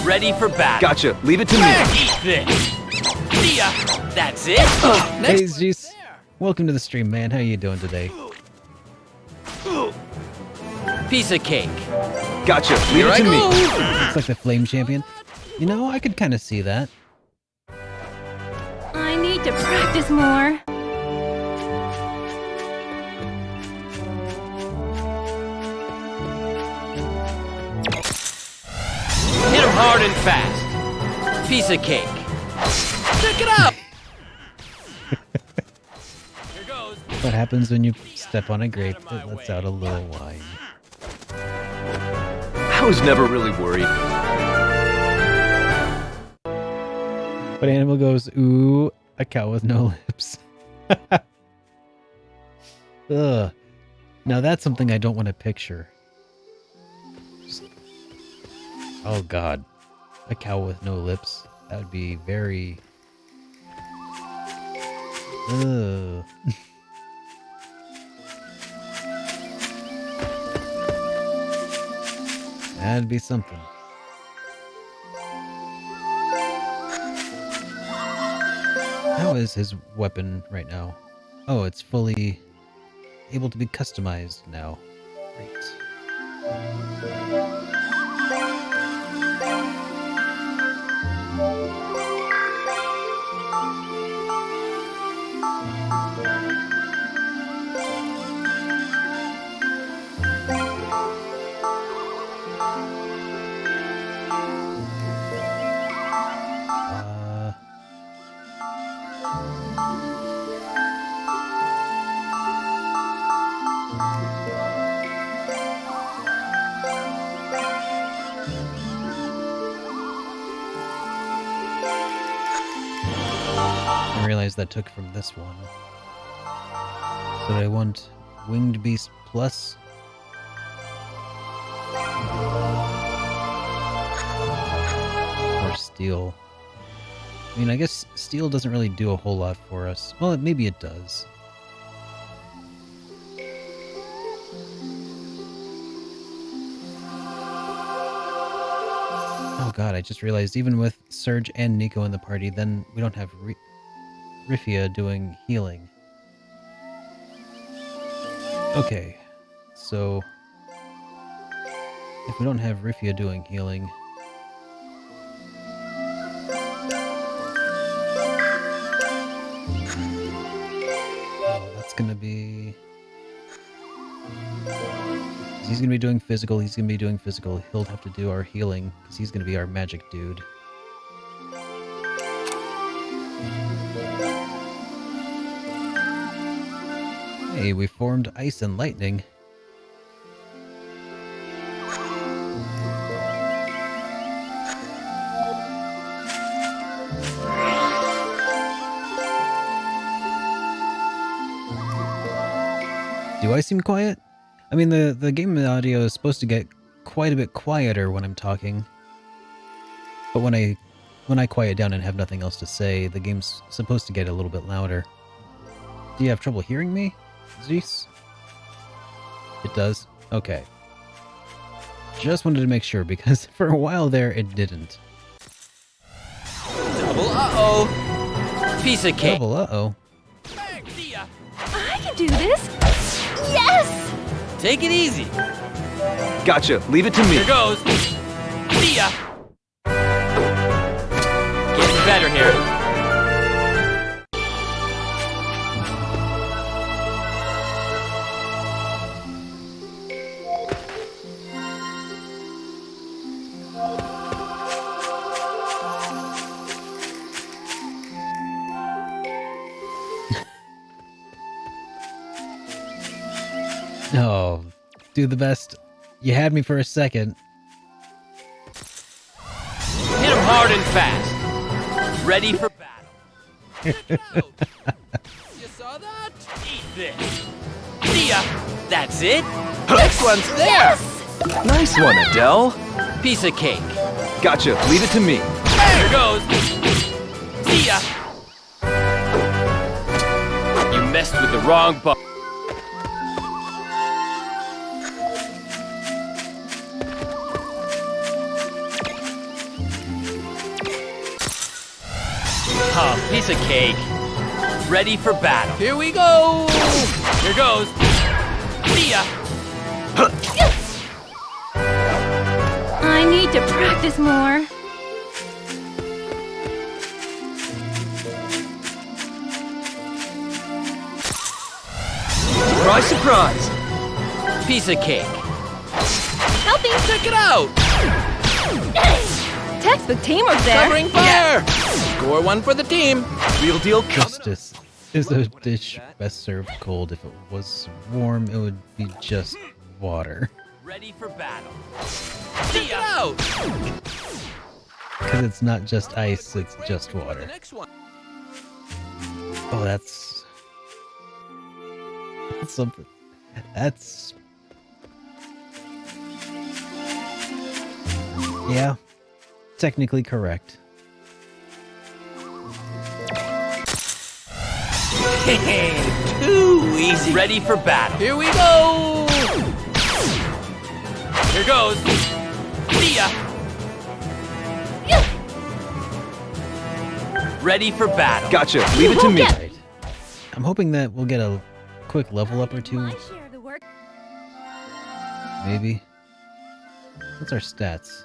S9: Ready for battle.
S7: Gotcha. Leave it to me.
S9: Eat this. See ya. That's it.
S2: Hey, Zeus. Welcome to the stream, man. How you doing today?
S9: Piece of cake.
S7: Gotcha. Leave it to me.
S2: Looks like the Flame Champion. You know, I could kind of see that.
S13: I need to practice more.
S9: Hit him hard and fast. Piece of cake. Pick it up. Here goes.
S2: What happens when you step on a grape that lets out a little wine?
S7: I was never really worried.
S2: But Animal goes, ooh, a cow with no lips. Ugh. Now that's something I don't want to picture. Oh god. A cow with no lips. That would be very... Ugh. That'd be something. How is his weapon right now? Oh, it's fully able to be customized now. Great. I realized that took from this one. So I want Winged Beast Plus. Or Steel. I mean, I guess Steel doesn't really do a whole lot for us. Well, maybe it does. Oh god, I just realized even with Surge and Nico in the party, then we don't have Rifia doing healing. Okay, so if we don't have Rifia doing healing, oh, that's gonna be... He's gonna be doing physical, He'll have to do our healing, because he's gonna be our magic dude. Hey, we formed Ice and Lightning. Do I seem quiet? I mean, the game audio is supposed to get quite a bit quieter when I'm talking. But when I quiet down and have nothing else to say, the game's supposed to get a little bit louder. Do you have trouble hearing me, Zeus? It does? Okay. Just wanted to make sure, because for a while there, it didn't.
S9: Double uh-oh. Piece of cake.
S2: Double uh-oh.
S13: I can do this! Yes!
S9: Take it easy.
S7: Gotcha. Leave it to me.
S9: Here goes. See ya! Getting better here.
S2: Oh, do the best. You had me for a second.
S9: Hit him hard and fast. Ready for battle. Check it out. You saw that? Eat this. See ya. That's it.
S7: Next one's there! Nice one, Adele.
S9: Piece of cake.
S7: Gotcha, leave it to me.
S9: Here goes. See ya. You messed with the wrong button. Piece of cake. Ready for battle. Here we go. Here goes. See ya.
S13: I need to practice more.
S9: Surprise, surprise. Piece of cake.
S13: Helping.
S9: Check it out.
S13: Textbook teamwork there.
S9: Covering fire. Score one for the team. Real deal.
S2: Justice is a dish best served cold. If it was warm, it would be just water.
S9: Ready for battle. See ya. Out.
S2: Because it's not just ice, it's just water.
S9: Next one.
S2: Oh, that's something. That's... Yeah, technically correct.
S9: Too easy. Ready for battle. Here we go. Here goes. See ya. Ready for battle.
S7: Gotcha, leave it to me.
S2: Right. I'm hoping that we'll get a quick level up or two. Maybe. What's our stats?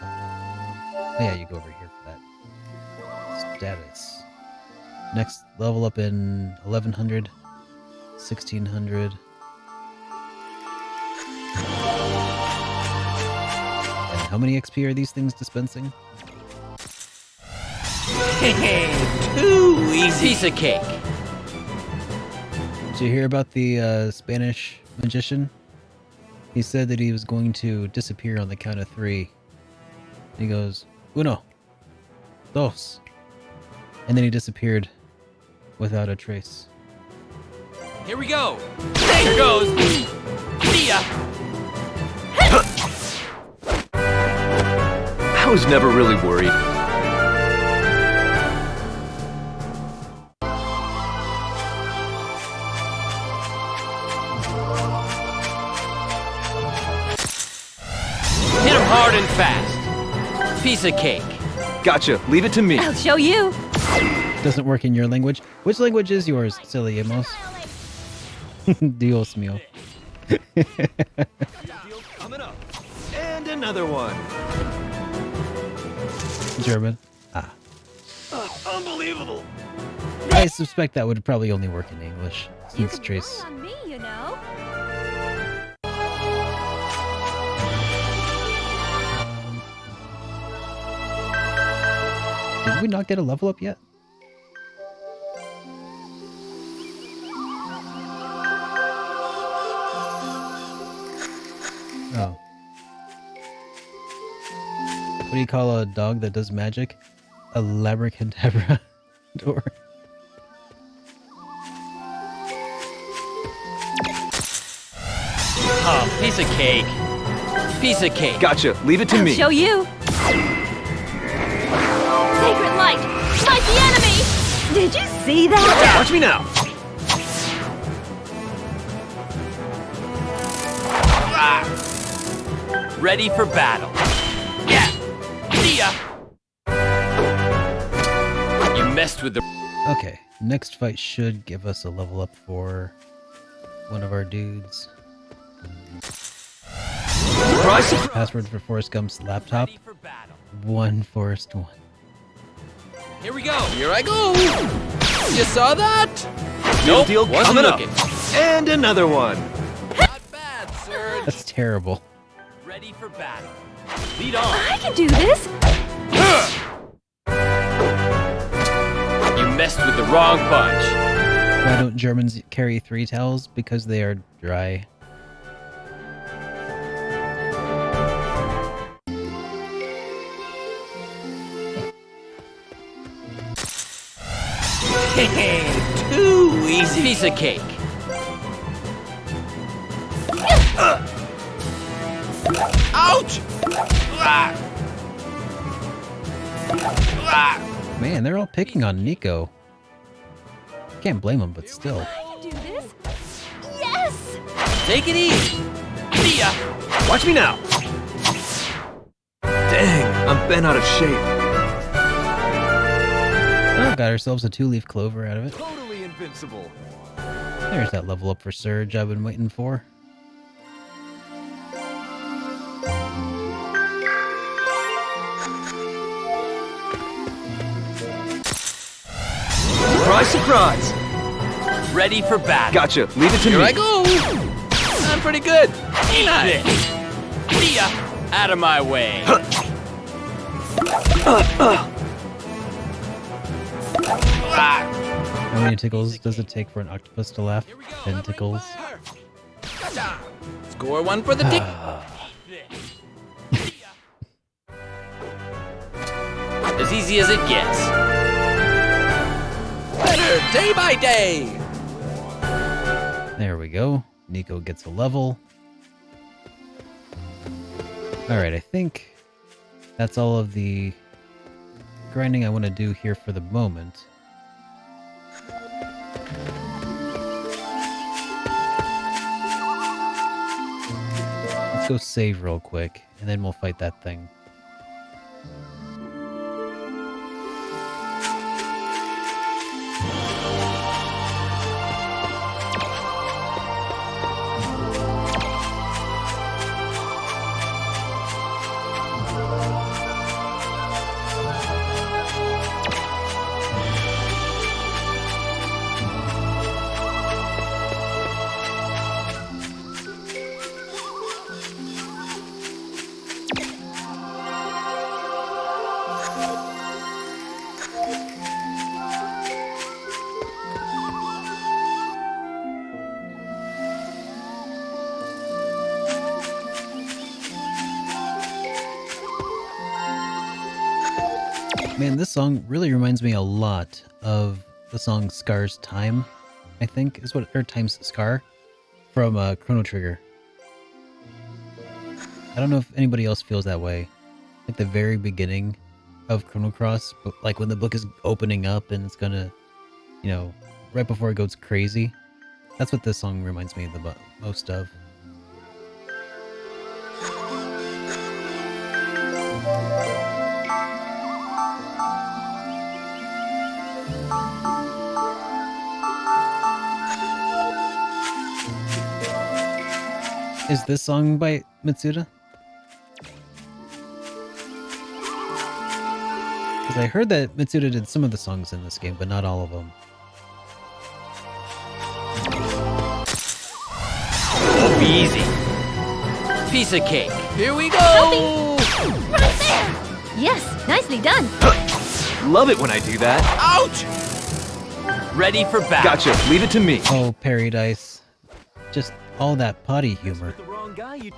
S2: Yeah, you go over here for that. Status. Next level up in 1100, 1600. And how many XP are these things dispensing?
S9: Too easy. Piece of cake.
S2: Did you hear about the Spanish magician? He said that he was going to disappear on the count of 3. He goes, 1, 2. And then he disappeared without a trace.
S9: Here we go. Here goes. See ya.
S7: I was never really worried.
S9: Hit him hard and fast. Piece of cake.
S7: Gotcha, leave it to me.
S13: I'll show you.
S2: Doesn't work in your language. Which language is yours, silly Amos? Dios mío.
S7: Coming up. And another one.
S2: German. Ah.
S7: Unbelievable.
S2: I suspect that would probably only work in English, since Trace...
S13: On me, you know.
S2: Did we not get a level up yet? Oh. What do you call a dog that does magic? A labracadabra door.
S9: Oh, piece of cake. Piece of cake.
S7: Gotcha, leave it to
S13: I'll
S7: me.
S13: show you. Sacred light! Fight the enemy! Did you see that?
S7: Watch me now.
S9: Ready for battle. Yeah. See ya. You messed with the...
S2: Okay, next fight should give us a level up for one of our dudes. Password for Forrest Gump's laptop. One Forrest one.
S9: Here we go. Here I go. You saw that?
S8: Nope,
S9: Deal
S8: wasn't
S9: coming
S8: looking.
S9: up.
S8: And another one.
S9: Not bad, Surge.
S2: That's terrible.
S9: Ready for battle. Lead on.
S13: I can do this.
S9: You messed with the wrong bunch.
S2: Why don't Germans carry 3 towels? Because they are dry.
S9: Too easy. Piece of cake. Ouch!
S2: Man, they're all picking on Nico. Can't blame them, but still.
S13: I can do this. Yes!
S9: Take it easy. See ya.
S8: Watch me now. Dang, I'm bent out of shape.
S2: Oh, got ourselves a 2-leaf clover out of it.
S8: Totally invincible.
S2: There's that level up for Surge I've been waiting for.
S8: Surprise, surprise.
S9: Ready for battle.
S8: Gotcha. Leave it to
S9: Here
S8: me.
S9: I go. I'm pretty good. Eat this. See ya. Out of my way.
S2: How many tickles does it take for an octopus to laugh? 10 tickles.
S9: Gotcha. Score one for the tick. As easy as it gets. Better day by day.
S2: There we go. Nico gets a level. Alright, I think that's all of the grinding I want to do here for the moment. Let's go save real quick, and then we'll fight that thing. Man, this song really reminds me a lot of the song Scar's Time, I think, is what, or Time's Scar, from Chrono Trigger. I don't know if anybody else feels that way. Like the very beginning of Chrono Cross, but like when the book is opening up and it's gonna, you know, right before it goes crazy. That's what this song reminds me the most of. Is this song by Mitsuda? Because I heard that Mitsuda did some of the songs in this game, but not all of them.
S9: Oh, easy. Piece of cake. Here we go.
S13: Right there! Yes, nicely done.
S8: Love it when I do that.
S9: Ouch! Ready for battle.
S8: Gotcha. Leave it to me.
S2: Oh, Parry Dice. Just all that potty humor.
S8: The wrong guy, you...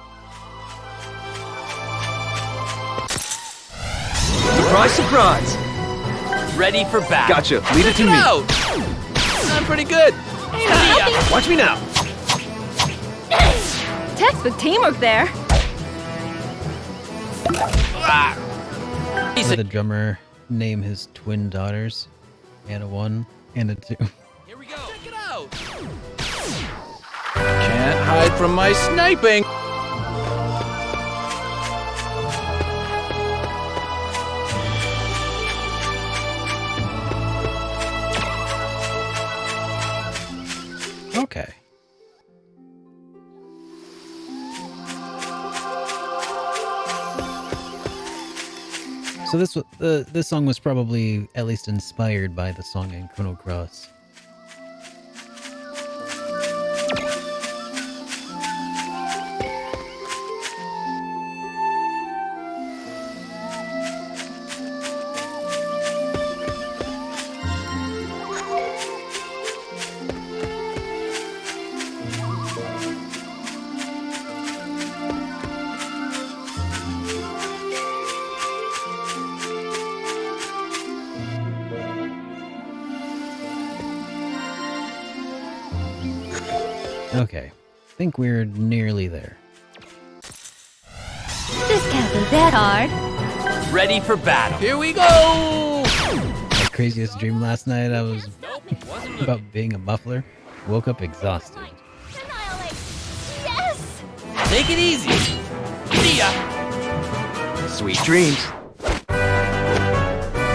S8: Surprise, surprise.
S9: Ready for battle.
S8: Gotcha. Leave it to me.
S9: Out. I'm pretty good.
S8: Watch me now.
S13: Textbook teamwork there.
S2: Where the drummer name his twin daughters, and a 1 and a 2.
S9: Here we go. Check it out. Can't hide from my sniping.
S2: Okay. So this song was probably at least inspired by the song in Chrono Cross. Okay, I think we're nearly there.
S13: This can't be that hard.
S9: Ready for battle. Here we go!
S2: My craziest dream last night, I was about being a muffler. Woke up exhausted.
S13: Annihilate! Yes!
S9: Take it easy. See ya.
S8: Sweet dreams.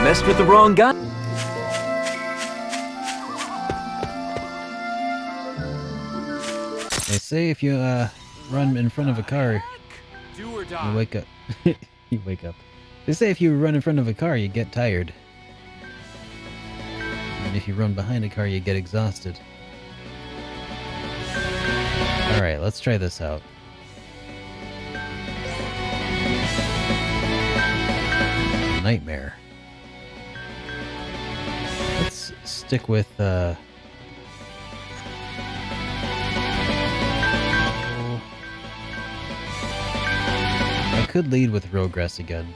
S8: Messed with the wrong guy.
S2: They say if you run in front of a car,
S9: Do or die.
S2: you wake up. You wake up. They say if you run in front of a car, you get tired. And if you run behind a car, you get exhausted. Alright, let's try this out. Nightmare. Let's stick with I could lead with Rogress again.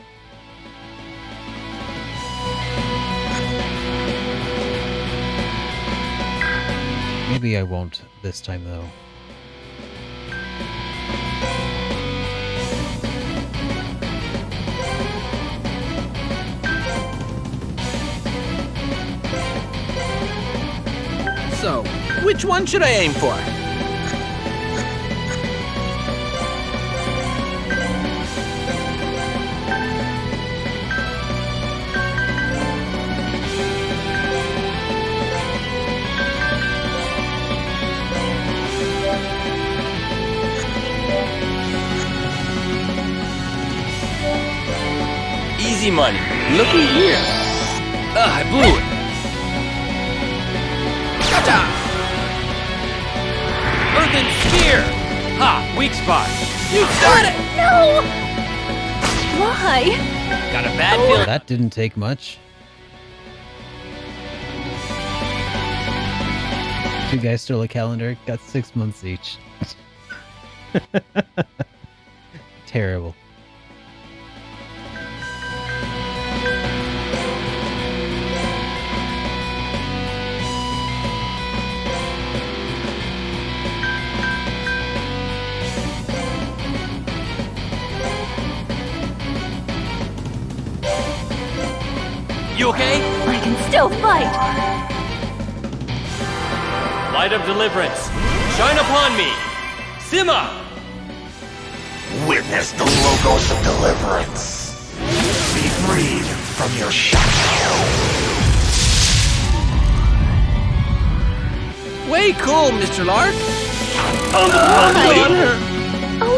S2: Maybe I won't this time though.
S3: So, which one should I aim for?
S9: Easy money. Looky here. I blew it. Gotcha! Earthen Spear! Ha! Weak spot. You got it!
S13: No! Why?
S9: Got a bad feeling.
S2: That didn't take much. Two guys stole a calendar, got 6 months each. Terrible.
S9: You okay?
S13: I can still fight!
S9: Light of deliverance. Shine upon me. Sima!
S14: Witness the logos of deliverance. Be freed from your shackles.
S3: Way cool, Mr. Lark.
S13: Oh,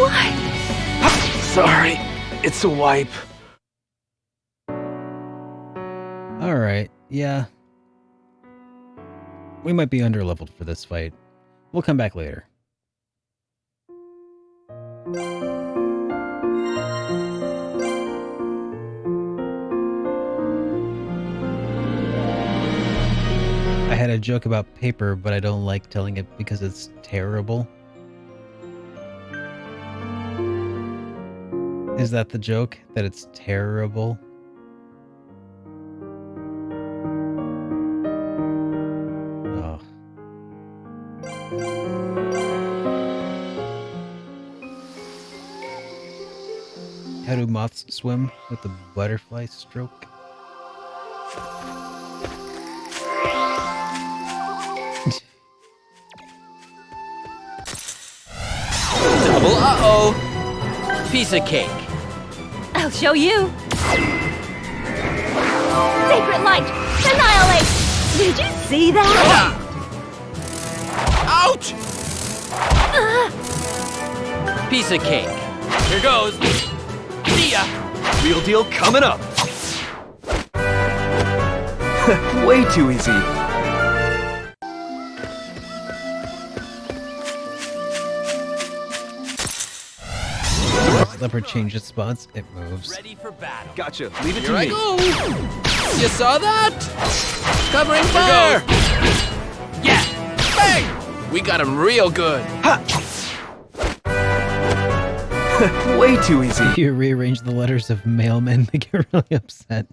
S13: why?
S8: Sorry, it's a wipe.
S2: Alright, yeah. We might be underleveled for this fight. We'll come back later. I had a joke about paper, but I don't like telling it because it's terrible. Is that the joke? That it's terrible? Oh. How do moths swim? With the butterfly stroke?
S9: Double uh-oh. Piece of cake.
S13: I'll show you. Sacred light, annihilate! Did you see that?
S9: Ouch! Piece of cake. Here goes. See ya.
S8: Real deal coming up.
S7: Way too easy.
S2: Leopard changes spots, it moves.
S9: Ready for battle.
S7: Gotcha. Leave it
S3: Here
S7: to
S3: I
S7: me.
S3: go! You saw that? Covering fire! Yeah! Bang! We got him real good.
S7: Way too easy.
S2: You rearrange the letters of mailmen, they get really upset.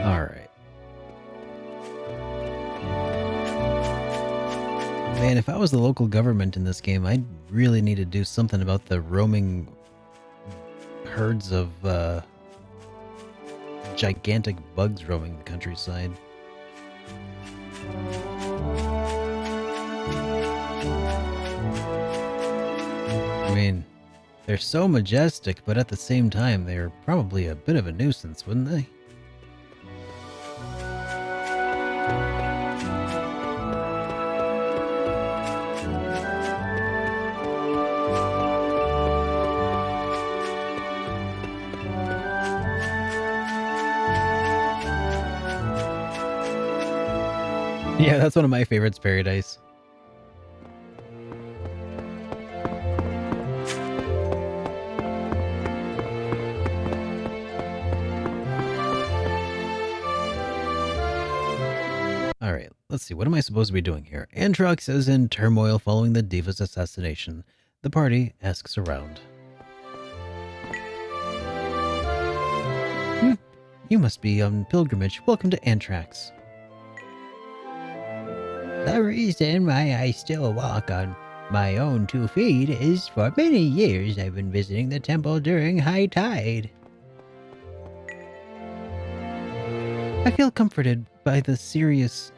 S2: All right. Man, if I was the local government in this game, I'd really need to do something about the roaming herds of gigantic bugs roaming the countryside. I mean, they're so majestic, but at the same time, they're probably a bit of a nuisance, wouldn't they? Yeah, that's one of my favorites, Paradise. Alright, let's see. What am I supposed to be doing here? Antrox is in turmoil following the Diva's assassination. The party asks around. You must be on pilgrimage. Welcome to Antrax. The reason why I still walk on my own 2 feet is for many years I've been visiting the temple during high tide. I feel comforted by the serious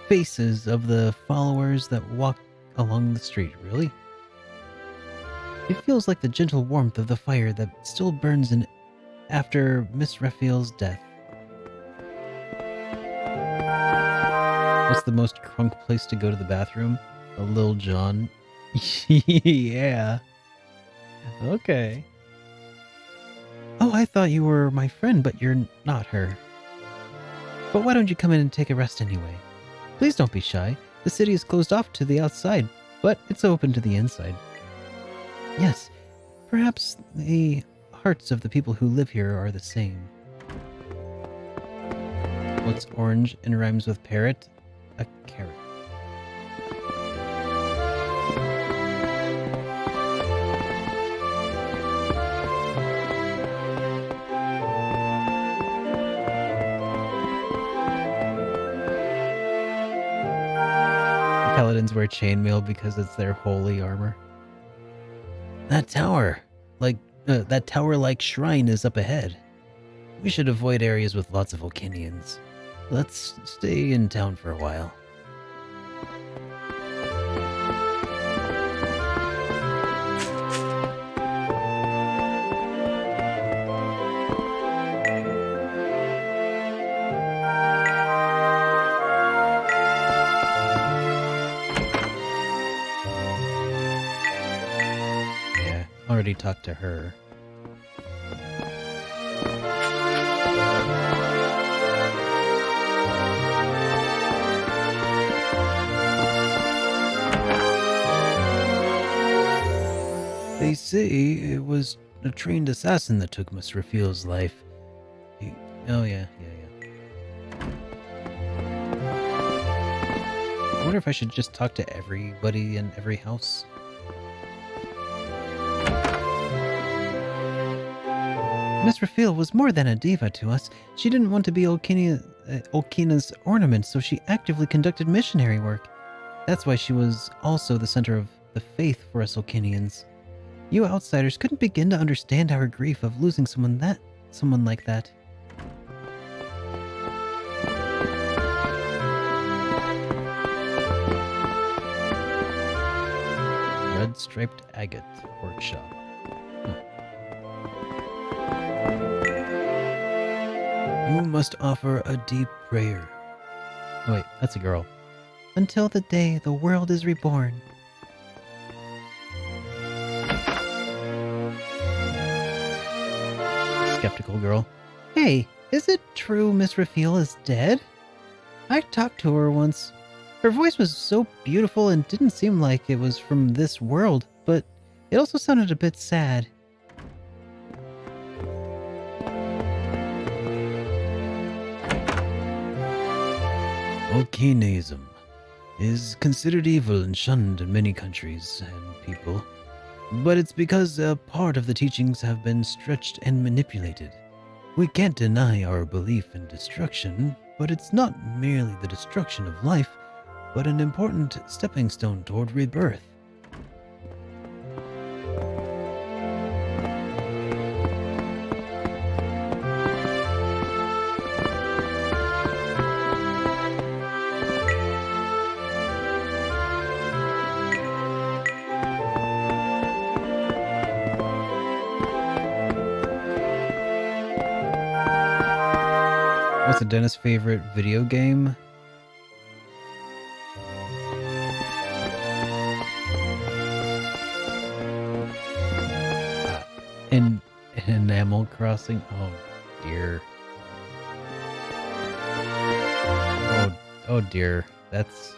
S2: faces of the followers that walk along the street, really. It feels like the gentle warmth of the fire that still burns in after Miss Raphael's death. What's the most crunk place to go to the bathroom? A Lil Jon. Yeah. Okay. Oh, I thought you were my friend, but you're not her. But why don't you come in and take a rest anyway? Please don't be shy. The city is closed off to the outside, but it's open to the inside. Yes, perhaps the hearts of the people who live here are the same. What's orange and rhymes with parrot? A carrot. Paladins wear chainmail because it's their holy armor. That tower-like shrine is up ahead. We should avoid areas with lots of Volcanians. Let's stay in town for a while. Yeah, already talked to her. They say it was a trained assassin that took Miss Raphael's life. Oh, yeah. I wonder if I should just talk to everybody in every house. Miss Raphael was more than a diva to us. She didn't want to be Olkina's ornament, so she actively conducted missionary work. That's why she was also the center of the faith for us Olkinians. You outsiders couldn't begin to understand our grief of losing someone like that. Red striped agate workshop. You must offer a deep prayer. Oh wait, that's a girl. Until the day the world is reborn. Skeptical girl. Hey, is it true Miss Raphael is dead? I talked to her once. Her voice was so beautiful and didn't seem like it was from this world, but it also sounded a bit sad.
S11: Volcanism is considered evil and shunned in many countries and people, but it's because a part of the teachings have been stretched and manipulated. We can't deny our belief in destruction, but it's not merely the destruction of life, but an important stepping stone toward rebirth.
S2: What's Dennis' favorite video game? In Animal Crossing? Oh dear. Oh dear. That's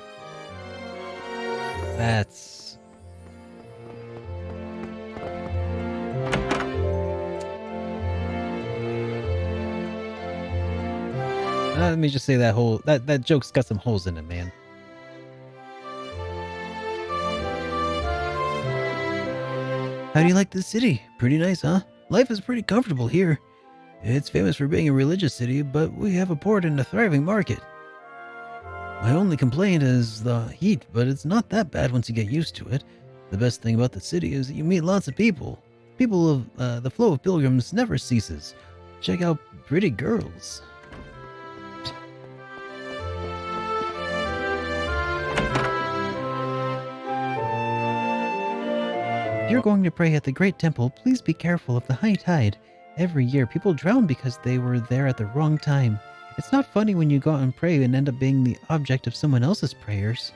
S2: let me just say that joke's got some holes in it, man.
S11: How do you like this city? Pretty nice, huh? Life is pretty comfortable here. It's famous for being a religious city, but we have a port and a thriving market. My only complaint is the heat, but it's not that bad once you get used to it. The best thing about the city is that you meet lots of people. The flow of pilgrims never ceases. Check out pretty girls.
S2: If you're going to pray at the Great Temple, please be careful of the high tide. Every year, people drown because they were there at the wrong time. It's not funny when you go out and pray and end up being the object of someone else's prayers.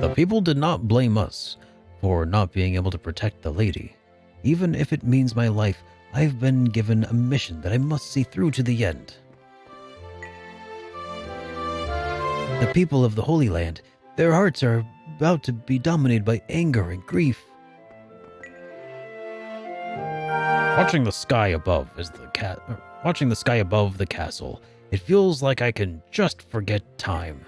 S11: The people did not blame us for not being able to protect the lady. Even if it means my life, I've been given a mission that I must see through to the end. The people of the Holy Land, their hearts are about to be dominated by anger and grief. Watching the sky above the castle, it feels like I can just forget time.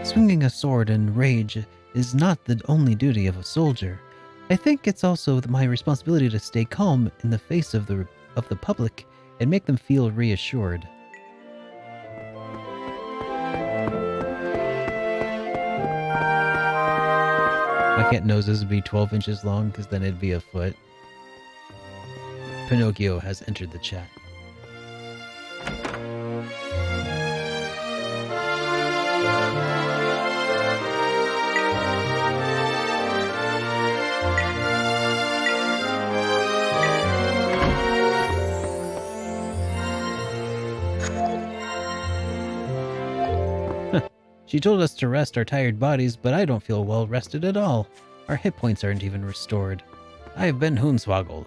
S2: Swinging a sword in rage is not the only duty of a soldier. I think it's also my responsibility to stay calm in the face of the public and make them feel reassured. Why can't noses be 12 inches long? Because then it'd be a foot. Pinocchio has entered the chat. She told us to rest our tired bodies, but I don't feel well rested at all. Our hit points aren't even restored.
S11: I've been Hoonswoggled.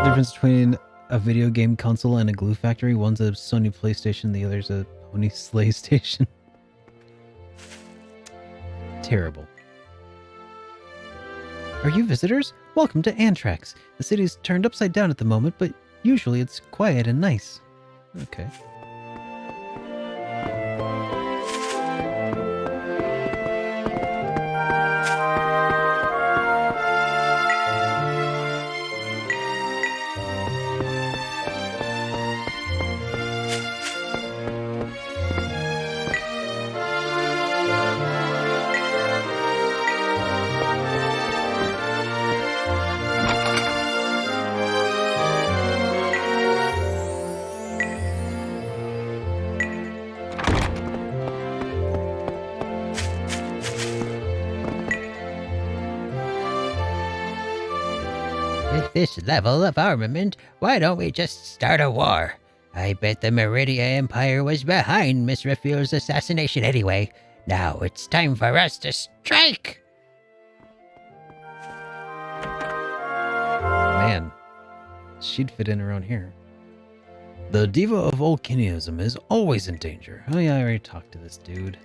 S2: The difference between a video game console and a glue factory, one's a Sony PlayStation, the other's a Pony Slay Station. Terrible. Are you visitors? Welcome to Antrax. The city's turned upside down at the moment, but usually it's quiet and nice. Okay.
S12: this level of armament, why don't we just start a war? I bet the Meridia Empire was behind Miss Raphael's assassination anyway. Now it's time for us to strike!
S2: Man, she'd fit in around here. The diva of volcanism is always in danger. Oh yeah, I already talked to this dude.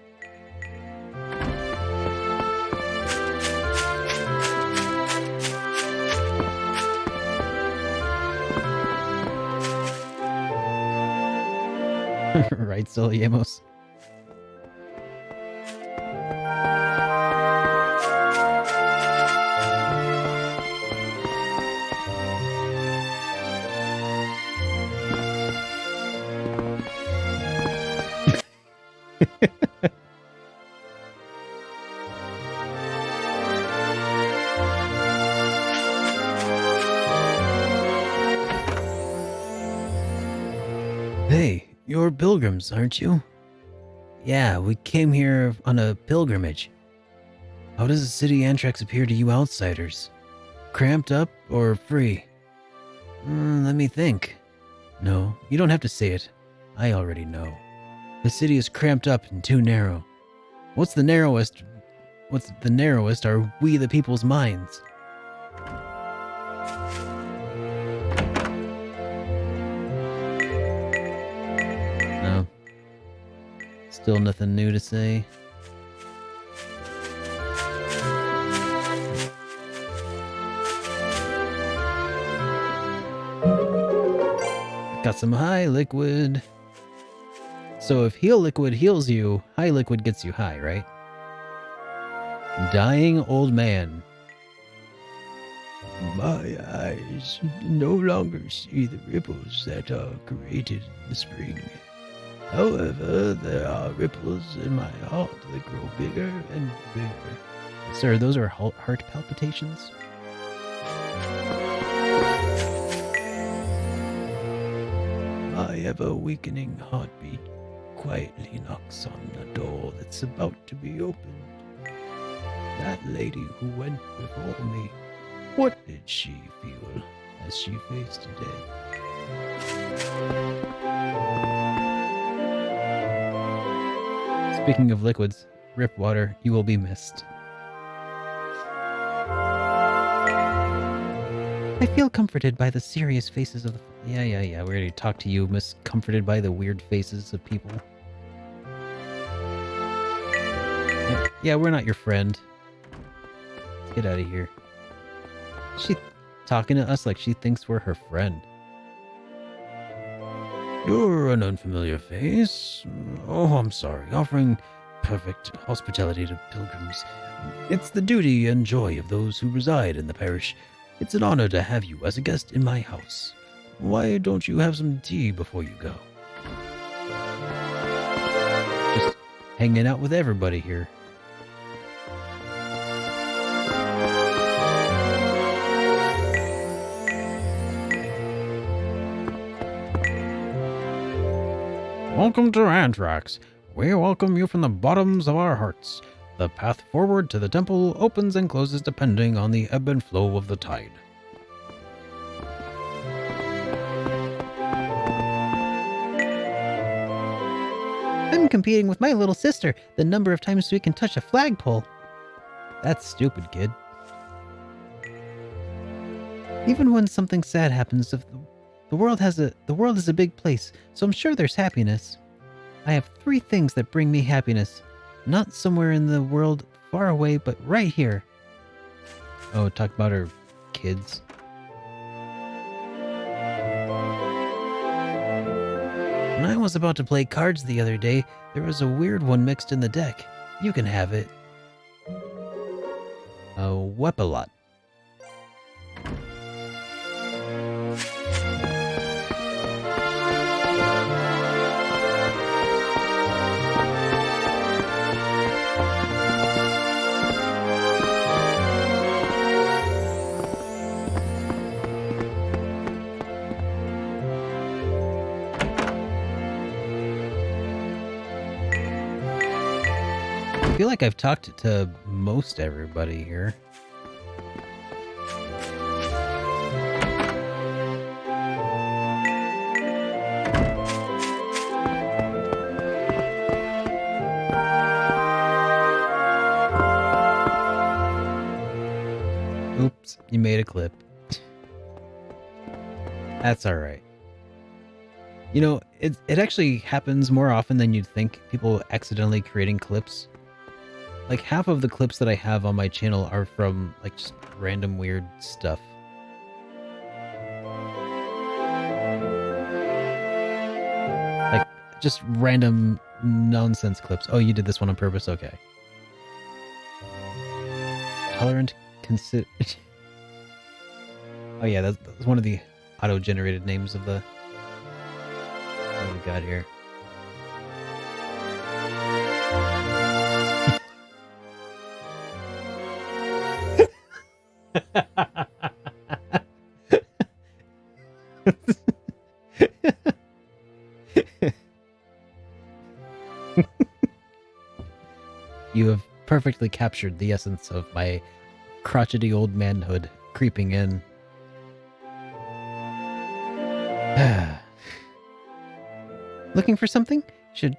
S2: Right, Soliemos? Hey, you're pilgrims, aren't you? Yeah, we came here on a pilgrimage. How does the city Antrax appear to you outsiders? Cramped up or free? Let me think. No, you don't have to say it. I already know. The city is cramped up and too narrow. What's the narrowest are we the people's minds. No. Still nothing new to say. Got some high liquid. So if heal liquid heals you, high liquid gets you high, right? Dying old man. My eyes no longer see the ripples that are created in the spring. However, there are ripples in my heart that grow bigger and bigger. Sir, those are heart palpitations? My ever-weakening heartbeat quietly knocks on the door that's about to be opened. That lady who went before me, what did she feel as she faced death? Speaking of liquids, Rip Water, you will be missed. I feel comforted by the serious faces of the... Yeah, we already talked to you, Miss Comforted by the weird faces of people. Yeah, we're not your friend. Let's get out of here. She talking to us like she thinks we're her friend. You're an unfamiliar face. Oh, I'm sorry. Offering perfect hospitality to pilgrims. It's the duty and joy of those who reside in the parish. It's an honor to have you as a guest in my house. Why don't you have some tea before you go? Just hanging out with everybody here.
S11: Welcome to Antrax. We welcome you from the bottoms of our hearts. The path forward to the temple opens and closes depending on the ebb and flow of the tide.
S2: I'm competing with my little sister, the number of times we can touch a flagpole. That's stupid, kid. Even when something sad happens, the world is a big place, so I'm sure there's happiness. I have 3 things that bring me happiness. Not somewhere in the world far away, but right here. Oh, talk about her kids. When I was about to play cards the other day, there was a weird one mixed in the deck. You can have it. A Weapalot. I feel like I've talked to most everybody here. Oops, you made a clip. That's alright. You know, it actually happens more often than you'd think, people accidentally creating clips. Like, half of the clips that I have on my channel are from, like, just random weird stuff. Like, just random nonsense clips. Oh, you did this one on purpose? Okay. Tolerant consider... Oh yeah, that's one of the auto-generated names of the... What we got here? You have perfectly captured the essence of my crotchety old manhood creeping in. Looking for something? Should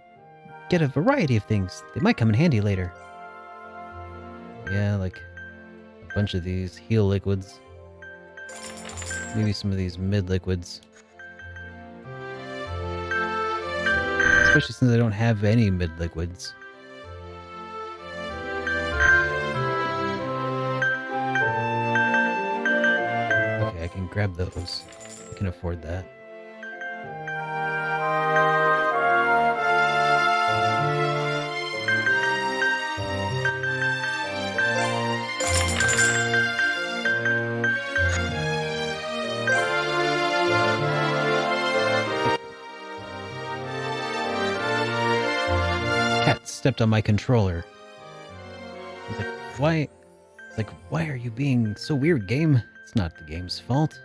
S2: get a variety of things. They might come in handy later. Yeah, like a bunch of these heal liquids. Maybe some of these mid liquids. Especially since I don't have any mid liquids. Okay, I can grab those. I can afford that. Cat stepped on my controller. He's like, why? It's like, why are you being so weird, game? It's not the game's fault.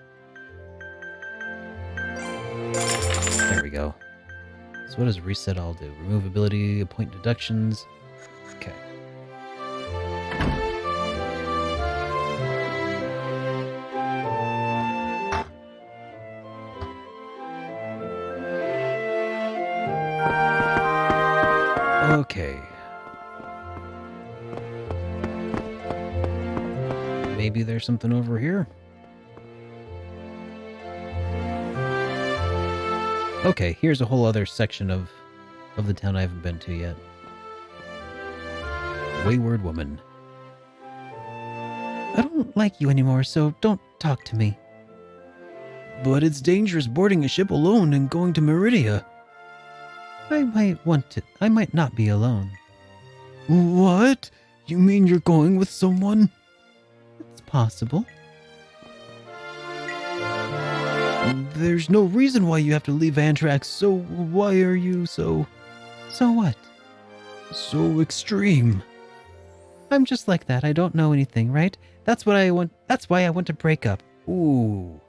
S2: There we go. So what does reset all do? Remove ability, appoint deductions. Okay. Okay. Maybe there's something over here. Okay, here's a whole other section of the town I haven't been to yet. Wayward woman. I don't like you anymore, so don't talk to me. But it's dangerous boarding a ship alone and going to Meridia. I might not be alone. What? You mean you're going with someone? It's possible. There's no reason why you have to leave Antrax, so why are you so... So what? So extreme. I'm just like that. I don't know anything, right? That's why I want to break up. Ooh.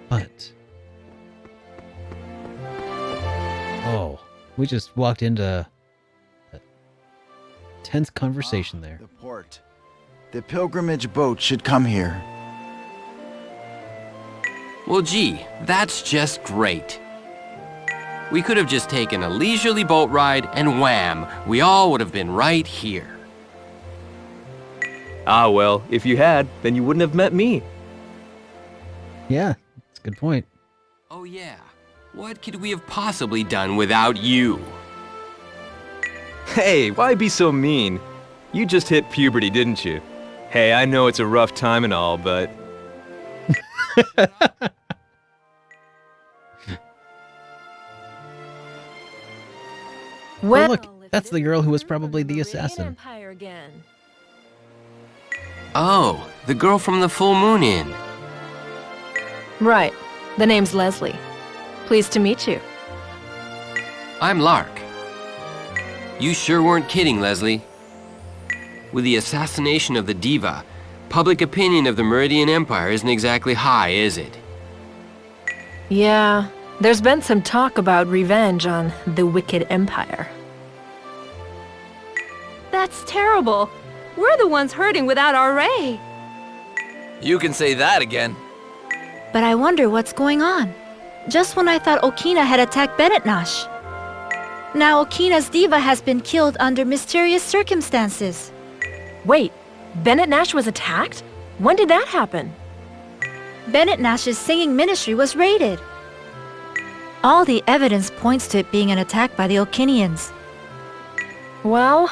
S2: But... Oh, we just walked into a tense conversation there.
S10: The port. The pilgrimage boat should come here.
S9: Well, gee, that's just great. We could have just taken a leisurely boat ride and wham, we all would have been right here.
S8: Ah, well, if you had, then you wouldn't have met me.
S2: Yeah, that's a good point.
S9: Oh yeah, what could we have possibly done without you?
S8: Hey, why be so mean? You just hit puberty, didn't you? Hey, I know it's a rough time and all, but...
S2: Well, look, that's the girl who was probably the assassin.
S9: Oh, the girl from the Full Moon Inn.
S15: Right. The name's Leslie. Pleased to meet you.
S9: I'm Lark. You sure weren't kidding, Leslie. With the assassination of the diva, public opinion of the Meridian Empire isn't exactly high, is it?
S15: Yeah, there's been some talk about revenge on the Wicked Empire.
S13: That's terrible. We're the ones hurting without our Ray.
S9: You can say that again.
S13: But I wonder what's going on. Just when I thought Okina had attacked Bennett Nash. Now Okina's diva has been killed under mysterious circumstances.
S15: Wait, Bennett Nash was attacked? When did that happen?
S13: Bennett Nash's singing ministry was raided. All the evidence points to it being an attack by the Okinians.
S15: Well,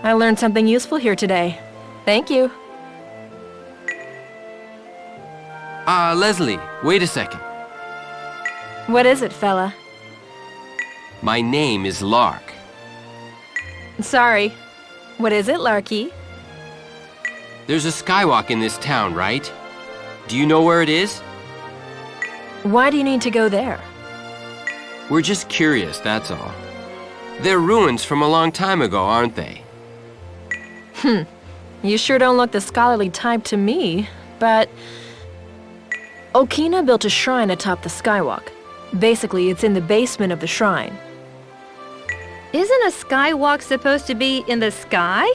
S15: I learned something useful here today. Thank you.
S9: Leslie, wait a second.
S15: What is it, fella?
S9: My name is Lark.
S15: Sorry. What is it, Larky?
S9: There's a skywalk in this town, right? Do you know where it is?
S15: Why do you need to go there?
S9: We're just curious, that's all. They're ruins from a long time ago, aren't they?
S15: You sure don't look the scholarly type to me, but... Okina built a shrine atop the skywalk. Basically, it's in the basement of the shrine.
S13: Isn't a skywalk supposed to be in the sky?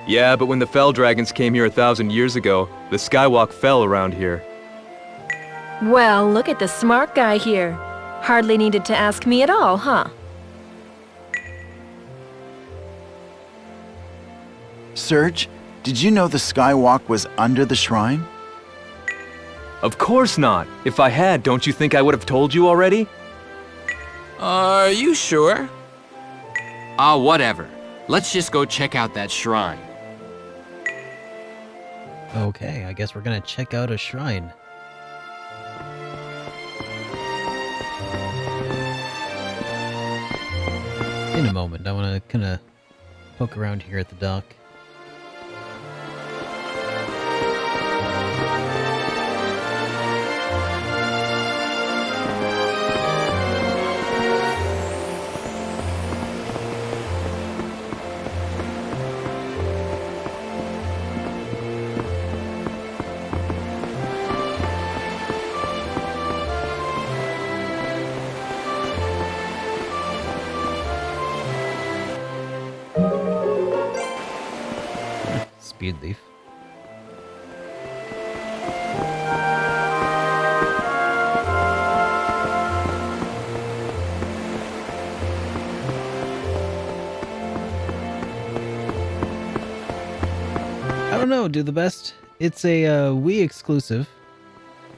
S8: Yeah, but when the Fell Dragons came here 1,000 years ago, the skywalk fell around here.
S15: Well, look at the smart guy here. Hardly needed to ask me at all, huh?
S10: Serge, did you know the skywalk was under the shrine?
S8: Of course not. If I had, don't you think I would have told you already?
S9: Are you sure? Whatever. Let's just go check out that shrine.
S2: Okay, I guess we're gonna check out a shrine. In a moment, I want to kind of poke around here at the dock. Speed leaf. I don't know, do the best. It's a Wii exclusive.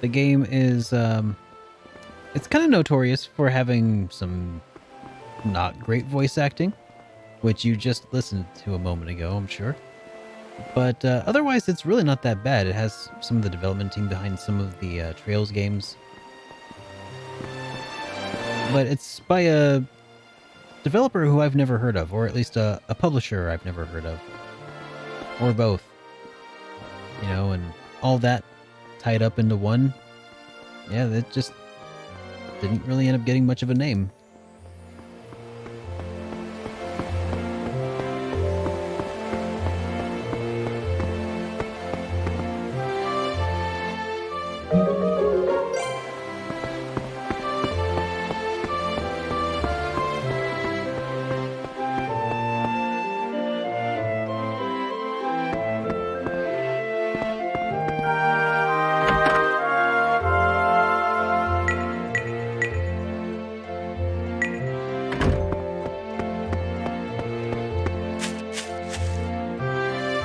S2: The game is it's kind of notorious for having some not great voice acting, which you just listened to a moment ago, I'm sure. But otherwise, it's really not that bad. It has some of the development team behind some of the Trails games. But it's by a developer who I've never heard of, or at least a publisher I've never heard of. Or both. You know, and all that tied up into one. Yeah, that just didn't really end up getting much of a name.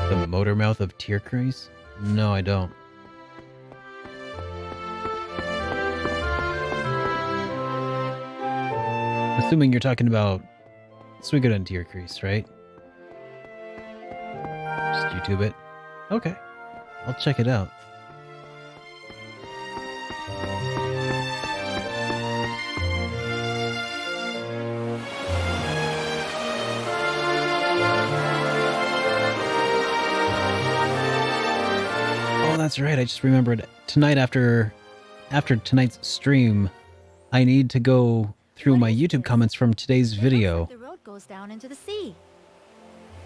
S2: The motor mouth of Tierkreis? No, I don't. Assuming you're talking about Suikoden Tierkreis, right? Just YouTube it. Okay. I'll check it out. That's right. I just remembered tonight after tonight's stream, I need to go through my YouTube comments from today's video.
S13: The road goes down into the sea.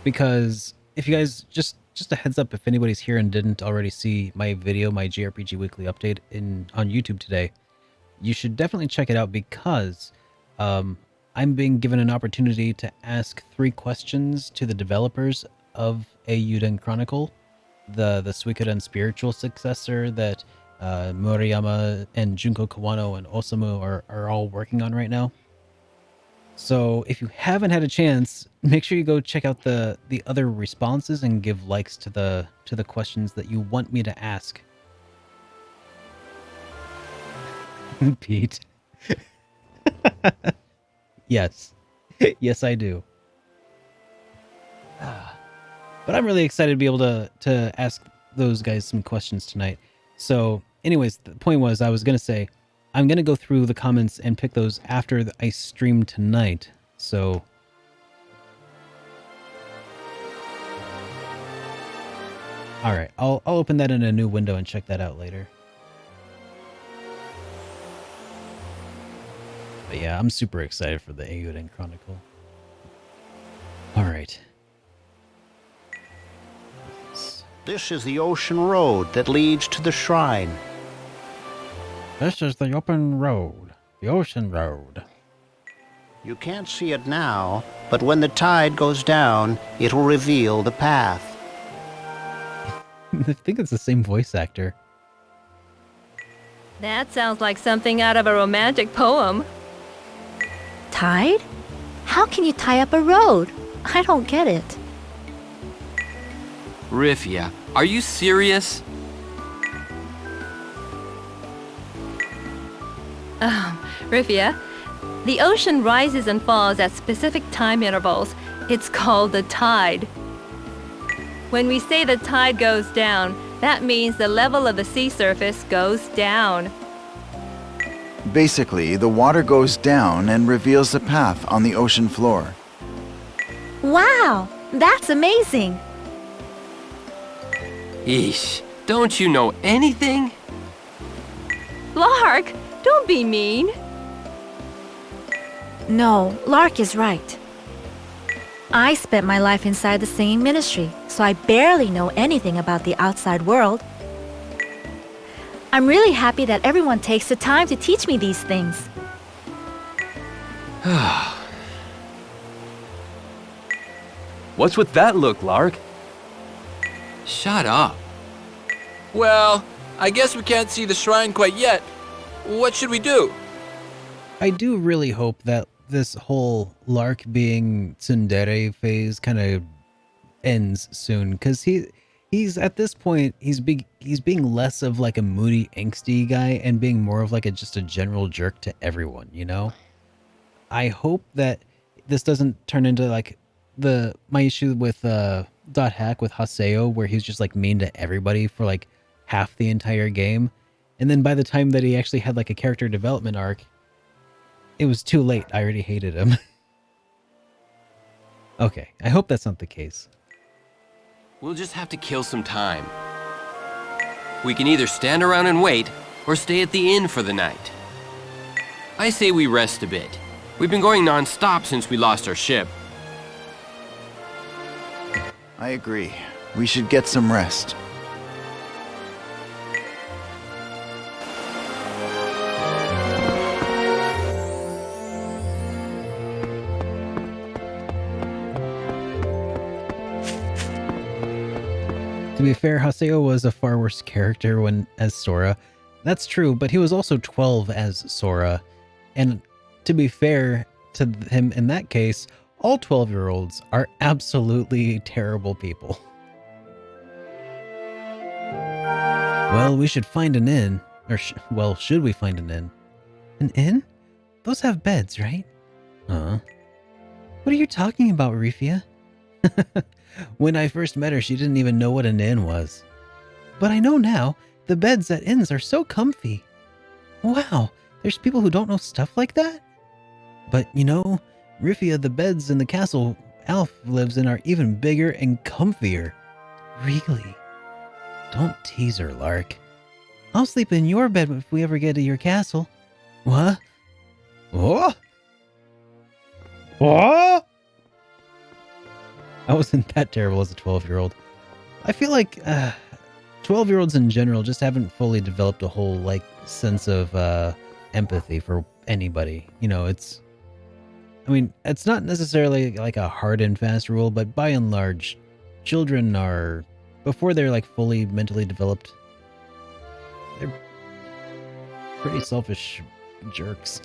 S2: Because if you guys just a heads up, if anybody's here and didn't already see my video, my JRPG weekly update on YouTube today, you should definitely check it out because I'm being given an opportunity to ask 3 questions to the developers of Eiyuden Chronicle, the Suikoden spiritual successor that Murayama and Junko Kawano and Osamu are all working on right now. So if you haven't had a chance, make sure you go check out the other responses and give likes to the questions that you want me to ask. Pete. Yes. Yes, I do. But I'm really excited to be able to ask those guys some questions tonight. So anyways, the point was I was going to say, I'm going to go through the comments and pick those after I stream tonight. So all right, I'll open that in a new window and check that out later. But yeah, I'm super excited for the Eiyuden Chronicle. All right.
S16: This is the ocean road that leads to the shrine.
S11: This is the open road, the ocean road.
S16: You can't see it now, but when the tide goes down, it'll reveal the path.
S2: I think it's the same voice actor.
S15: That sounds like something out of a romantic poem.
S13: Tide? How can you tie up a road? I don't get it.
S9: Rifia, are you serious?
S15: Rifia, the ocean rises and falls at specific time intervals. It's called the tide. When we say the tide goes down, that means the level of the sea surface goes down.
S10: Basically, the water goes down and reveals the path on the ocean floor.
S13: Wow, that's amazing.
S9: Eesh, don't you know anything?
S15: Lark, don't be mean.
S13: No, Lark is right. I spent my life inside the singing ministry, so I barely know anything about the outside world. I'm really happy that everyone takes the time to teach me these things.
S8: What's with that look, Lark?
S9: Shut up.
S3: Well, I guess we can't see the shrine quite yet. What should we do?
S2: I do really hope that this whole Lark being tsundere phase kind of ends soon, because he's at this point he's being less of like a moody, angsty guy and being more of like just a general jerk to everyone, you know? I hope that this doesn't turn into like my issue with Dot Hack with Haseo, where he's just like mean to everybody for like half the entire game, and then by the time that he actually had like a character development arc, it was too late. I already hated him. Okay, I hope that's not the case.
S9: We'll just have to kill some time. We can either stand around and wait, or stay at the inn for the night. I say we rest a bit. We've been going non-stop since we lost our ship.
S10: I agree. We should get some rest.
S2: To be fair, Haseo was a far worse character as Sora. That's true, but he was also 12 as Sora. And to be fair to him in that case, all 12-year-olds are absolutely terrible people. Well, we should find an inn. Or, should we find an inn? An inn? Those have beds, right? What are you talking about, Rifia? When I first met her, she didn't even know what an inn was. But I know now. The beds at inns are so comfy. Wow, there's people who don't know stuff like that? But you know, Rifia, the beds in the castle Alf lives in are even bigger and comfier. Really? Don't tease her, Lark. I'll sleep in your bed if we ever get to your castle. What? What? What? I wasn't that terrible as a 12-year-old. I feel like 12-year-olds in general just haven't fully developed a whole like sense of empathy for anybody. You know, it's not necessarily like a hard and fast rule, but by and large, children are, before they're like fully mentally developed, they're pretty selfish jerks.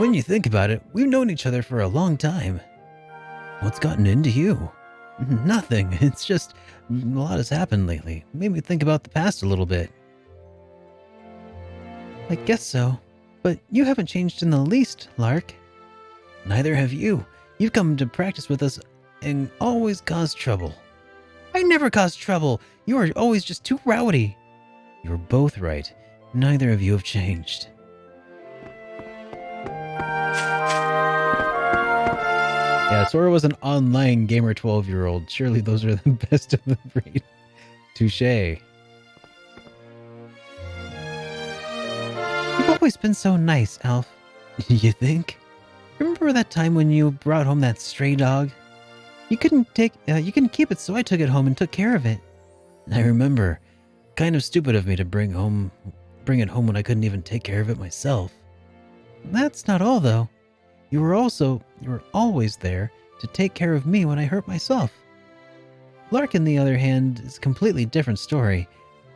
S2: When you think about it, we've known each other for a long time. What's gotten into you? Nothing. It's just a lot has happened lately. Made me think about the past a little bit. I guess so. But you haven't changed in the least, Lark. Neither have you. You've come to practice with us and always caused trouble. I never caused trouble. You are always just too rowdy. You're both right. Neither of you have changed. Yeah, Sora was an online gamer 12-year-old. Surely those are the best of the breed. Touché. You've always been so nice, Alf. You think? Remember that time when you brought home that stray dog? You couldn't keep it, so I took it home and took care of it. I remember. Kind of stupid of me to bring it home when I couldn't even take care of it myself. That's not all, though. You were always there to take care of me when I hurt myself. Lark, on the other hand, is a completely different story.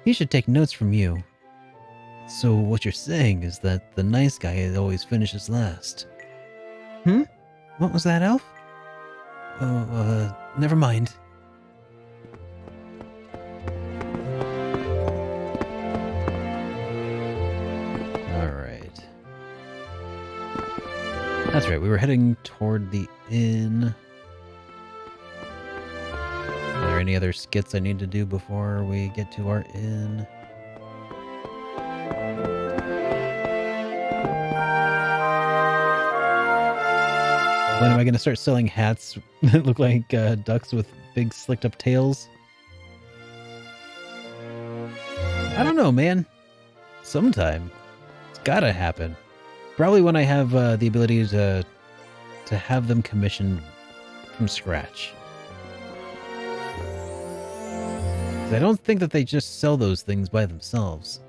S2: He should take notes from you. So what you're saying is that the nice guy always finishes last. What was that, Elf? Oh, never mind. That's right, we were heading toward the inn. Are there any other skits I need to do before we get to our inn? When am I going to start selling hats that look like ducks with big slicked up tails? I don't know, man. Sometime. It's gotta happen. Probably when I have the ability to have them commissioned from scratch. 'Cause I don't think that they just sell those things by themselves.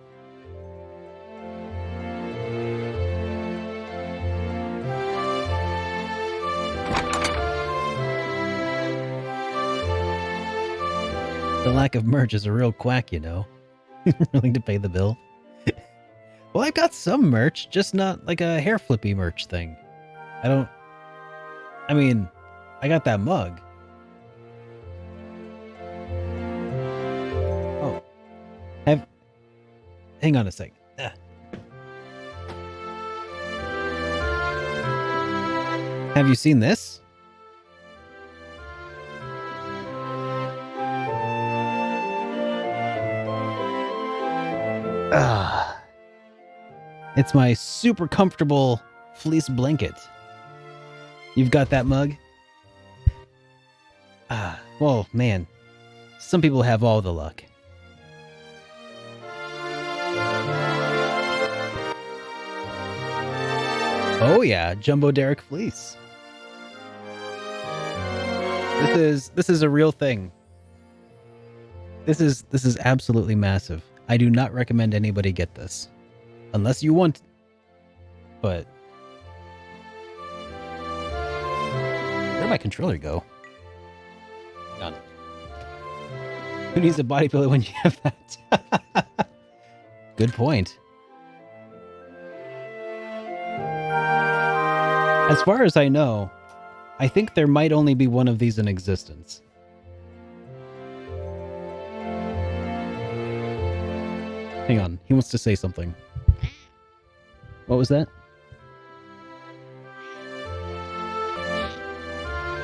S2: The lack of merch is a real quack, you know. Willing to pay the bill. Well, I got some merch, just not like a hair flippy merch thing. I got that mug. Oh. Hang on a sec. Have you seen this? It's my super comfortable fleece blanket. You've got that mug? Well, man. Some people have all the luck. Oh yeah, Jumbo Derek fleece. This is a real thing. This is absolutely massive. I do not recommend anybody get this. Unless you want. But where'd my controller go? Hang on. Who needs a body pillow when you have that? Good point. As far as I know, I think there might only be one of these in existence. Hang on, he wants to say something. What was that?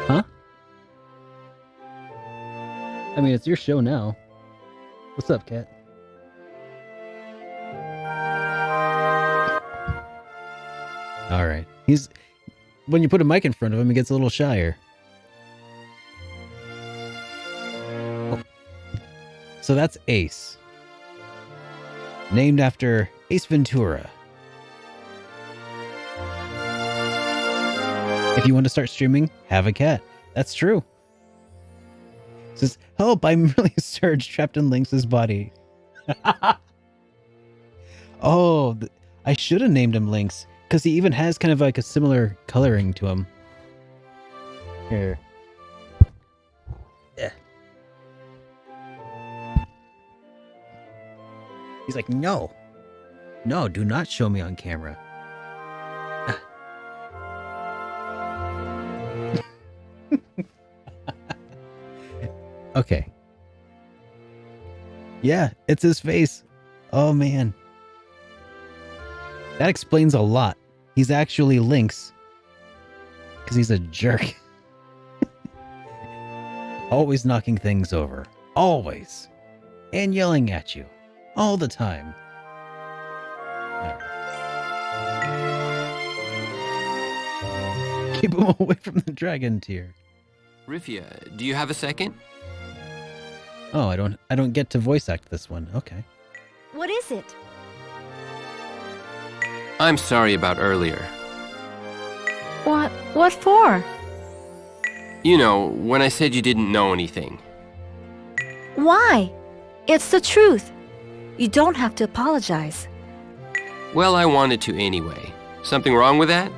S2: Huh? I mean, it's your show now. What's up, cat? All right. When you put a mic in front of him, he gets a little shyer. Oh. So that's Ace. Named after Ace Ventura. If you want to start streaming, have a cat. That's true. It says, help, I'm really Surge trapped in Lynx's body. Oh, I should have named him Lynx, because he even has kind of like a similar coloring to him. Here. Yeah. He's like, no. No, do not show me on camera. Okay. Yeah, it's his face. Oh, man. That explains a lot. He's actually Lynx. Because he's a jerk. Always knocking things over. Always. And yelling at you. All the time. Keep him away from the dragon tier.
S9: Rifia, do you have a second?
S2: Oh, I don't get to voice act this one. Okay.
S13: What is it?
S9: I'm sorry about earlier.
S13: What for?
S9: You know, when I said you didn't know anything.
S13: Why? It's the truth. You don't have to apologize.
S9: Well, I wanted to anyway. Something wrong with that?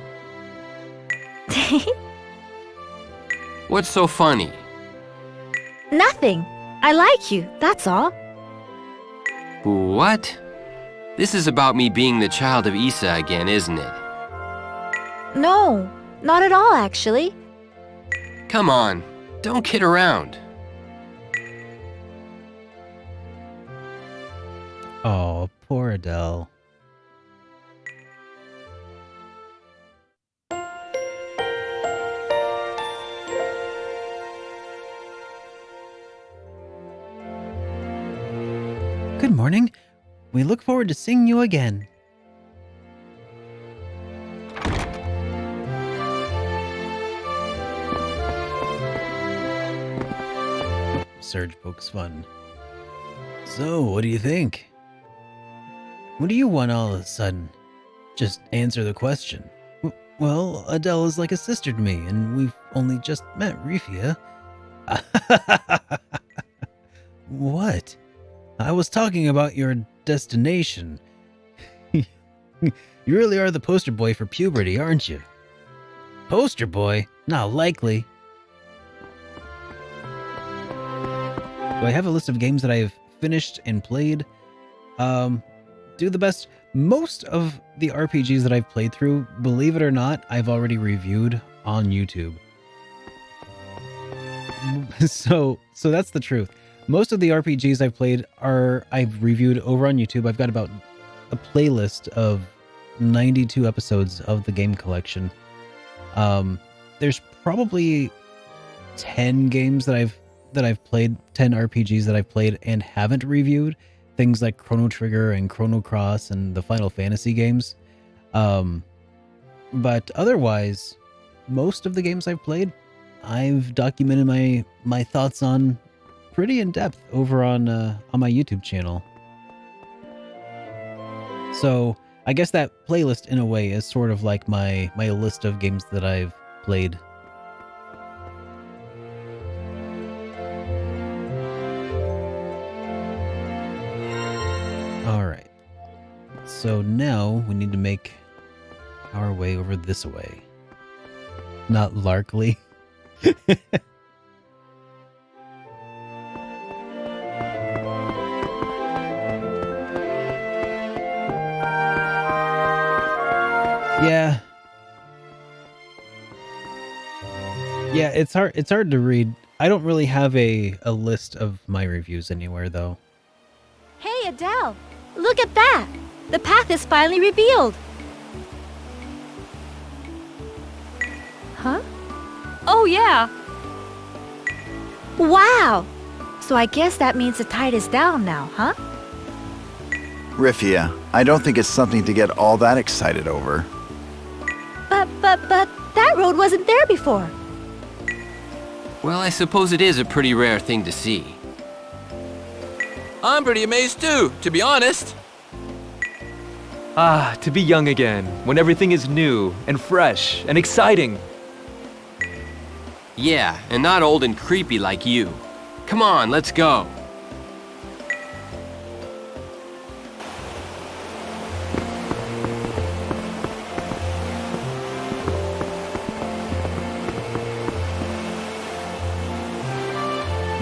S9: What's so funny?
S13: Nothing. I like you, that's all.
S9: What? This is about me being the child of Isa again, isn't it?
S13: No, not at all, actually.
S9: Come on, don't kid around.
S2: Oh, poor Adele. Good morning. We look forward to seeing you again. Surge pokes fun. So, what do you think? What do you want all of a sudden? Just answer the question. Well, Adele is like a sister to me, and we've only just met, Rifia. What? I was talking about your destination. You really are the poster boy for puberty, aren't you? Poster boy? Not likely. Do I have a list of games that I have finished and played? Do the best. Most of the RPGs that I've played through, believe it or not, I've already reviewed on YouTube. So that's the truth. Most of the RPGs I've played I've reviewed over on YouTube. I've got about a playlist of 92 episodes of the game collection. There's probably 10 games that I've played, 10 RPGs that I've played and haven't reviewed. Things like Chrono Trigger and Chrono Cross and the Final Fantasy games. But otherwise, most of the games I've played, I've documented my thoughts on pretty in depth over on my YouTube channel. So I guess that playlist in a way is sort of like my list of games that I've played. All right. So now we need to make our way over this way. Not Larkley. Yeah. Yeah, it's hard to read. I don't really have a list of my reviews anywhere though.
S13: Hey, Adele, look at that! The path is finally revealed!
S15: Huh? Oh, yeah!
S13: Wow! So I guess that means the tide is down now, huh?
S10: Rifia, I don't think it's something to get all that excited over.
S13: But that road wasn't there before.
S9: Well, I suppose it is a pretty rare thing to see.
S3: I'm pretty amazed too, to be honest.
S8: Ah, to be young again, when everything is new and fresh and exciting.
S9: Yeah, and not old and creepy like you. Come on, let's go.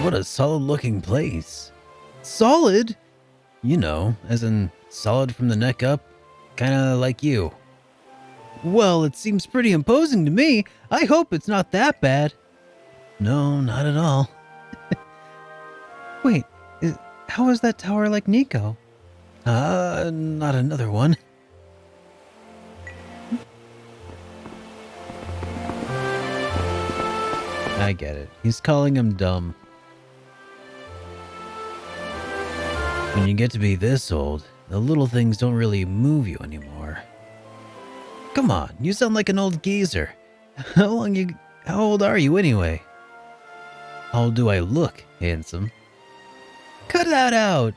S2: What a solid looking place. Solid? You know, as in solid from the neck up, kinda like you. Well, it seems pretty imposing to me. I hope it's not that bad. No, not at all. Wait, how is that tower like Nico? Not another one. I get it. He's calling him dumb. When you get to be this old, the little things don't really move you anymore. Come on, you sound like an old geezer. How old are you anyway? How old do I look, handsome? Cut that out!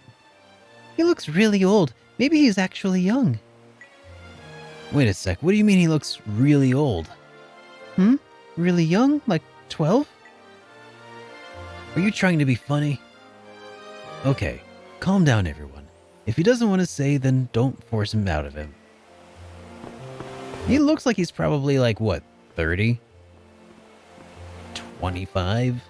S2: He looks really old. Maybe he's actually young. Wait a sec, what do you mean he looks really old? Really young? Like 12? Are you trying to be funny? Okay, calm down everyone. If he doesn't want to say, then don't force him out of him. He looks like he's probably like, what, 30? 25?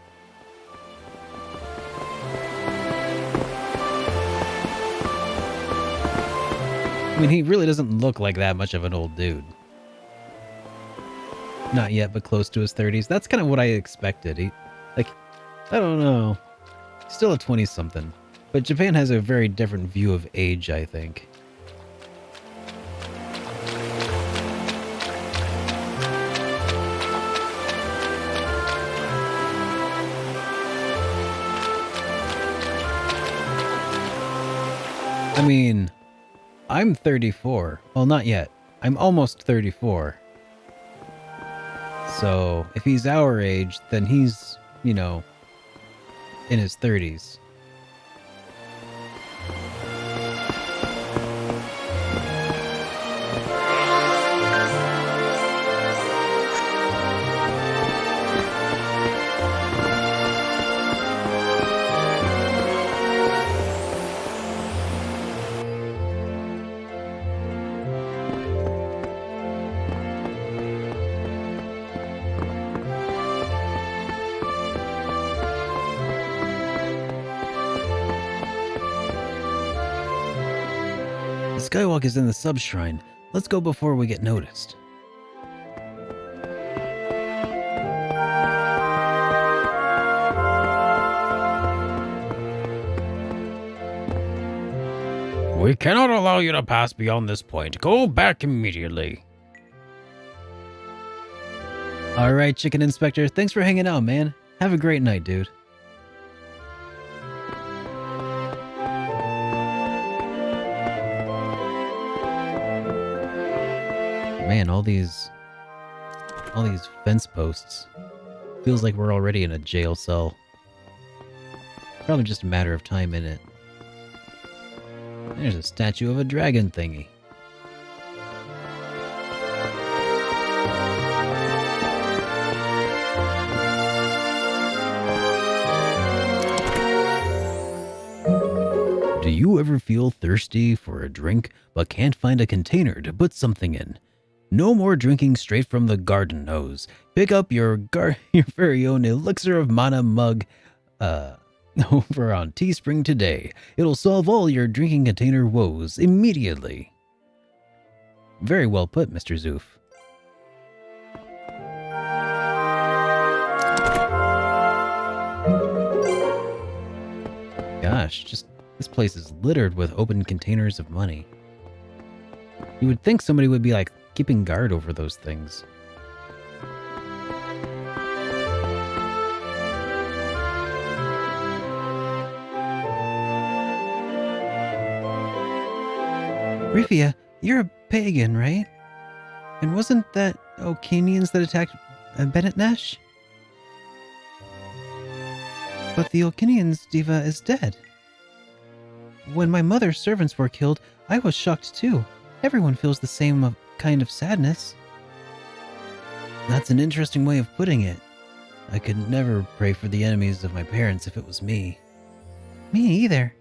S2: I mean, he really doesn't look like that much of an old dude. Not yet, but close to his 30s. That's kind of what I expected. I don't know. Still a 20-something. But Japan has a very different view of age, I think. I mean, I'm 34. Well, not yet. I'm almost 34. So, if he's our age, then he's, you know, in his 30s. The Skywalk is in the sub-shrine. Let's go before we get noticed.
S11: We cannot allow you to pass beyond this point. Go back immediately.
S2: Alright, Chicken Inspector. Thanks for hanging out, man. Have a great night, dude. Man, all these fence posts. Feels like we're already in a jail cell. Probably just a matter of time, innit? There's a statue of a dragon thingy.
S11: Do you ever feel thirsty for a drink but can't find a container to put something in? No more drinking straight from the garden hose. Pick up your very own Elixir of Mana mug over on Teespring today. It'll solve all your drinking container woes immediately.
S2: Very well put, Mr. Zoof. Gosh, just this place is littered with open containers of money. You would think somebody would be like keeping guard over those things. Rifia, you're a pagan, right? And wasn't that Okenians that attacked Bennett Nash? But the Okenians' diva is dead. When my mother's servants were killed, I was shocked too. Everyone feels the same kind of sadness. That's an interesting way of putting it. I could never pray for the enemies of my parents if it was me. Me either.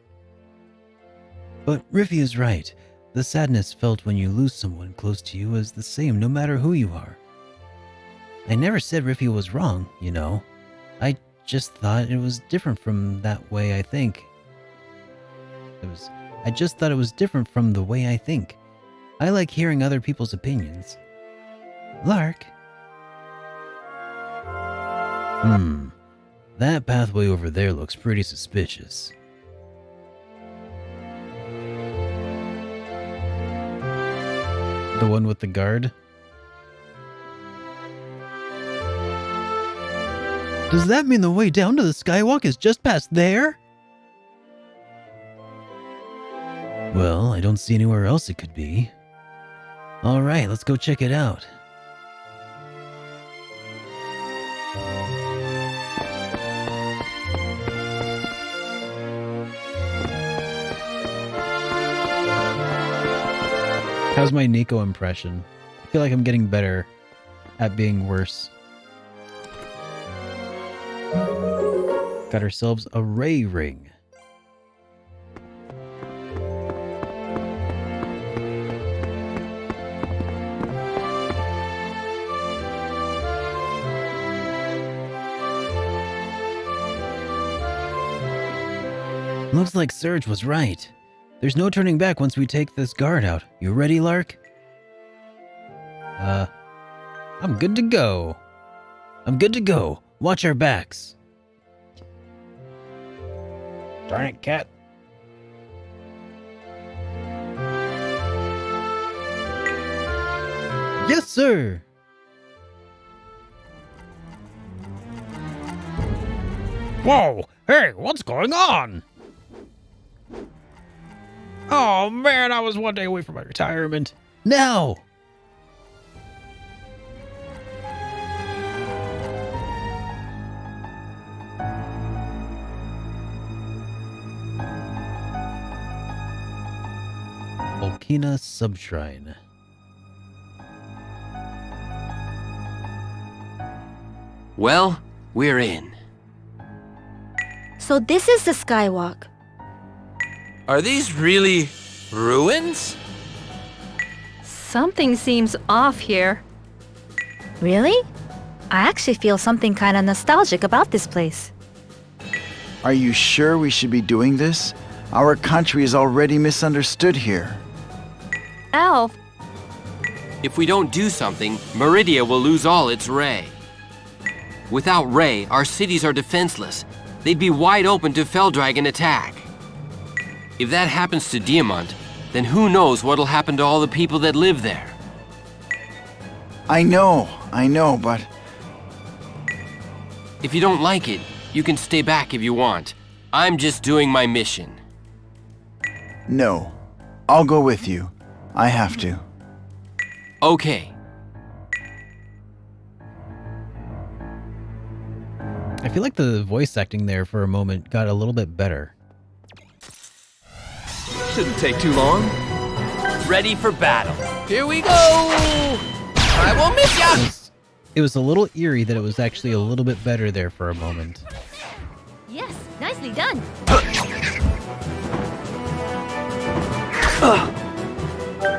S2: But Riffy is right. The sadness felt when you lose someone close to you is the same no matter who you are. I never said Riffy was wrong, you know. I just thought it was different from that way I think. I just thought it was different from the way I think. I like hearing other people's opinions. Lark?
S11: That pathway over there looks pretty suspicious. The one with the guard? Does that mean the way down to the skywalk is just past there? Well, I don't see anywhere else it could be. Alright, let's go check it out. How's my Nico impression? I feel like I'm getting better at being worse. Got ourselves a ray ring. Looks like Surge was right. There's no turning back once we take this guard out. You ready, Lark? I'm good to go. I'm good to go. Watch our backs. Darn it, cat. Yes, sir. Whoa! Hey, what's going on? Oh man, I was one day away from my retirement. Now! Volcana Subshrine.
S9: Well, we're in.
S13: So this is the skywalk.
S3: Are these really ruins?
S15: Something seems off here.
S13: Really? I actually feel something kind of nostalgic about this place.
S10: Are you sure we should be doing this? Our country is already misunderstood here.
S15: Alf,
S9: If we don't do something, Meridia will lose all its Ray. Without Ray, our cities are defenseless. They'd be wide open to Felldragon attack. If that happens to Diamant, then who knows what'll happen to all the people that live there.
S10: I know, but...
S9: If you don't like it, you can stay back if you want. I'm just doing my mission.
S10: No. I'll go with you. I have to.
S9: Okay.
S2: I feel like the voice acting there for a moment got a little bit better.
S8: Shouldn't take too long.
S3: Ready for battle. Here we go! I won't miss ya!
S2: It was a little eerie that it was actually a little bit better there for a moment.
S5: Yes, nicely done.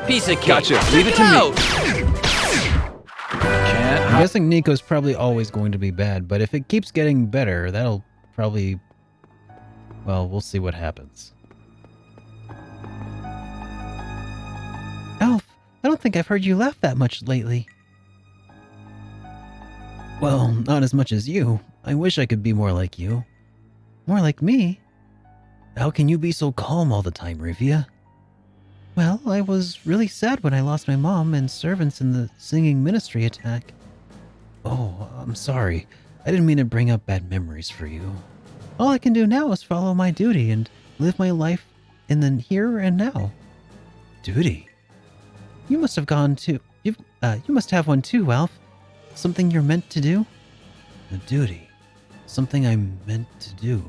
S3: Piece of cake.
S8: Gotcha. Leave it to me.
S2: I'm guessing Nico's probably always going to be bad, but if it keeps getting better, that'll probably... Well, we'll see what happens. Alf, I don't think I've heard you laugh that much lately. Well, not as much as you. I wish I could be more like you. More like me? How can you be so calm all the time, Rivia? Well, I was really sad when I lost my mom and servants in the singing ministry attack. Oh, I'm sorry. I didn't mean to bring up bad memories for you. All I can do now is follow my duty and live my life in the here and now. Duty? You must have gone to... you must have one too, Alf. Something you're meant to do? A duty. Something I'm meant to do.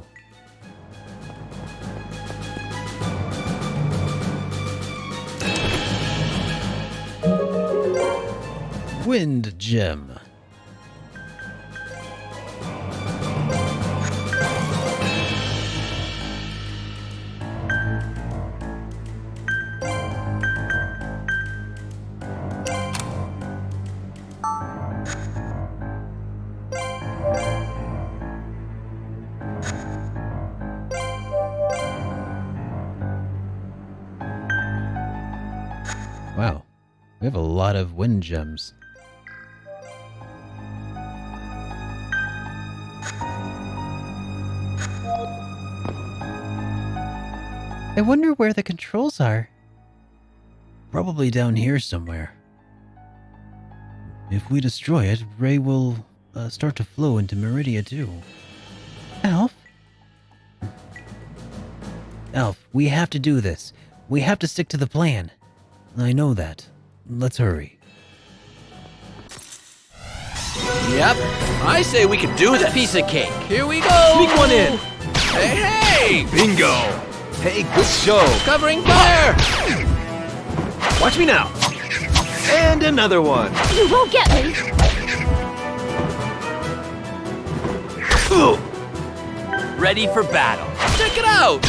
S2: Wind Gem. Wow, we have a lot of wind gems. I wonder where the controls are. Probably down here somewhere. If we destroy it, Ray will start to flow into Meridia too. Alf? Alf, we have to do this. We have to stick to the plan. I know that. Let's hurry.
S3: Yep, I say we can do this.
S9: Piece of cake.
S3: Here we go.
S8: Sneak one in.
S3: Hey, hey!
S8: Bingo! Hey, good show.
S3: Covering fire.
S8: Watch me now. And another one.
S15: You won't get me!
S9: Ready for battle.
S3: Check it out.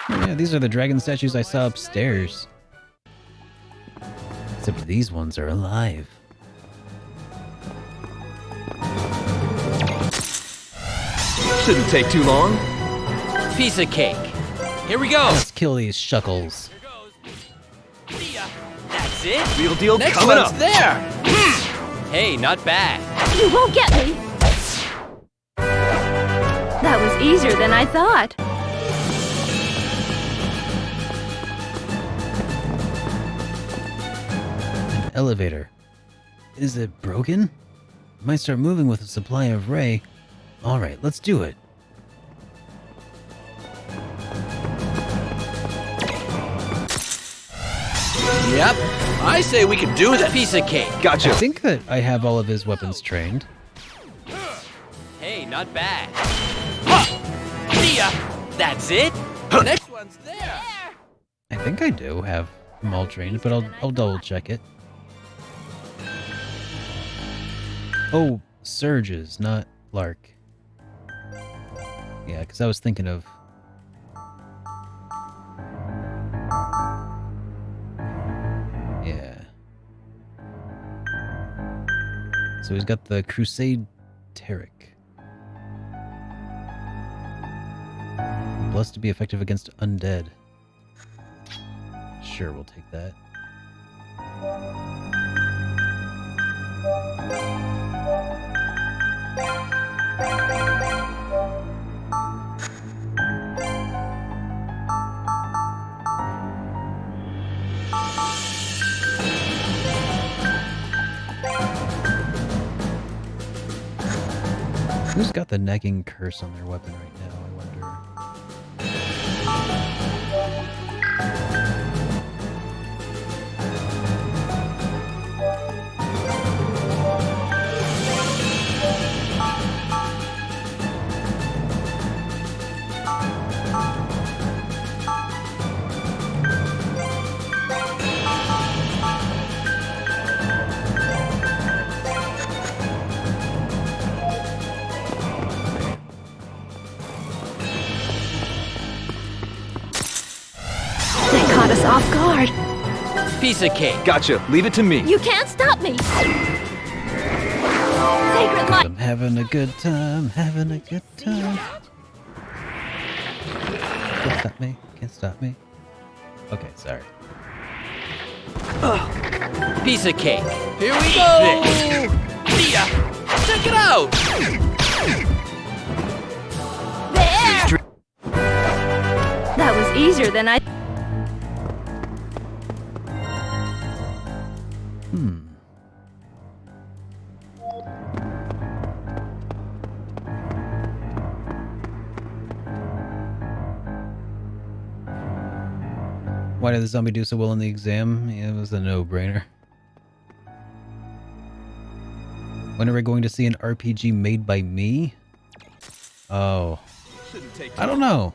S2: Oh, yeah, these are the dragon statues I saw upstairs. Except these ones are alive.
S8: Shouldn't take too long.
S9: Piece of cake. Here we go.
S2: Let's kill these shuckles.
S9: See ya. That's it.
S8: Real deal
S3: Next
S8: coming
S3: one's
S8: up.
S3: there.
S9: Hey, not bad.
S15: You won't get me! That was easier than I thought.
S2: An elevator. Is it broken? Might start moving with a supply of Ray. Alright, let's do it.
S3: Yep, I say we can do this.
S9: Piece of cake.
S8: Gotcha.
S2: I think that I have all of his weapons trained.
S9: Hey, not bad. See ya. That's it.
S3: Next one's there.
S2: I think I do have them all trained, but I'll double check it. Oh, Surges, not Lark. Yeah, because I was thinking of... Yeah. So he's got the Crusade Terek. Blessed to be effective against undead. Sure, we'll take that. Who's got the nagging curse on their weapon right now, I wonder?
S15: They caught us off guard.
S9: Piece of cake.
S8: Gotcha. Leave it to me.
S15: You can't stop me! Sacred light!
S2: I'm having a good time, having a good time. Can't stop me, can't stop me. Okay, sorry.
S9: Piece of cake.
S3: Here we go. See ya. Check it out.
S15: There! That was easier than I...
S2: Why did the zombie do so well in the exam? Yeah, it was a no-brainer. When are we going to see an RPG made by me? Oh. I don't know.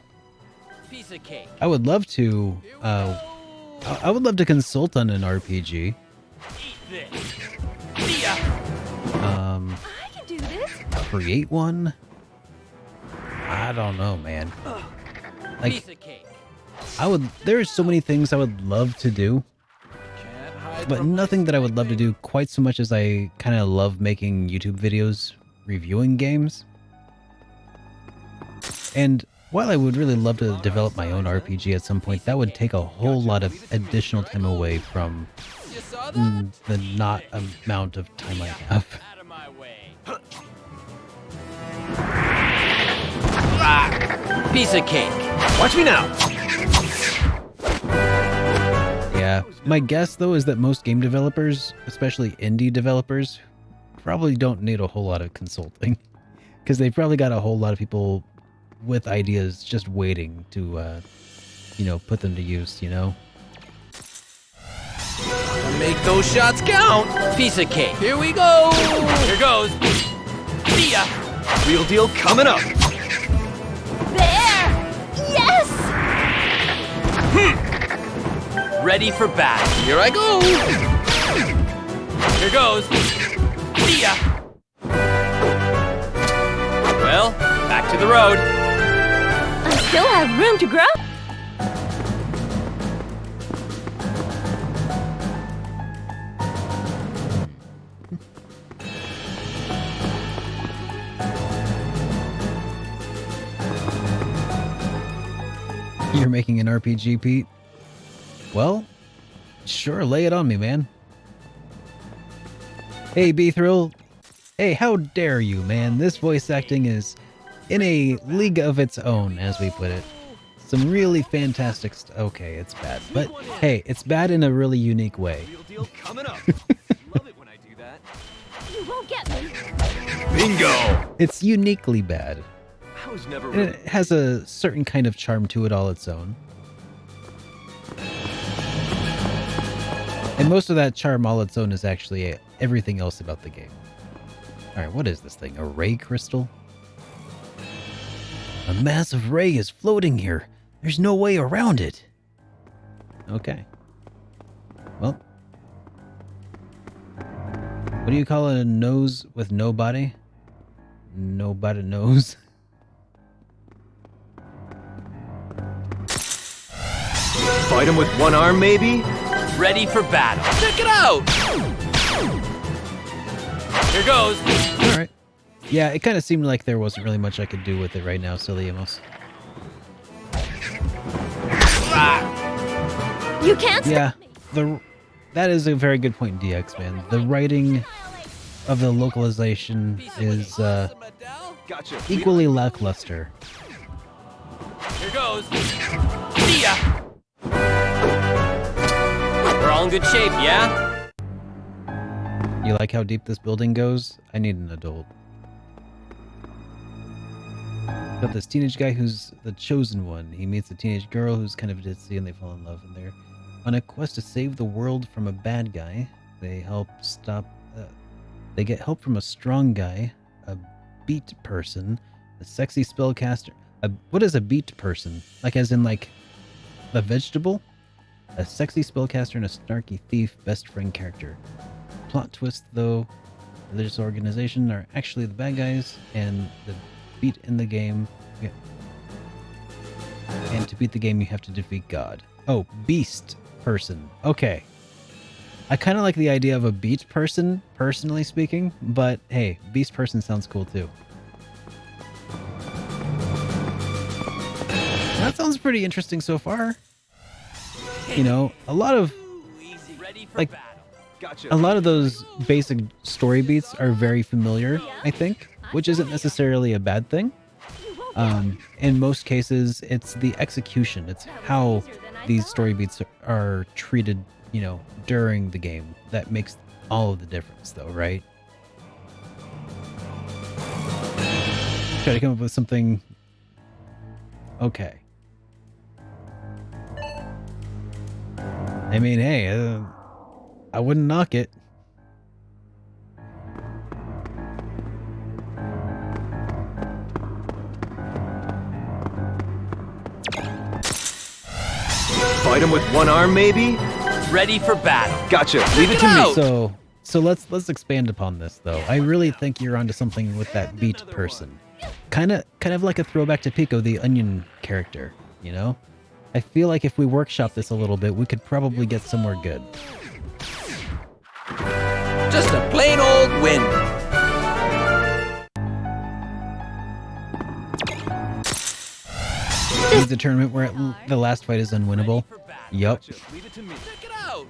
S9: Piece of cake.
S2: I would love to, I would love to consult on an RPG.
S9: See ya.
S15: I can do this.
S2: Create one? I don't know, man. Like,
S9: Piece of cake.
S2: there are so many things I would love to do, but nothing that I would love to do quite so much as I kind of love making YouTube videos reviewing games. And while I would really love to develop my own RPG at some point, that would take a whole lot of additional time away from the not amount of time I have.
S9: Out of my way. Piece of cake.
S8: Watch me now.
S2: Yeah, my guess though is that most game developers, especially indie developers, probably don't need a whole lot of consulting because they've probably got a whole lot of people with ideas just waiting to, put them to use,
S3: Make those shots count.
S9: Piece of cake.
S3: Here we go. Here goes. See ya.
S8: Real deal coming up.
S13: There! Yes!
S9: Ready for battle.
S3: Here I go. Here goes. See ya.
S9: Well, back to the road.
S15: I still have room to grow.
S2: You're making an RPG, Pete? Well, sure, lay it on me, man. Hey, B-Thrill. Hey, how dare you, man? This voice acting is in a league of its own, as we put it. Some really fantastic okay, it's bad. But, hey, it's bad in a really unique way.
S8: Real deal coming up. Love it when I do that.
S13: You won't get me.
S8: Bingo!
S2: It's uniquely bad.
S8: I was never
S2: And it has a certain kind of charm to it all its own. And most of that charm all its own is actually everything else about the game. Alright, what is this thing? A ray crystal? A massive ray is floating here. There's no way around it. Okay. Well. What do you call a nose with no body? Nobody knows.
S8: Fight him with one arm, maybe?
S9: Ready for battle.
S3: Check it out. Here goes.
S2: Alright. Yeah, it kind of seemed like there wasn't really much I could do with it right now, silly Amos.
S13: You can't
S2: Yeah,
S13: stop me.
S2: that is a very good point, DX, man. The writing of the localization is
S8: Gotcha.
S2: equally lackluster.
S3: Here goes. See ya.
S9: We're all in good shape, yeah?
S2: You like how deep this building goes? I need an adult. Got this teenage guy who's the chosen one. He meets a teenage girl who's kind of ditzy and they fall in love, and they're on a quest to save the world from a bad guy. They get help from a strong guy, a beat person, a sexy spellcaster. What is a beat person? Like as in like a vegetable? A sexy spellcaster and a snarky thief best friend character. Plot twist though, religious organization are actually the bad guys, and the beat in the game. Yeah. And to beat the game, you have to defeat God. Oh, beast person. Okay. I kind of like the idea of a beat person, personally speaking, but hey, beast person sounds cool too. That sounds pretty interesting so far. You know, a lot of like a lot of those basic story beats are very familiar, I think, which isn't necessarily a bad thing. In most cases, it's the execution. It's how these story beats are treated, you know, during the game that makes all of the difference, though, right? Try to come up with something. Okay. I mean, hey, I wouldn't knock it.
S8: Fight him with one arm, maybe?
S9: Ready for battle.
S8: Gotcha. Leave it to me.
S2: So let's expand upon this though. I really think you're onto something with that beat person. Kind of like a throwback to Pico, the Onion character, you know? I feel like if we workshop this a little bit, we could probably get somewhere good.
S3: Just a plain old win.
S2: This is the tournament where the last fight is unwinnable. Yup.
S8: Leave it to me. Check it out.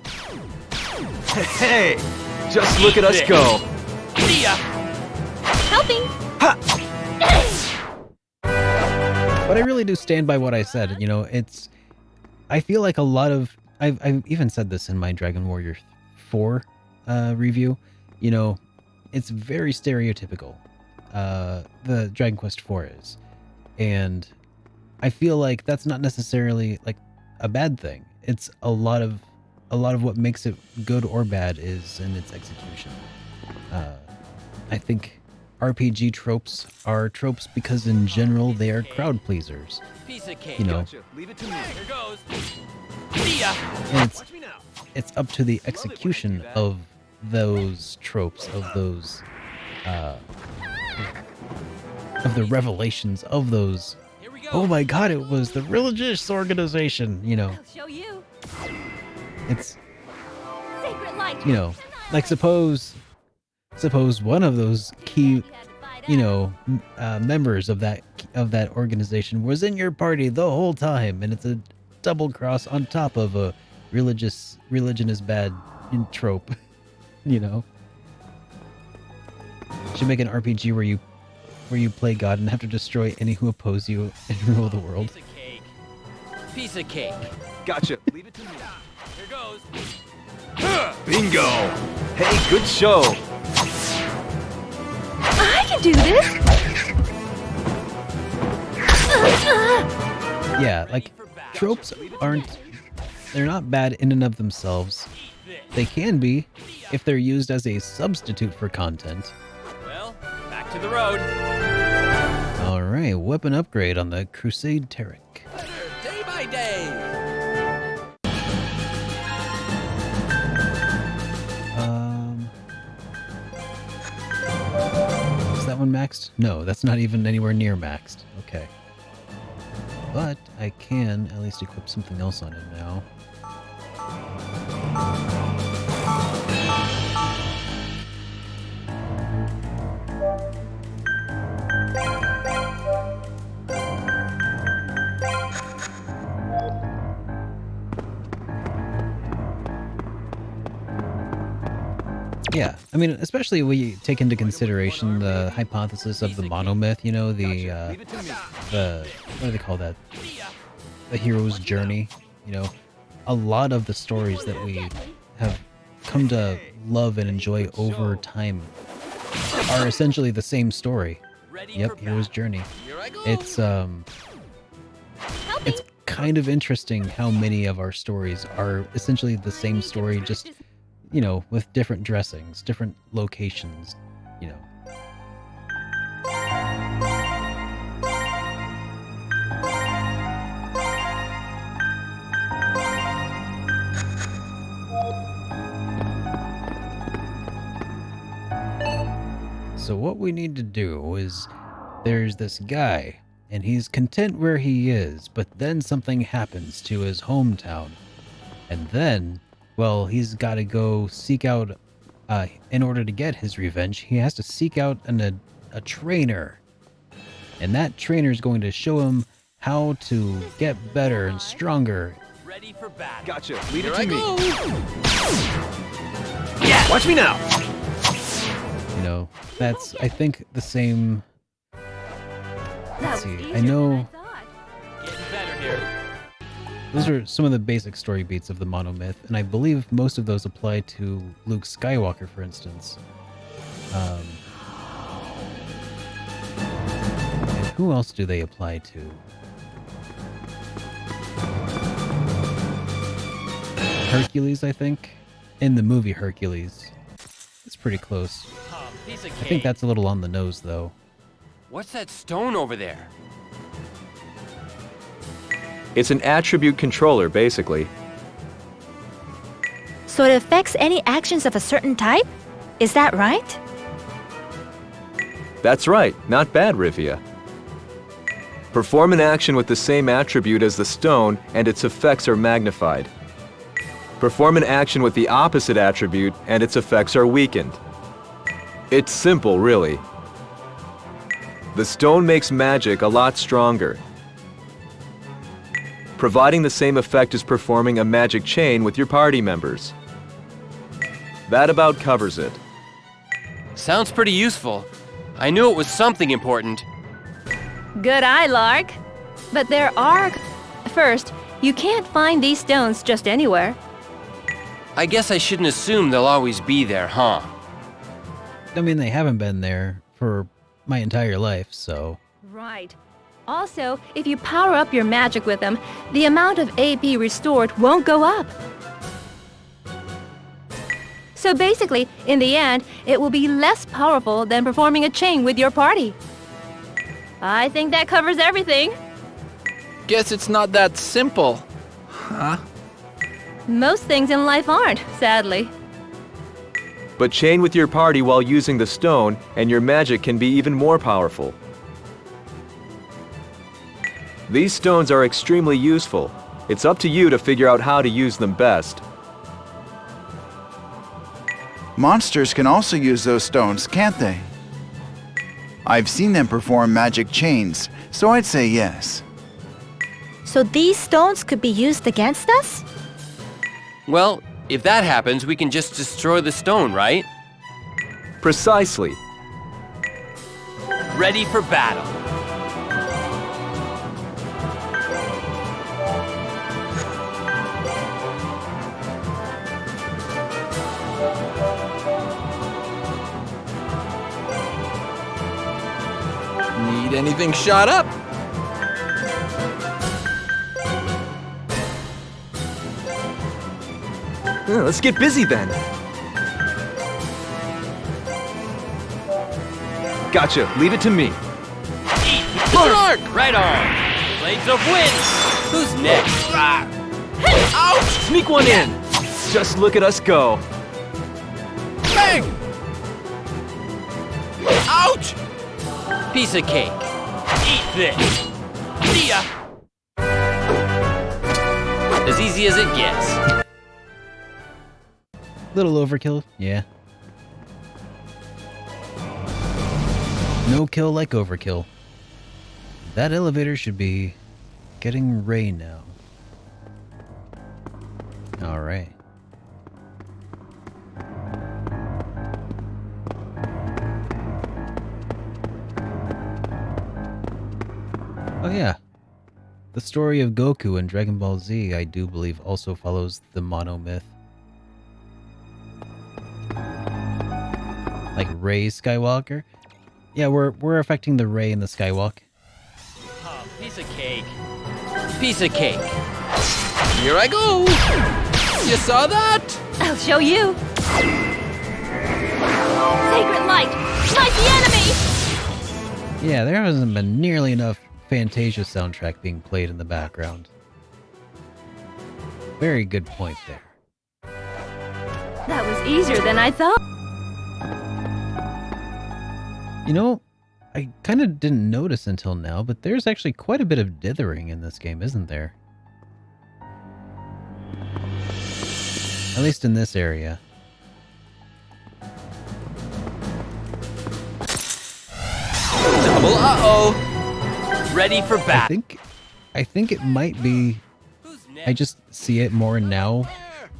S8: Hey, just look at us go.
S3: See ya.
S13: Helping.
S2: But I really do stand by what I said. You know, I feel like a lot of I've even said this in my Dragon Warrior 4 review. You know, it's very stereotypical. The Dragon Quest 4 is, and I feel like that's not necessarily like a bad thing. It's a lot of what makes it good or bad is in its execution. I think RPG tropes are tropes because in general they are crowd pleasers.
S9: Piece of cake.
S2: You know,
S7: Leave it to me.
S9: Here goes. See ya.
S2: and it's up to the execution of those tropes, of those of the revelations of those. Oh my god, it was the religious organization, you know.
S15: I'll show you.
S2: It's,
S15: Sacred light.
S2: you know, like suppose one of those key, you know, members of that organization was in your party the whole time, and it's a double cross on top of a religion is bad trope, you know. Should make an RPG where you play God and have to destroy any who oppose you and rule the world.
S9: Piece of cake.
S7: Gotcha. Leave it to me.
S9: Here goes.
S7: Bingo. Hey, good show.
S15: I can do this.
S2: Yeah, like tropes they're not bad in and of themselves. They can be if they're used as a substitute for content.
S9: Well, back to the road.
S2: All right, weapon upgrade on the Crusade Derek.
S9: Day by day.
S2: Is that one maxed? No, that's not even anywhere near maxed. Okay. But I can at least equip something else on it now. Yeah, I mean, especially when you take into consideration the hypothesis of the monomyth, you know, the what do they call that? The hero's journey, you know. A lot of the stories that we have come to love and enjoy over time are essentially the same story. Yep, hero's journey. It's kind of interesting how many of our stories are essentially the same story, just, you know, with different dressings, different locations, you know. So what we need to do is, there's this guy, and he's content where he is, but then something happens to his hometown. And then, well, he's got to go seek out, in order to get his revenge, he has to seek out a trainer. And that trainer is going to show him how to get better and stronger.
S9: Ready for battle.
S7: Gotcha. Lead it
S9: Here
S7: to
S9: I
S7: me.
S9: go.
S7: Yeah. Watch me now.
S2: You know, that's, I think, the same. Let's see, I know.
S9: Getting better here.
S2: Those are some of the basic story beats of the monomyth, and I believe most of those apply to Luke Skywalker, for instance. And who else do they apply to? Hercules, I think. In the movie Hercules. It's pretty close.
S9: Piece of
S2: I
S9: cake.
S2: think that's a little on the nose, though.
S9: What's that stone over there?
S8: It's an attribute controller, basically.
S13: So it affects any actions of a certain type? Is that right?
S8: That's right, not bad, Rivia. Perform an action with the same attribute as the stone, and its effects are magnified. Perform an action with the opposite attribute, and its effects are weakened. It's simple, really. The stone makes magic a lot stronger, providing the same effect as performing a magic chain with your party members. That about covers it.
S9: Sounds pretty useful. I knew it was something important.
S15: Good eye, Lark. But there are... First, You can't find these stones just anywhere.
S9: I guess I shouldn't assume they'll always be there, huh?
S2: I mean, they haven't been there for my entire life, so...
S15: Right. Also, if you power up your magic with them, the amount of AP restored won't go up. So basically, in the end, it will be less powerful than performing a chain with your party. I think that covers everything.
S3: Guess it's not that simple. Huh?
S15: Most things in life aren't, sadly.
S8: But chain with your party while using the stone, and your magic can be even more powerful. These stones are extremely useful. It's up to you to figure out how to use them best.
S10: Monsters can also use those stones, can't they? I've seen them perform magic chains, so I'd say yes.
S13: So these stones could be used against us?
S9: Well, if that happens, we can just destroy the stone, right?
S8: Precisely.
S9: Ready for battle.
S3: Need anything shot up?
S8: Yeah, let's get busy then. Gotcha, leave it to me.
S9: Mark! Right on! Blades of wind! Who's next?
S8: Ouch! Sneak one in! Just look at us go.
S3: Bang! Ouch!
S9: Piece of cake. Eat this. See ya! As easy as it gets.
S2: Little overkill, yeah. No kill like overkill. That elevator should be getting Ray now. Alright. Oh yeah. The story of Goku in Dragon Ball Z, I do believe, also follows the monomyth. Like Rey Skywalker? Yeah, we're affecting the Rey in the Skywalk.
S9: Oh, piece of cake. Piece of cake. Here I go! You saw that?
S15: I'll show you. Sacred light! Smite the enemy!
S2: Yeah, there hasn't been nearly enough Fantasia soundtrack being played in the background. Very good point there.
S15: That was easier than I thought.
S2: You know, I kind of didn't notice until now, but there's actually quite a bit of dithering in this game, isn't there? At least in this area.
S9: Double uh-oh. Ready for battle.
S2: I think it might be... I just see it more now.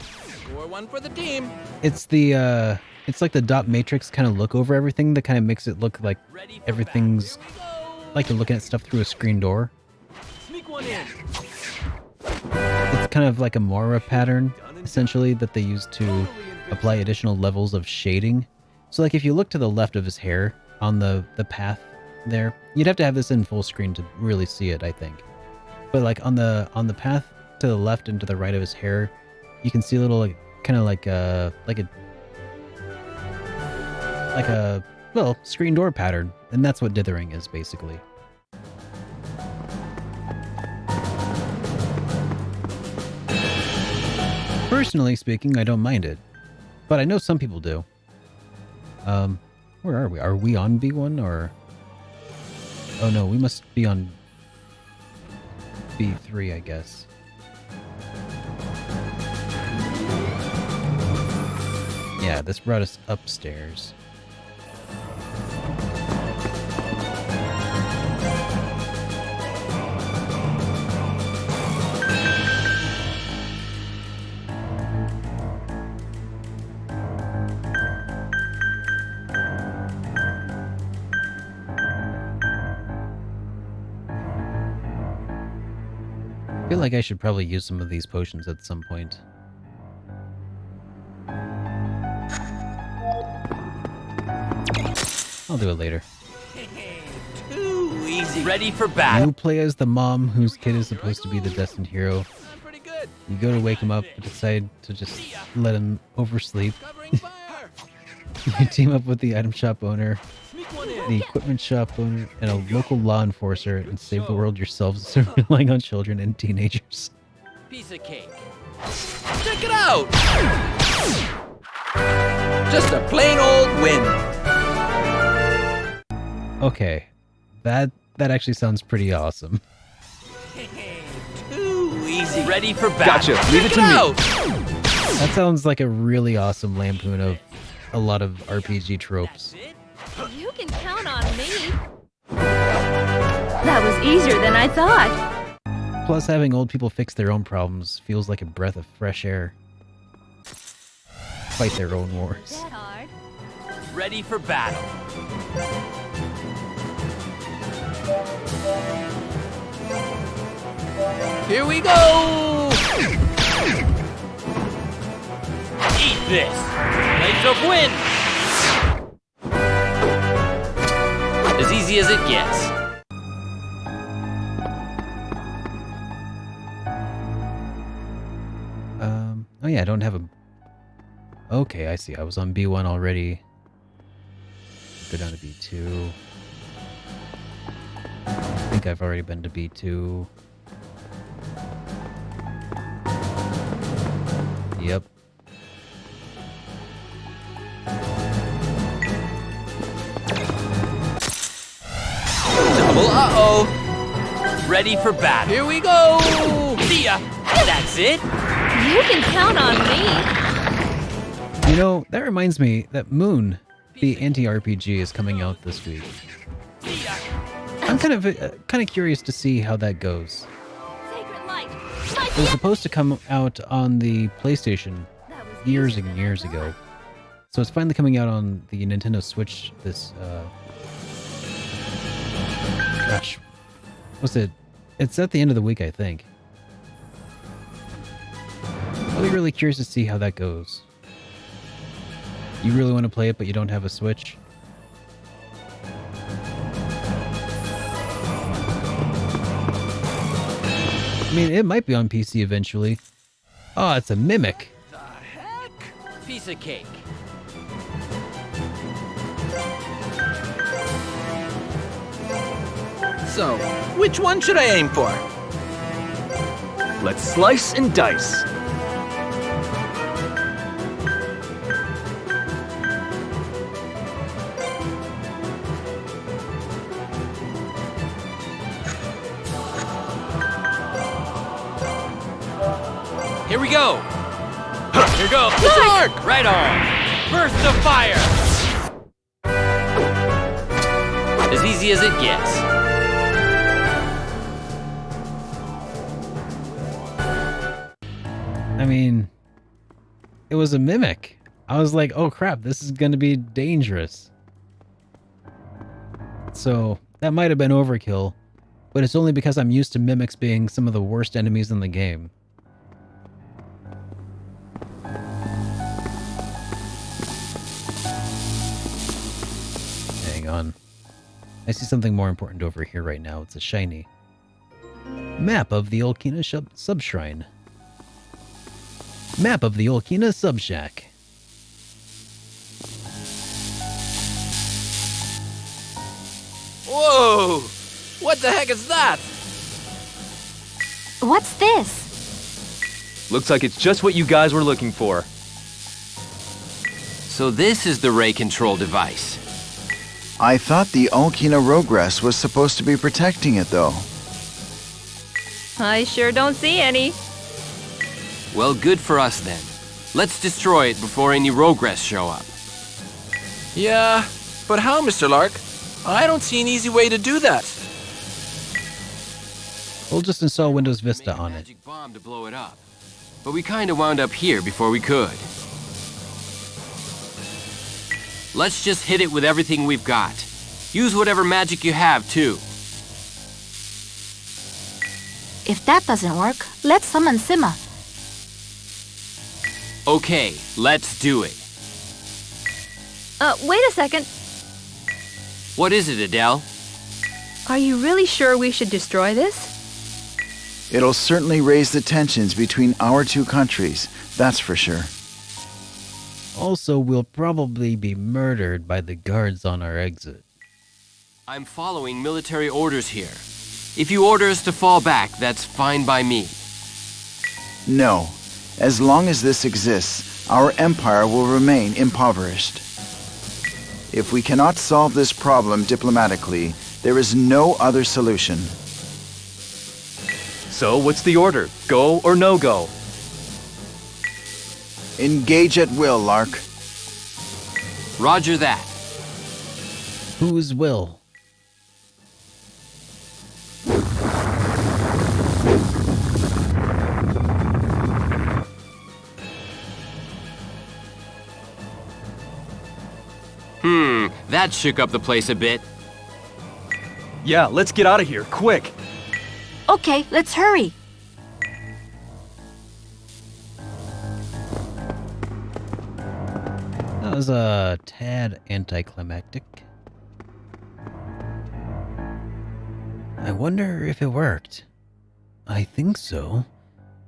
S3: Score one for the team.
S2: It's the, it's like the dot matrix kind of look over everything that kind of makes it look like everything's... like you're looking at stuff through a screen door.
S3: Sneak one in.
S2: It's kind of like a Mora pattern, essentially, that they use to apply additional levels of shading. So like if you look to the left of his hair on the path there, you'd have to have this in full screen to really see it, I think. But like on the path to the left and to the right of his hair, you can see a little like kind of like a well, screen door pattern, and that's what dithering is basically. Personally speaking, I don't mind it, but I know some people do. Where are we? Are we on B1 or? Oh no, we must be on B3, I guess. Yeah, this brought us upstairs. I feel like I should probably use some of these potions at some point. I'll do it later.
S9: Too easy. Ready for battle.
S2: You play as the mom whose kid is supposed to be the destined hero. You go to wake him up, but decide to just let him oversleep. You team up with the item shop owner, the equipment shop owner, and a local law enforcer and save the world yourselves instead of relying on children and teenagers.
S9: Piece of cake. Check it out! Just a plain old win.
S2: Okay, that actually sounds pretty awesome.
S9: Too easy. Ready for battle.
S8: Gotcha. Leave it to me.
S2: That sounds like a really awesome lampoon of a lot of RPG tropes.
S15: You can count on me. That was easier than I thought.
S2: Plus, having old people fix their own problems feels like a breath of fresh air. Fight their own wars.
S15: That hard.
S9: Ready for battle. Here we go! Eat this! Place of win! As easy as it gets.
S2: Oh yeah, I don't have a... Okay, I see. I was on B1 already. Go down to B2. I think I've already been to B2. Yep.
S9: Double uh-oh. Ready for battle. Here we go! See ya! That's it!
S15: You can count on me.
S2: You know, that reminds me that Moon, the anti-RPG, is coming out this week. I'm kind of curious to see how that goes. It was supposed to come out on the PlayStation years and years ago. So it's finally coming out on the Nintendo Switch this, gosh, what's it? It's at the end of the week, I think. I'll be really curious to see how that goes. You really want to play it, but you don't have a Switch? I mean, it might be on PC eventually. Oh, it's a Mimic.
S9: The heck? Piece of cake. So, which one should I aim for?
S8: Let's slice and dice.
S9: Here we go! Here goes! Mark! Right on! Burst of fire! As easy as it gets.
S2: I mean, it was a Mimic. I was like, oh crap, this is going to be dangerous. So, that might have been overkill, but it's only because I'm used to Mimics being some of the worst enemies in the game. Hang on. I see something more important over here right now. It's a shiny. Map of the Olkina Subshrine. Map of the Olkina Subshack.
S9: Whoa! What the heck is that?
S13: What's this?
S8: Looks like it's just what you guys were looking for.
S9: So this is the ray control device.
S10: I thought the Olkina Rogress was supposed to be protecting it, though.
S15: I sure don't see any.
S9: Well, good for us then. Let's destroy it before any Rogress show up.
S3: Yeah, but how, Mr. Lark? I don't see an easy way to do that.
S2: We'll just install Windows Vista on it.
S9: Magic bomb to blow it up. But we kinda wound up here before we could. Let's just hit it with everything we've got. Use whatever magic you have, too.
S13: If that doesn't work, let's summon Sima.
S9: Okay, let's do it.
S15: Wait a second.
S9: What is it, Adele?
S15: Are you really sure we should destroy this?
S10: It'll certainly raise the tensions between our two countries, that's for sure.
S2: Also, we'll probably be murdered by the guards on our exit.
S9: I'm following military orders here. If you order us to fall back, that's fine by me.
S10: No. As long as this exists, our empire will remain impoverished. If we cannot solve this problem diplomatically, there is no other solution.
S8: So, what's the order? Go or no go?
S10: Engage at will, Lark.
S9: Roger that.
S2: Whose will?
S9: That shook up the place a bit.
S8: Yeah, let's get out of here, quick!
S13: Okay, let's hurry.
S2: That was a tad anticlimactic. I wonder if it worked. I think so.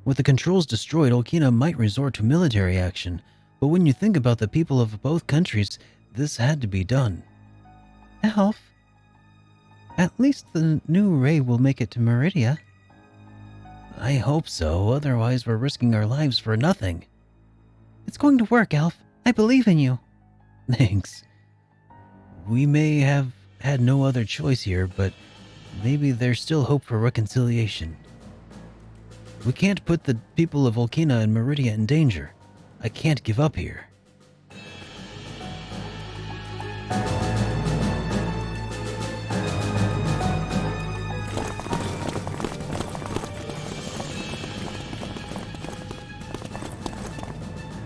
S2: With the controls destroyed, Olkina might resort to military action, but when you think about the people of both countries, this had to be done. Elf, at least the new ray will make it to Meridia. I hope so, otherwise we're risking our lives for nothing. It's going to work, Elf. I believe in you. Thanks. We may have had no other choice here, but maybe there's still hope for reconciliation. We can't put the people of Olkina and Meridia in danger. I can't give up here.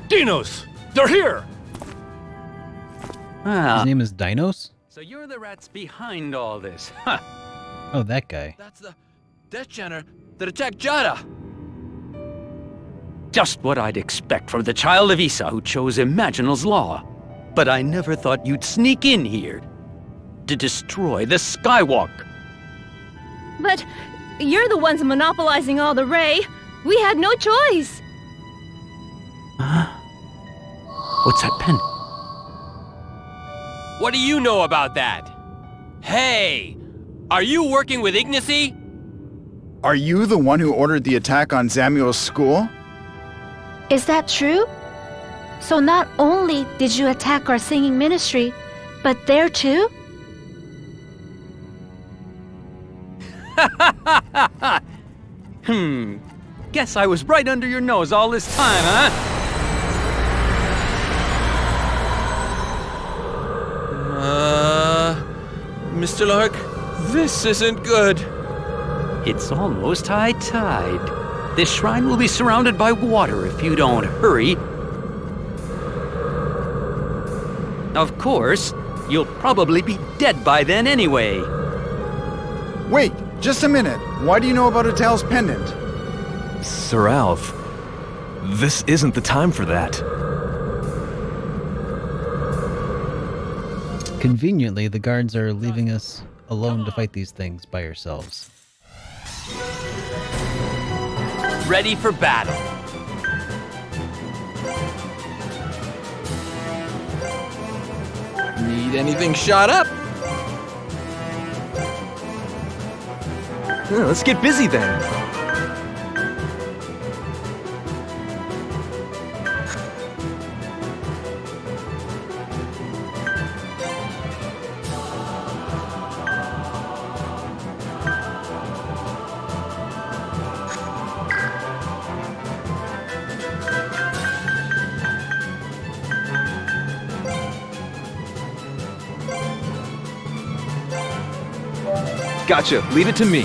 S6: Dinos! They're here!
S2: His name is Dinos?
S17: So you're the rats behind all this, huh?
S2: Oh, that guy.
S17: That's the Death Chanter that attacked Jada. Just what I'd expect from the child of Isa who chose Imaginal's law. But I never thought you'd sneak in here to destroy the Skywalk.
S15: But you're the ones monopolizing all the Ray. We had no choice.
S17: Huh? What's that pen?
S9: What do you know about that? Hey! Are you working with Ignacy?
S10: Are you the one who ordered the attack on Samuel's school?
S13: Is that true? So not only did you attack our singing ministry, but there too?
S17: Guess I was right under your nose all this time, huh?
S3: Mr. Lark, this isn't good.
S17: It's almost high tide. This shrine will be surrounded by water if you don't hurry. Of course, you'll probably be dead by then anyway.
S10: Wait, just a minute. Why do you know about Adele's pendant?
S8: Sir Alf, this isn't the time for that.
S2: Conveniently, the guards are leaving us alone to fight these things by ourselves.
S9: Ready for battle.
S3: Need anything shot up?
S8: Let's get busy then. Gotcha, leave it to me.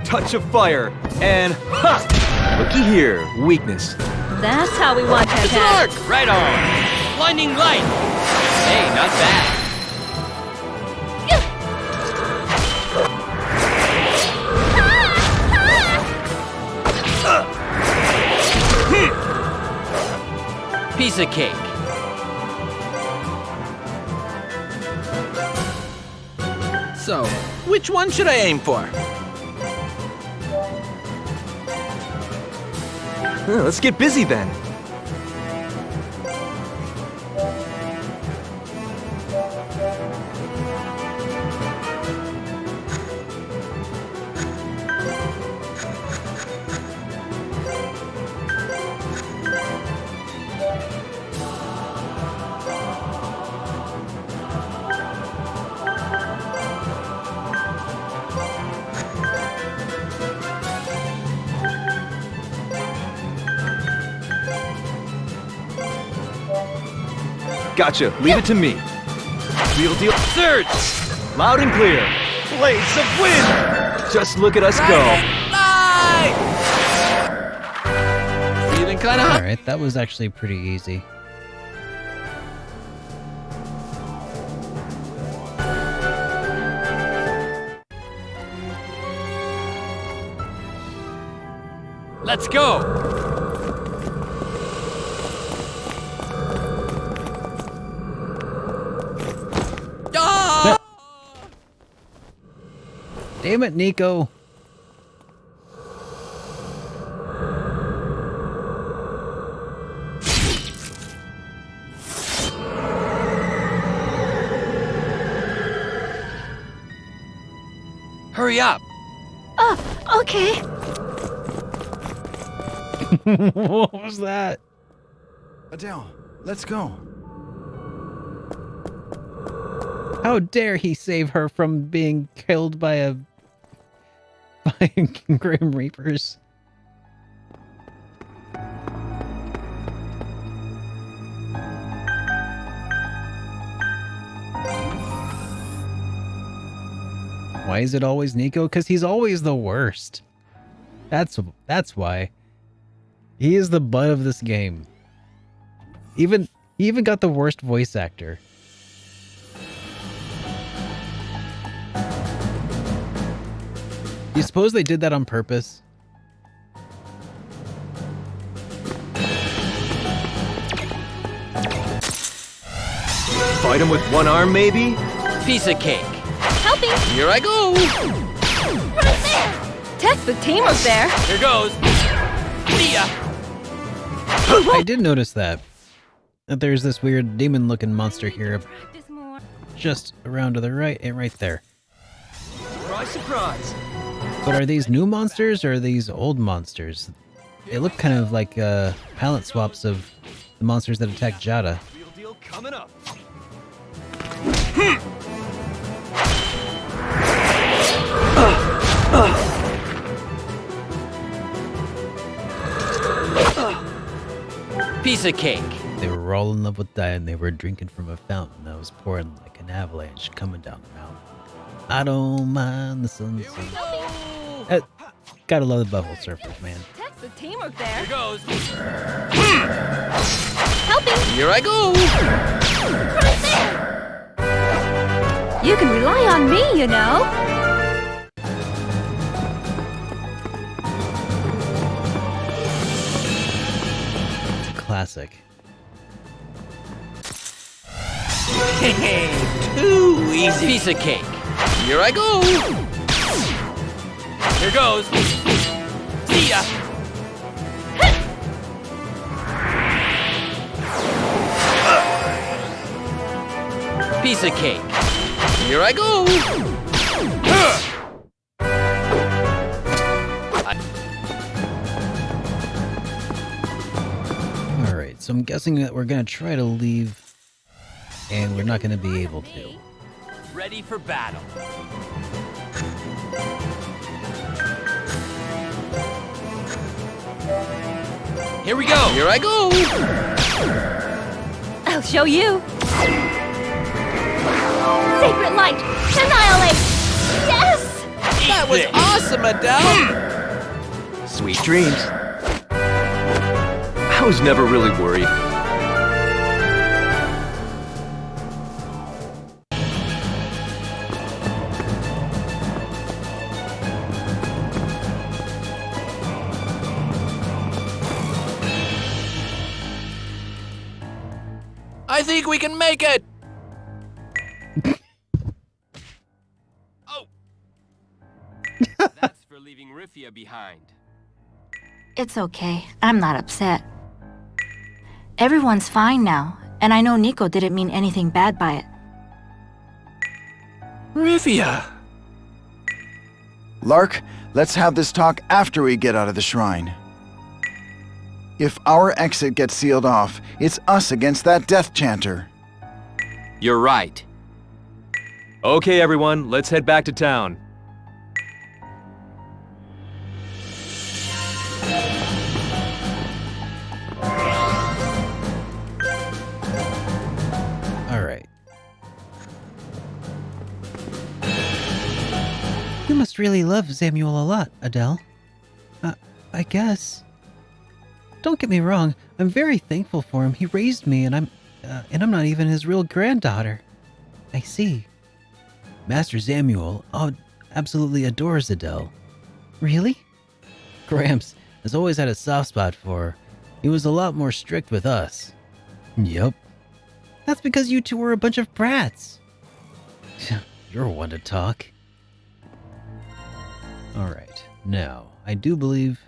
S8: Touch of fire, and ha! Looky here, weakness.
S15: That's how we want to attack.
S9: Dark! Right on! Blinding light! Hey, not bad. Piece of cake.
S3: So, which one should I aim for?
S8: Let's get busy then. Gotcha. Leave it to me. Real deal.
S9: Surge!
S8: Loud and clear.
S14: Blades of wind!
S8: Just look at us go.
S3: Feeling kind of hot.
S2: Alright, that was actually pretty easy.
S9: Let's go!
S2: Damn it, Nico.
S9: Hurry up!
S13: Oh, okay.
S2: What was that?
S10: Adele, let's go.
S2: How dare he save her from being killed by Grim Reapers? Why is it always Nico? Because he's always the worst. That's why. He is the butt of this game. He even got the worst voice actor. You suppose they did that on purpose?
S8: Fight him with one arm, maybe?
S9: Piece of cake.
S15: Helping!
S9: Here I go!
S15: Right there! Text the team up there!
S9: Here goes! See ya!
S2: I did notice that there's this weird demon-looking monster here, just around to the right and right there.
S8: Surprise, surprise.
S2: But are these new monsters or are these old monsters? They look kind of like palette swaps of the monsters that attack Jada.
S8: Real deal coming up.
S9: Piece of cake.
S2: They were all in love with dying. They were drinking from a fountain that was pouring like an avalanche coming down the mountain. I don't mind the sunset. Gotta love the bubble surfers, man.
S15: Text the team up there!
S9: Here goes!
S15: Helping!
S9: Here I go!
S15: Right there! You can rely on me, you know!
S2: Classic.
S9: Too easy. Piece of cake. Here I go. Here goes. See ya. Piece of cake. Here I go.
S2: Alright, so I'm guessing that we're gonna try to leave, and we're not gonna be able to.
S9: Ready for battle. Here we go. Here I go.
S15: I'll show you. Sacred light, annihilate! Yes!
S3: That was awesome, Adele!
S8: Sweet dreams. I was never really worried.
S3: think we can make it!
S9: Oh! That's for leaving Rifia behind.
S13: It's okay. I'm not upset. Everyone's fine now, and I know Nico didn't mean anything bad by it.
S3: Rifia!
S10: Lark, let's have this talk after we get out of the shrine. If our exit gets sealed off, it's us against that death chanter.
S9: You're right.
S8: Okay, everyone, let's head back to town.
S2: Alright. You must really love Samuel a lot, Adele. I guess. Don't get me wrong, I'm very thankful for him. He raised me, and I'm not even his real granddaughter. I see. Master Samuel absolutely adores Adele. Really? Gramps has always had a soft spot for her. He was a lot more strict with us. Yup. That's because you two were a bunch of brats. You're one to talk. Alright, now, I do believe...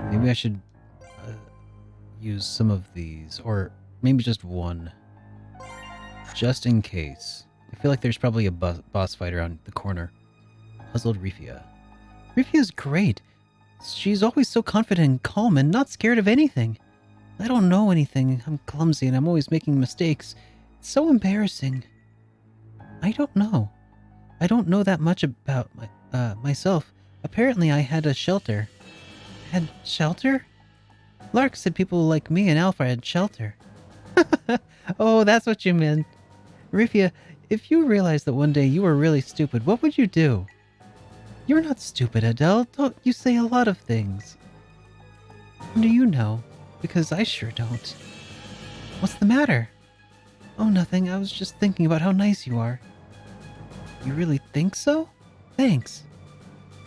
S2: Maybe I should use some of these, or maybe just one. Just in case. I feel like there's probably a boss fight around the corner. Puzzled Rifia. Rifia's great. She's always so confident and calm and not scared of anything. I don't know anything. I'm clumsy and I'm always making mistakes. It's so embarrassing. I don't know. I don't know that much about myself. Apparently I had a shelter. Had shelter? Lark said people like me and Alpha had shelter. Oh, that's what you meant. Rifia, if you realized that one day you were really stupid, what would you do? You're not stupid, Adele. Don't you say a lot of things. How do you know? Because I sure don't. What's the matter? Oh, nothing. I was just thinking about how nice you are. You really think so? Thanks.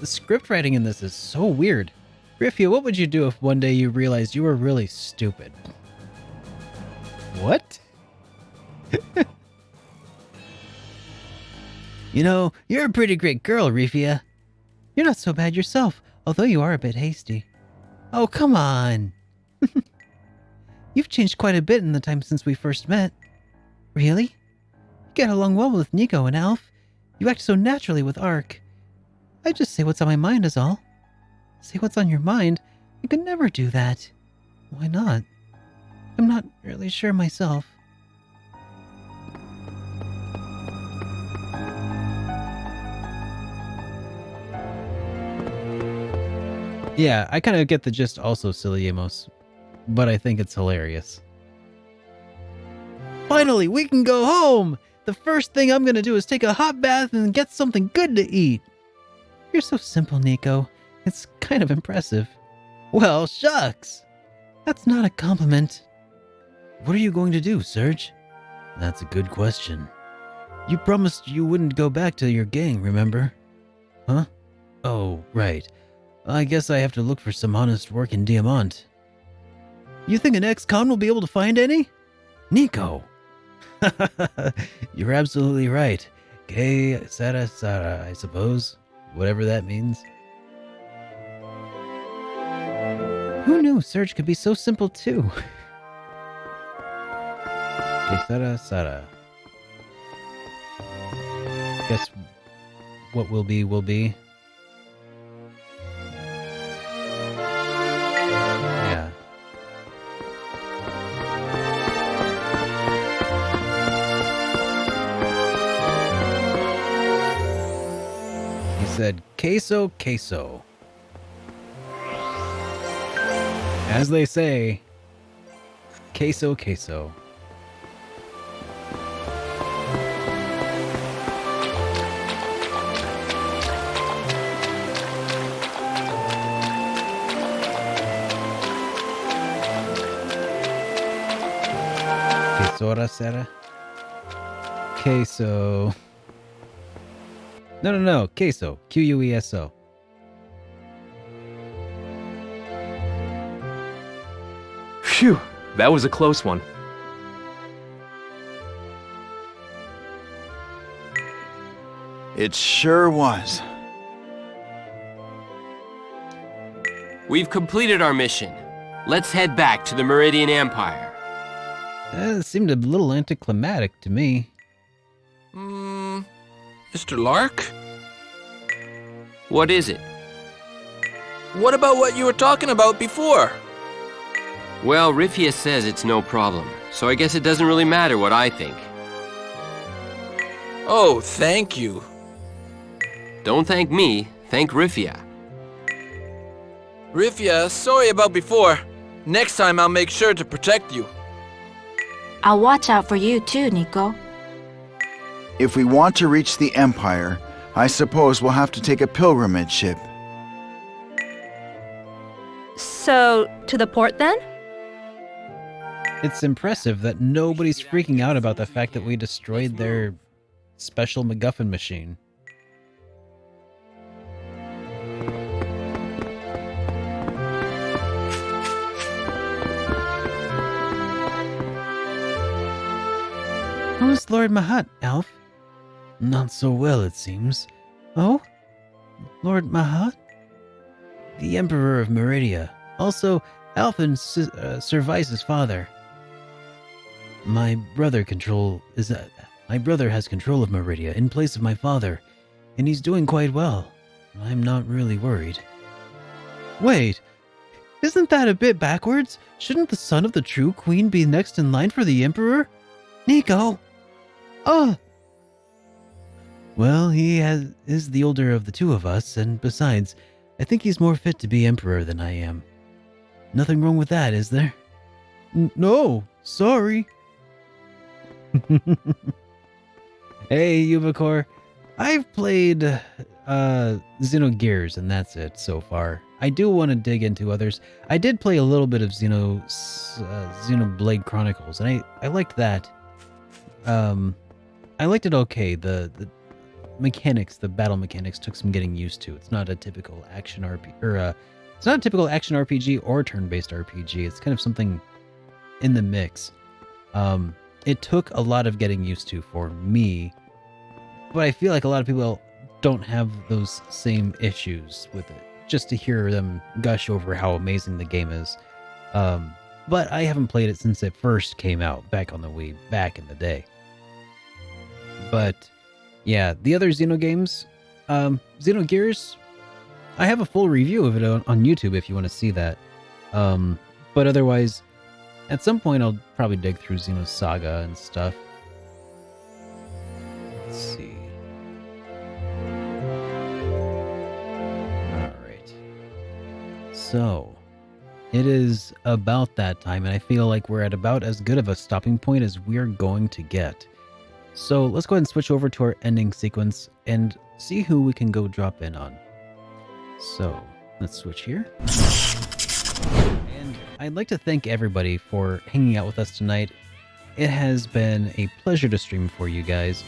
S2: The script writing in this is so weird. Rifia, what would you do if one day you realized you were really stupid? What? You know, you're a pretty great girl, Rifia. You're not so bad yourself, although you are a bit hasty. Oh, come on. You've changed quite a bit in the time since we first met. Really? You get along well with Nico and Alf. You act so naturally with Ark. I just say what's on my mind is all. Say what's on your mind? I could never do that. Why not? I'm not really sure myself. Yeah, I kind of get the gist also, Silly Amos, but I think it's hilarious. Finally, we can go home! The first thing I'm gonna do is take a hot bath and get something good to eat. You're so simple, Nico. It's kind of impressive. Well, shucks! That's not a compliment. What are you going to do, Serge? That's a good question. You promised you wouldn't go back to your gang, remember? Huh? Oh, right. I guess I have to look for some honest work in Diamant. You think an ex-con will be able to find any? Nico! You're absolutely right. Que Sara Sara, I suppose. Whatever that means. Who knew Serge could be so simple too? Que Sara Sara. Guess what will be will be. Yeah. He said, queso, queso. As they say, queso, queso. Quesora Sera? Queso. No, queso. Queso.
S8: Phew, that was a close one.
S10: It sure was.
S9: We've completed our mission. Let's head back to the Meridian Empire.
S2: It seemed a little anticlimactic to me.
S3: Mr. Lark?
S9: What is it?
S3: What about what you were talking about before?
S9: Well, Rifia says it's no problem, so I guess it doesn't really matter what I think.
S3: Oh, thank you.
S9: Don't thank me, thank Rifia.
S3: Rifia, sorry about before. Next time I'll make sure to protect you.
S13: I'll watch out for you too, Nico.
S10: If we want to reach the Empire, I suppose we'll have to take a pilgrimage ship.
S15: So, to the port then?
S2: It's impressive that nobody's freaking out about the fact that we destroyed their special MacGuffin machine. How's Lord Mahat, Alf? Not so well, it seems. Oh? Lord Mahat? The Emperor of Meridia. Also, Alphen Servais's father. My brother has control of Meridia in place of my father, and he's doing quite well. I'm not really worried. Wait, isn't that a bit backwards? Shouldn't the son of the true queen be next in line for the Emperor? Nico! Well, he is the older of the two of us, and besides, I think he's more fit to be Emperor than I am. Nothing wrong with that, is there? No, sorry. Hey, Yubakor. I've played Xenogears, and that's it so far. I do want to dig into others. I did play a little bit of Xenoblade Chronicles, and I liked that. I liked it okay. The mechanics, the battle mechanics, took some getting used to. It's not a typical action RPG, it's not a typical action RPG or turn-based RPG. It's kind of something in the mix. It took a lot of getting used to for me, but I feel like a lot of people don't have those same issues with it. Just to hear them gush over how amazing the game is. But I haven't played it since it first came out back on the Wii, back in the day. But yeah, the other Xeno games, Xenogears, I have a full review of it on YouTube if you want to see that. But otherwise, at some point I'll probably dig through Xenosaga and stuff. Let's see. Alright. So, it is about that time, and I feel like we're at about as good of a stopping point as we're going to get. So let's go ahead and switch over to our ending sequence and see who we can go drop in on. So let's switch here. And I'd like to thank everybody for hanging out with us tonight. It has been a pleasure to stream for you guys.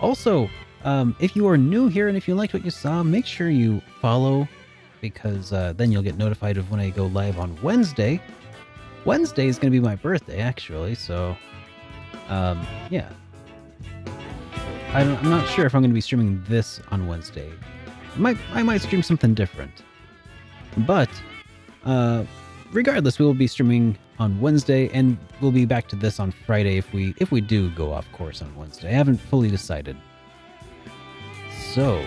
S2: Also, if you are new here and if you liked what you saw, make sure you follow, because then you'll get notified of when I go live on Wednesday. Wednesday is going to be my birthday, actually, so yeah. I'm not sure if I'm going to be streaming this on Wednesday. I might stream something different. But regardless, we will be streaming on Wednesday, and we'll be back to this on Friday if we do go off course on Wednesday. I haven't fully decided. So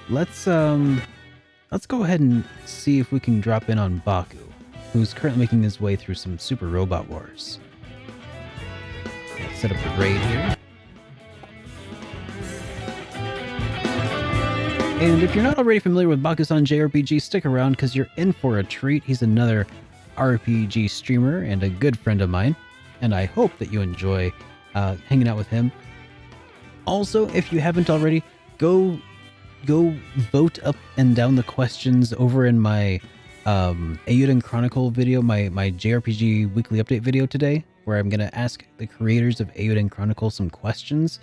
S2: let's go ahead and see if we can drop in on Baku, who's currently making his way through some Super Robot Wars. Let's set up the raid here. And if you're not already familiar with Baku-san JRPG, stick around because you're in for a treat. He's another RPG streamer and a good friend of mine, and I hope that you enjoy hanging out with him. Also, if you haven't already, go vote up and down the questions over in my Eiyuden Chronicle video, my JRPG weekly update video today, where I'm going to ask the creators of Eiyuden Chronicle some questions.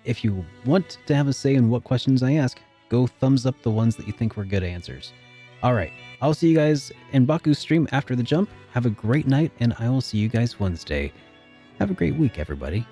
S2: If you want to have a say in what questions I ask, go thumbs up the ones that you think were good answers. All right. I'll see you guys in Baku's stream after the jump. Have a great night, and I will see you guys Wednesday. Have a great week, everybody.